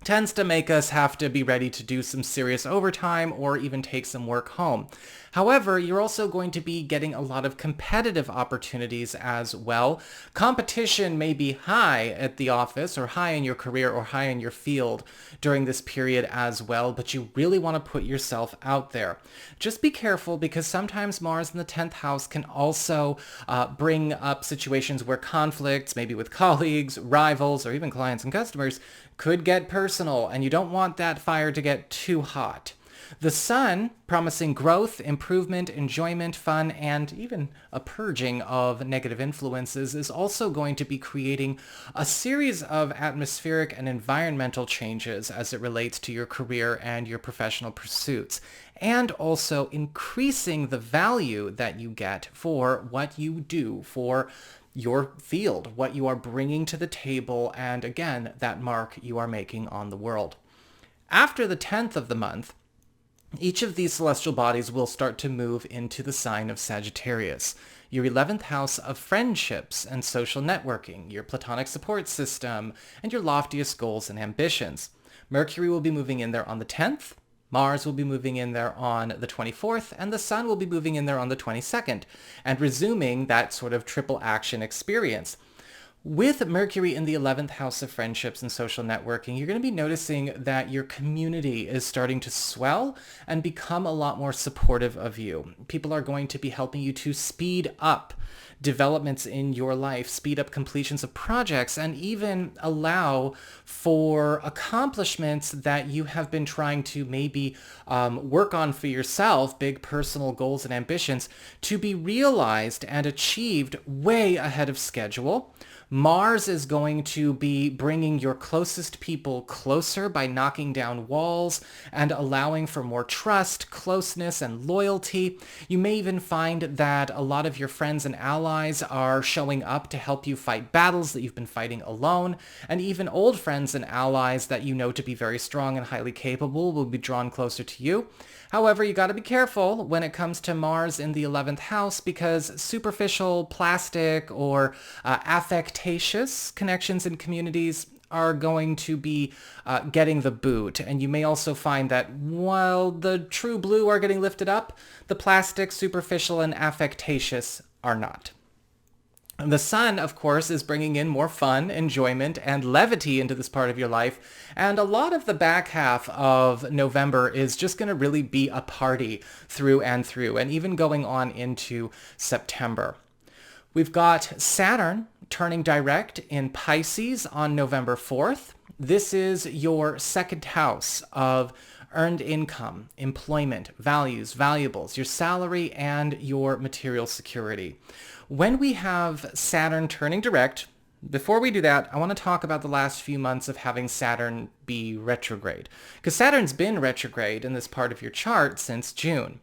tends to make us have to be ready to do some serious overtime or even take some work home. However, you're also going to be getting a lot of competitive opportunities as well. Competition may be high at the office or high in your career or high in your field during this period as well, but you really want to put yourself out there. Just be careful, because sometimes Mars in the 10th house can also bring up situations where conflicts, maybe with colleagues, rivals, or even clients and customers, could get personal, and you don't want that fire to get too hot. The Sun, promising growth, improvement, enjoyment, fun, and even a purging of negative influences, is also going to be creating a series of atmospheric and environmental changes as it relates to your career and your professional pursuits, and also increasing the value that you get for what you do, for your field, what you are bringing to the table, and again, that mark you are making on the world. After the 10th of the month, each of these celestial bodies will start to move into the sign of Sagittarius, your 11th house of friendships and social networking, your platonic support system, and your loftiest goals and ambitions. Mercury will be moving in there on the 10th, Mars will be moving in there on the 24th, and the Sun will be moving in there on the 22nd, and resuming that sort of triple action experience. With Mercury in the 11th house of friendships and social networking, you're going to be noticing that your community is starting to swell and become a lot more supportive of you. People are going to be helping you to speed up developments in your life, speed up completions of projects, and even allow for accomplishments that you have been trying to maybe work on for yourself, big personal goals and ambitions, to be realized and achieved way ahead of schedule. Mars is going to be bringing your closest people closer by knocking down walls and allowing for more trust, closeness, and loyalty. You may even find that a lot of your friends and allies are showing up to help you fight battles that you've been fighting alone, and even old friends and allies that you know to be very strong and highly capable will be drawn closer to you. However, you got to be careful when it comes to Mars in the 11th house, because superficial, plastic, or affectatious connections and communities are going to be getting the boot. And you may also find that while the true blue are getting lifted up, the plastic, superficial, and affectatious are not. The Sun, of course, is bringing in more fun, enjoyment, and levity into this part of your life, and a lot of the back half of November is just going to really be a party through and through, and even going on into September. We've got Saturn turning direct in Pisces on November 4th. This is your second house of earned income, employment, values, valuables, your salary, and your material security. When we have Saturn turning direct, before we do that, I want to talk about the last few months of having Saturn be retrograde, because Saturn's been retrograde in this part of your chart since June.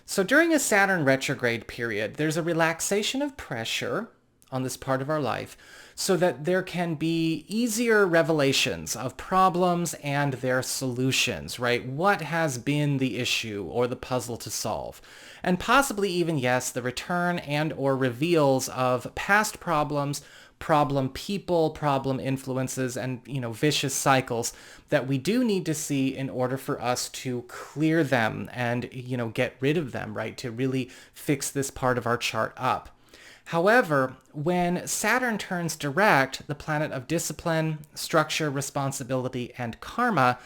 So during a Saturn retrograde period, there's a relaxation of pressure on this part of our life so that there can be easier revelations of problems and their solutions, right? What has been the issue or the puzzle to solve? And possibly even, yes, the return and or reveals of past problems, problem people, problem influences, and, vicious cycles that we do need to see in order for us to clear them and, get rid of them, right? To really fix this part of our chart up. However, when Saturn turns direct, the planet of discipline, structure, responsibility, and karma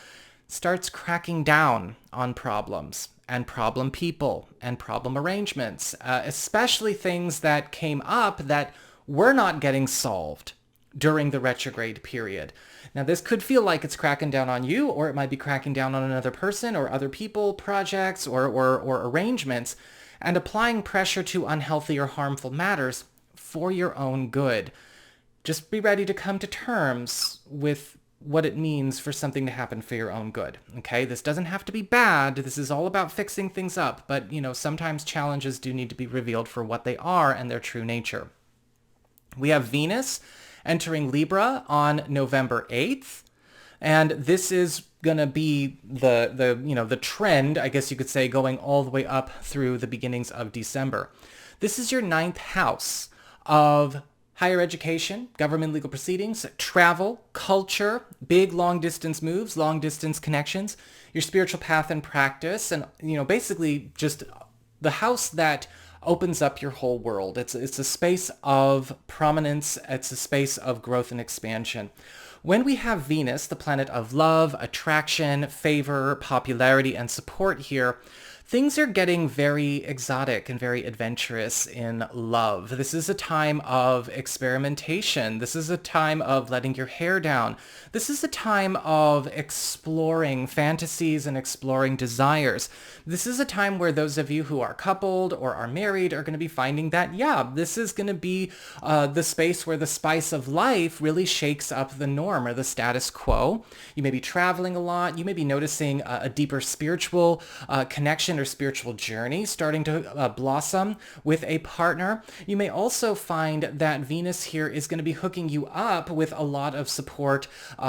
starts cracking down on problems and problem people and problem arrangements, especially things that came up that were not getting solved during the retrograde period. Now, this could feel like it's cracking down on you, or it might be cracking down on another person or other people, projects, or arrangements, and applying pressure to unhealthy or harmful matters for your own good. Just be ready to come to terms with what it means for something to happen for your own good. Okay, this doesn't have to be bad. This is all about fixing things up. But, sometimes challenges do need to be revealed for what they are and their true nature. We have Venus entering Libra on November 8th. And this is going to be the trend, I guess you could say, going all the way up through the beginnings of December. This is your 9th house of higher education, government legal proceedings, travel, culture, big long-distance moves, long-distance connections, your spiritual path and practice, and, basically just the house that opens up your whole world. It's a space of prominence. It's a space of growth and expansion. When we have Venus, the planet of love, attraction, favor, popularity, and support here, things are getting very exotic and very adventurous in love. This is a time of experimentation. This is a time of letting your hair down. This is a time of exploring fantasies and exploring desires. This is a time where those of you who are coupled or are married are going to be finding that, this is going to be the space where the spice of life really shakes up the norm or the status quo. You may be traveling a lot. You may be noticing a deeper spiritual connection or spiritual journey starting to blossom with a partner. You may also find that Venus here is going to be hooking you up with a lot of support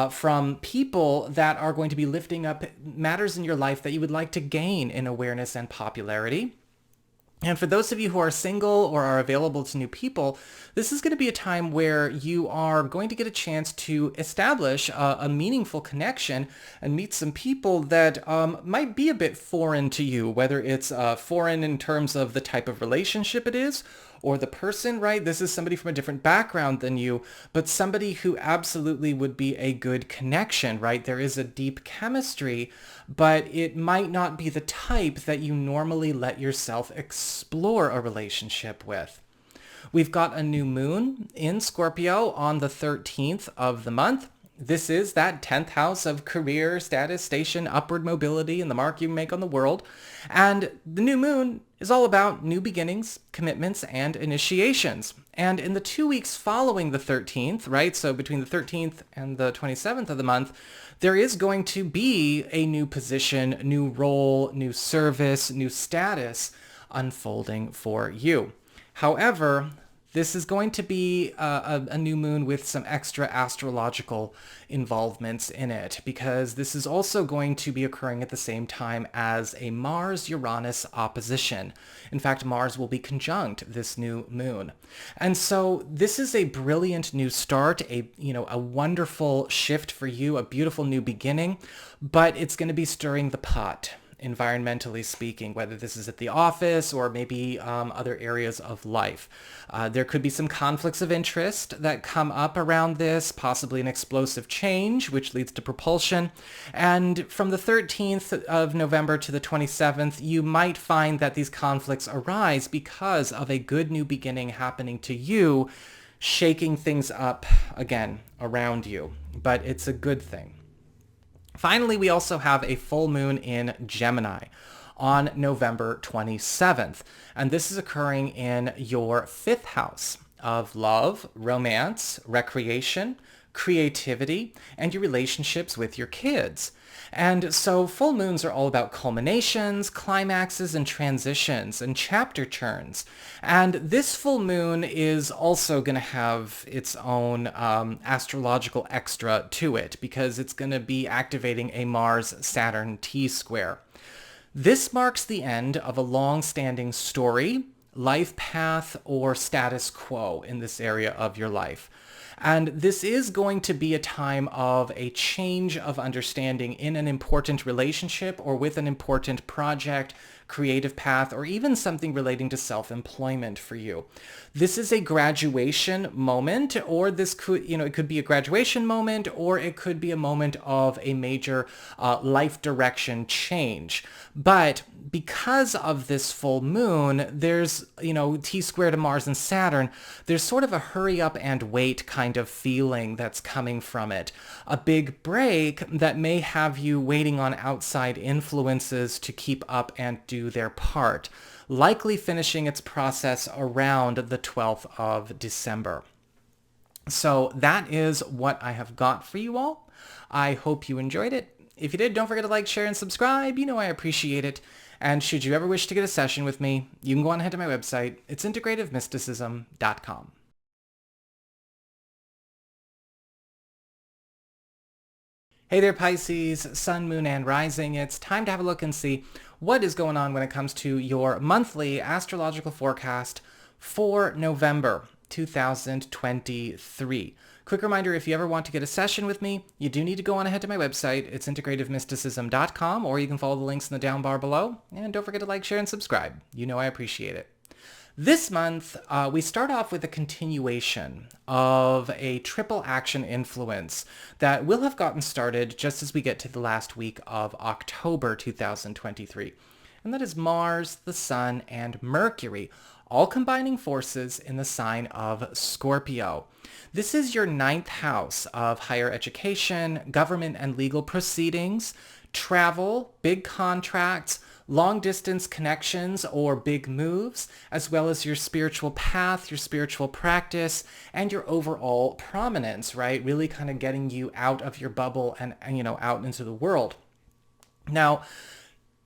from people that are going to be lifting up matters in your life that you would like to gain in awareness and popularity. And for those of you who are single or are available to new people, this is going to be a time where you are going to get a chance to establish a meaningful connection and meet some people that might be a bit foreign to you, whether it's foreign in terms of the type of relationship it is or the person, right? This is somebody from a different background than you, but somebody who absolutely would be a good connection, right? There is a deep chemistry, but it might not be the type that you normally let yourself explore a relationship with. We've got a new moon in Scorpio on the 13th of the month. This is that 10th house of career, status, station, upward mobility, and the mark you make on the world. And the new moon is all about new beginnings, commitments, and initiations. And in the 2 weeks following the 13th, right, so between the 13th and the 27th of the month, there is going to be a new position, new role, new service, new status unfolding for you. However, this is going to be a new moon with some extra astrological involvements in it, because this is also going to be occurring at the same time as a Mars-Uranus opposition. In fact, Mars will be conjunct this new moon. And so this is a brilliant new start, a wonderful shift for you, a beautiful new beginning, but it's going to be stirring the pot, environmentally speaking, whether this is at the office or maybe other areas of life. There could be some conflicts of interest that come up around this, possibly an explosive change, which leads to propulsion. And from the 13th of November to the 27th, you might find that these conflicts arise because of a good new beginning happening to you, shaking things up again around you. But it's a good thing. Finally, we also have a full moon in Gemini on November 27th. And this is occurring in your 5th house of love, romance, recreation, creativity, and your relationships with your kids. And so full moons are all about culminations, climaxes, and transitions, and chapter turns. And this full moon is also going to have its own astrological extra to it, because it's going to be activating a Mars-Saturn T-square. This marks the end of a long-standing story, life path, or status quo in this area of your life. And this is going to be a time of a change of understanding in an important relationship or with an important project, creative path, or even something relating to self-employment for you. This is a graduation moment, or this could, it could be a graduation moment, or it could be a moment of a major life direction change. But because of this full moon, there's, T squared to Mars and Saturn, there's sort of a hurry up and wait kind of feeling that's coming from it. A big break that may have you waiting on outside influences to keep up and do their part, likely finishing its process around the 12th of December. So that is what I have got for you all. I hope you enjoyed it. If you did, don't forget to like, share, and subscribe. You know I appreciate it. And should you ever wish to get a session with me, you can go on ahead to my website. It's integrativemysticism.com. Hey there, Pisces, Sun, Moon, and Rising. It's time to have a look and see what is going on when it comes to your monthly astrological forecast for November 2023. Quick reminder, if you ever want to get a session with me, you do need to go on ahead to my website. It's integrativemysticism.com, or you can follow the links in the down bar below. And don't forget to like, share, and subscribe. You know I appreciate it. This month, we start off with a continuation of a triple action influence that will have gotten started just as we get to the last week of October 2023. And that is Mars, the Sun, and Mercury, all combining forces in the sign of Scorpio. This is your 9th house of higher education, government and legal proceedings, travel, big contracts, long-distance connections or big moves, as well as your spiritual path, your spiritual practice, and your overall prominence, right? Really kind of getting you out of your bubble and out into the world. Now,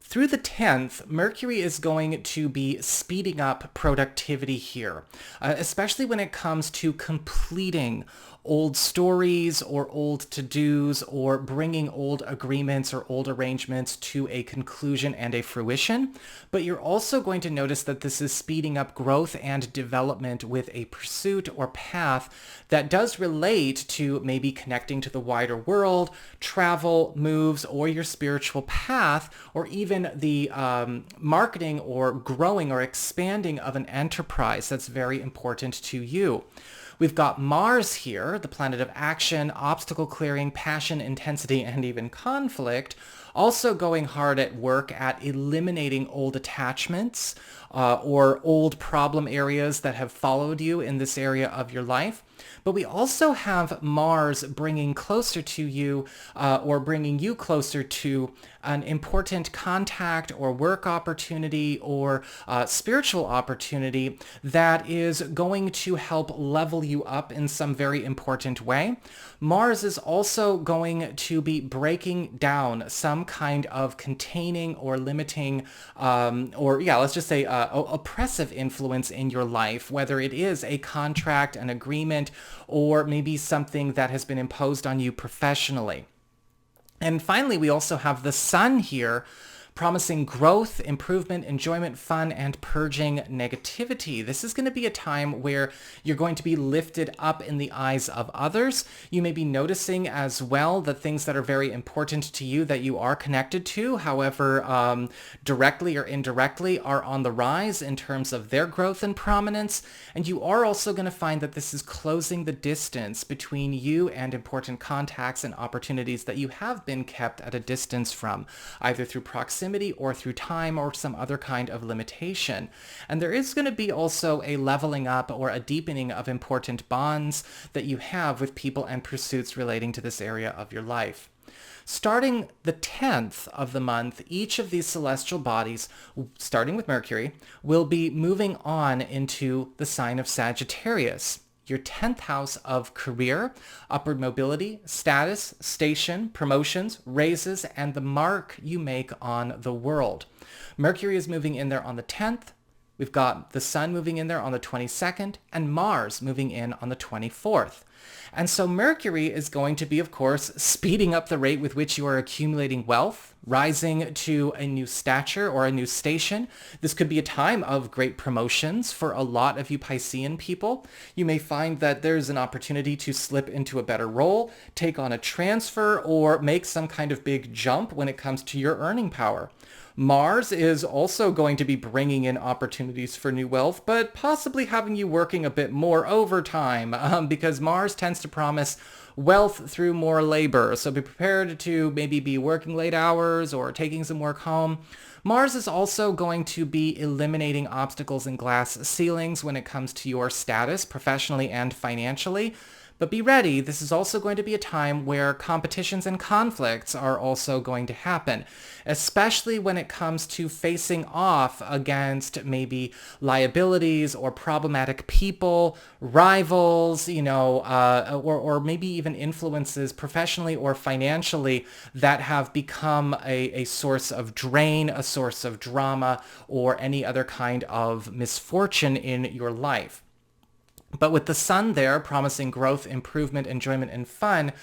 through the 10th, Mercury is going to be speeding up productivity here, especially when it comes to completing old stories or old to-dos, or bringing old agreements or old arrangements to a conclusion and a fruition. But you're also going to notice that this is speeding up growth and development with a pursuit or path that does relate to maybe connecting to the wider world, travel, moves, or your spiritual path, or even the marketing or growing or expanding of an enterprise that's very important to you. We've got Mars here, the planet of action, obstacle clearing, passion, intensity, and even conflict, also going hard at work at eliminating old attachments or old problem areas that have followed you in this area of your life. But we also have Mars bringing closer to you or bringing you closer to an important contact or work opportunity or spiritual opportunity that is going to help level you up in some very important way. Mars is also going to be breaking down some kind of containing or limiting let's just say oppressive influence in your life, whether it is a contract, an agreement, or maybe something that has been imposed on you professionally. And finally, we also have the Sun here, promising growth, improvement, enjoyment, fun, and purging negativity. This is going to be a time where you're going to be lifted up in the eyes of others. You may be noticing as well the things that are very important to you that you are connected to, however, directly or indirectly, are on the rise in terms of their growth and prominence. And you are also going to find that this is closing the distance between you and important contacts and opportunities that you have been kept at a distance from, either through proximity or through time or some other kind of limitation. And there is going to be also a leveling up or a deepening of important bonds that you have with people and pursuits relating to this area of your life. Starting the 10th of the month, each of these celestial bodies, starting with Mercury, will be moving on into the sign of Sagittarius, your 10th house of career, upward mobility, status, station, promotions, raises, and the mark you make on the world. Mercury is moving in there on the 10th. We've got the Sun moving in there on the 22nd, and Mars moving in on the 24th. And so Mercury is going to be, of course, speeding up the rate with which you are accumulating wealth, rising to a new stature or a new station. This could be a time of great promotions for a lot of you Piscean people. You may find that there's an opportunity to slip into a better role, take on a transfer, or make some kind of big jump when it comes to your earning power. Mars is also going to be bringing in opportunities for new wealth, but possibly having you working a bit more overtime because Mars tends to promise wealth through more labor. So be prepared to maybe be working late hours or taking some work home. Mars is also going to be eliminating obstacles and glass ceilings when it comes to your status professionally and financially. But be ready, this is also going to be a time where competitions and conflicts are also going to happen, especially when it comes to facing off against maybe liabilities or problematic people, rivals, or maybe even influences professionally or financially that have become a source of drain, a source of drama, or any other kind of misfortune in your life. But with the sun there promising growth, improvement, enjoyment, and fun,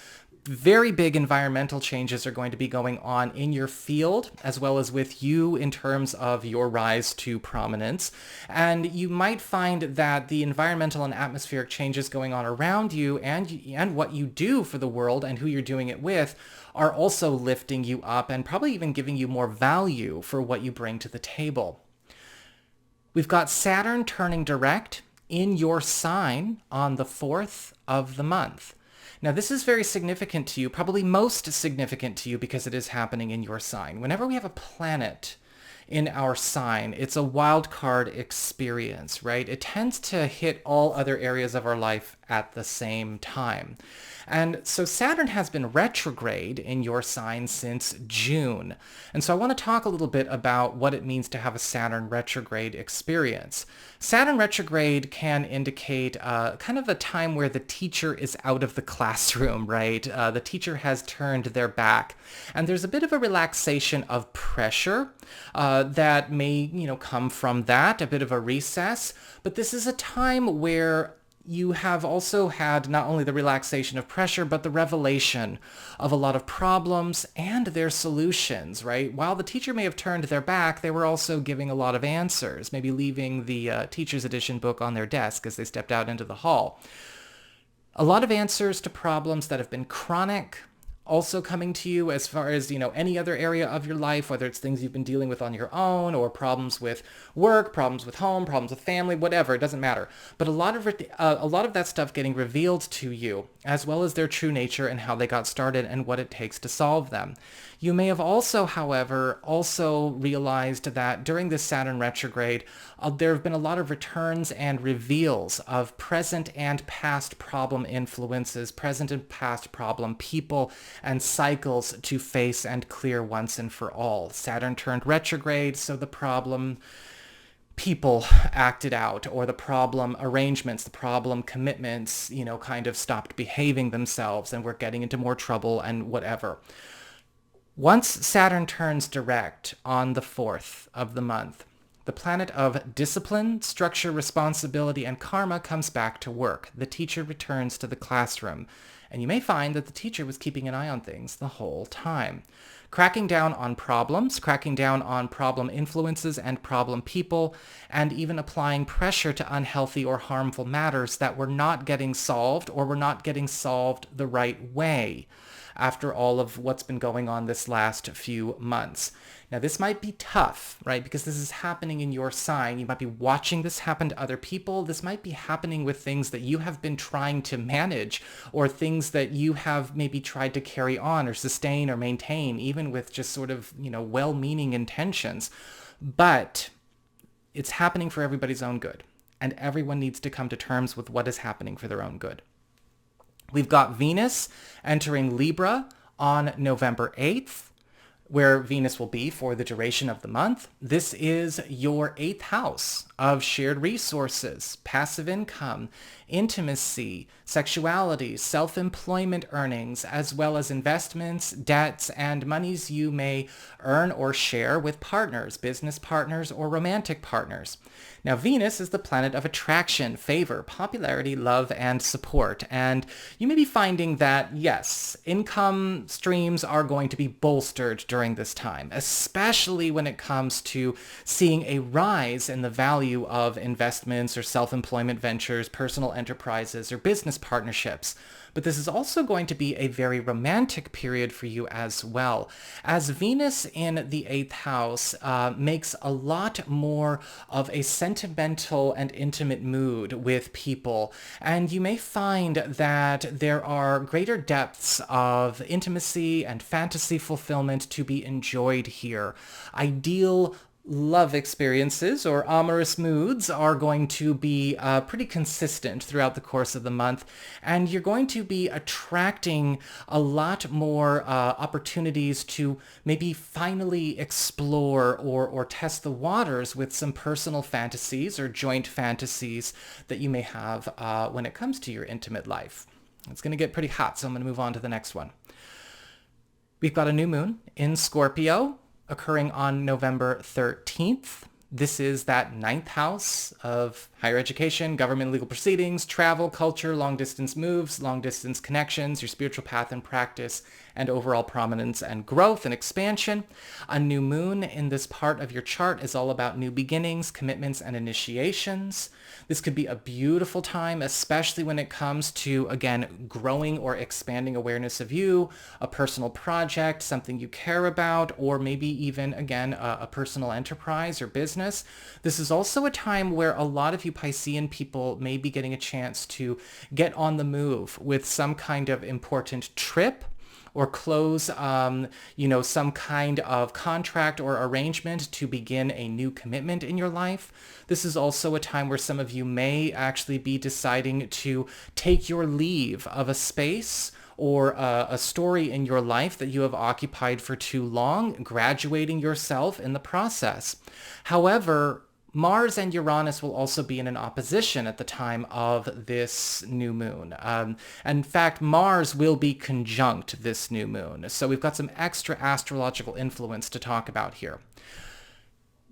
very big environmental changes are going to be going on in your field, as well as with you in terms of your rise to prominence. And you might find that the environmental and atmospheric changes going on around you and what you do for the world and who you're doing it with are also lifting you up and probably even giving you more value for what you bring to the table. We've got Saturn turning direct in your sign on the 4th of the month. Now, this is very significant to you, probably most significant to you because it is happening in your sign. Whenever we have a planet in our sign, it's a wild card experience, right? It tends to hit all other areas of our life at the same time. And so Saturn has been retrograde in your sign since June. And so I want to talk a little bit about what it means to have a Saturn retrograde experience. Saturn retrograde can indicate kind of a time where the teacher is out of the classroom, right? The teacher has turned their back. And there's a bit of a relaxation of pressure that may, come from that, a bit of a recess. But this is a time where you have also had not only the relaxation of pressure, but the revelation of a lot of problems and their solutions, right? While the teacher may have turned their back, they were also giving a lot of answers, maybe leaving the teacher's edition book on their desk as they stepped out into the hall. A lot of answers to problems that have been chronic, also coming to you as far as, any other area of your life, whether it's things you've been dealing with on your own or problems with work, problems with home, problems with family, whatever, it doesn't matter. But a lot of that stuff getting revealed to you, as well as their true nature and how they got started and what it takes to solve them. You may have also, however, realized that during this Saturn retrograde, there have been a lot of returns and reveals of present and past problem influences, present and past problem people, and cycles to face and clear once and for all. Saturn turned retrograde, so the problem people acted out, or the problem arrangements, the problem commitments, kind of stopped behaving themselves and we're getting into more trouble and whatever. Once Saturn turns direct on the 4th of the month, the planet of discipline, structure, responsibility, and karma comes back to work. The teacher returns to the classroom, and you may find that the teacher was keeping an eye on things the whole time. Cracking down on problems, cracking down on problem influences and problem people, and even applying pressure to unhealthy or harmful matters that were not getting solved or were not getting solved the right way after all of what's been going on this last few months. Now, this might be tough, right? Because this is happening in your sign. You might be watching this happen to other people. This might be happening with things that you have been trying to manage, or things that you have maybe tried to carry on or sustain or maintain, even with just sort of, well-meaning intentions. But it's happening for everybody's own good, and everyone needs to come to terms with what is happening for their own good. We've got Venus entering Libra on November 8th, where Venus will be for the duration of the month. This is your 8th house of shared resources, passive income, intimacy, sexuality, self-employment earnings, as well as investments, debts, and monies you may earn or share with partners, business partners, or romantic partners. Now, Venus is the planet of attraction, favor, popularity, love, and support. And you may be finding that, yes, income streams are going to be bolstered during this time, especially when it comes to seeing a rise in the value of investments or self-employment ventures, personal enterprises, or business partnerships. But this is also going to be a very romantic period for you as well, as Venus in the 8th house makes a lot more of a sentimental and intimate mood with people. And you may find that there are greater depths of intimacy and fantasy fulfillment to be enjoyed here. Ideal love experiences or amorous moods are going to be pretty consistent throughout the course of the month, and you're going to be attracting a lot more opportunities to maybe finally explore or test the waters with some personal fantasies or joint fantasies that you may have when it comes to your intimate life. It's going to get pretty hot, so I'm going to move on to the next one. We've got a new moon in Scorpio, occurring on November 13th. This is that 9th house of higher education, government legal proceedings, travel, culture, long-distance moves, long-distance connections, your spiritual path and practice, and overall prominence and growth and expansion. A new moon in this part of your chart is all about new beginnings, commitments, and initiations. This could be a beautiful time, especially when it comes to, again, growing or expanding awareness of you, a personal project, something you care about, or maybe even, again, a personal enterprise or business. This is also a time where a lot of you Piscean people may be getting a chance to get on the move with some kind of important trip, or close, some kind of contract or arrangement to begin a new commitment in your life. This is also a time where some of you may actually be deciding to take your leave of a space or a story in your life that you have occupied for too long, graduating yourself in the process. However, Mars and Uranus will also be in an opposition at the time of this new moon. In fact, Mars will be conjunct this new moon. So we've got some extra astrological influence to talk about here.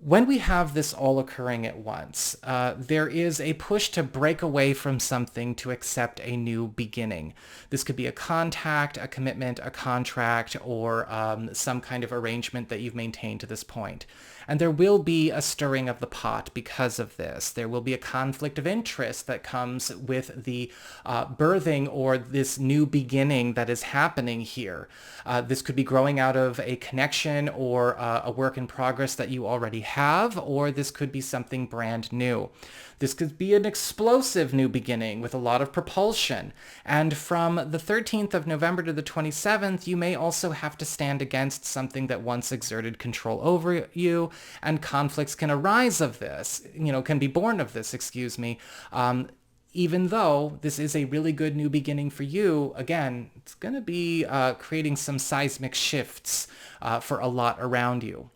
When we have this all occurring at once, there is a push to break away from something to accept a new beginning. This could be a contact, a commitment, a contract, or some kind of arrangement that you've maintained to this point. And there will be a stirring of the pot because of this. There will be a conflict of interest that comes with the birthing or this new beginning that is happening here. This could be growing out of a connection or a work in progress that you already have, or this could be something brand new. This could be an explosive new beginning with a lot of propulsion. And from the 13th of November to the 27th, you may also have to stand against something that once exerted control over you, and conflicts can arise of this, can be born of this, even though this is a really good new beginning for you. Again, it's going to be creating some seismic shifts for a lot around you.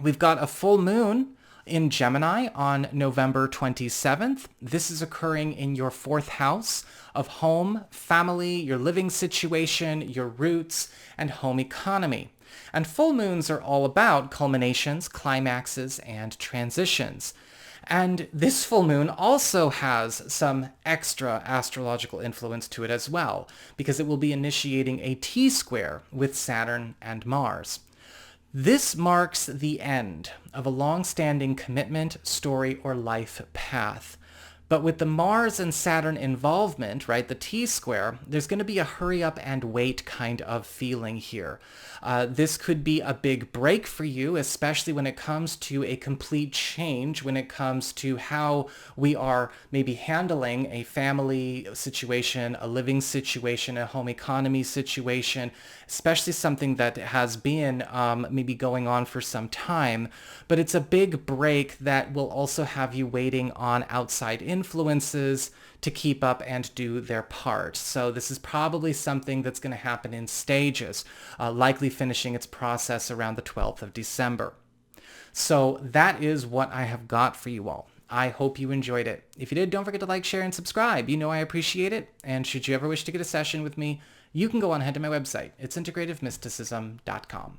We've got a full moon in Gemini on November 27th. This is occurring in your 4th house of home, family, your living situation, your roots, and home economy. And full moons are all about culminations, climaxes, and transitions. And this full moon also has some extra astrological influence to it as well, because it will be initiating a T-square with Saturn and Mars. This marks the end of a long-standing commitment, story, or life path. But with the Mars and Saturn involvement, right, the T-square, there's going to be a hurry up and wait kind of feeling here. This could be a big break for you, especially when it comes to a complete change, when it comes to how we are maybe handling a family situation, a living situation, a home economy situation, especially something that has been maybe going on for some time. But it's a big break that will also have you waiting on outside influences to keep up and do their part. So this is probably something that's going to happen in stages, likely finishing its process around the 12th of December. So that is what I have got for you all. I hope you enjoyed it. If you did, don't forget to like, share, and subscribe. You know I appreciate it. And should you ever wish to get a session with me, you can go on ahead to my website. It's integrativemysticism.com.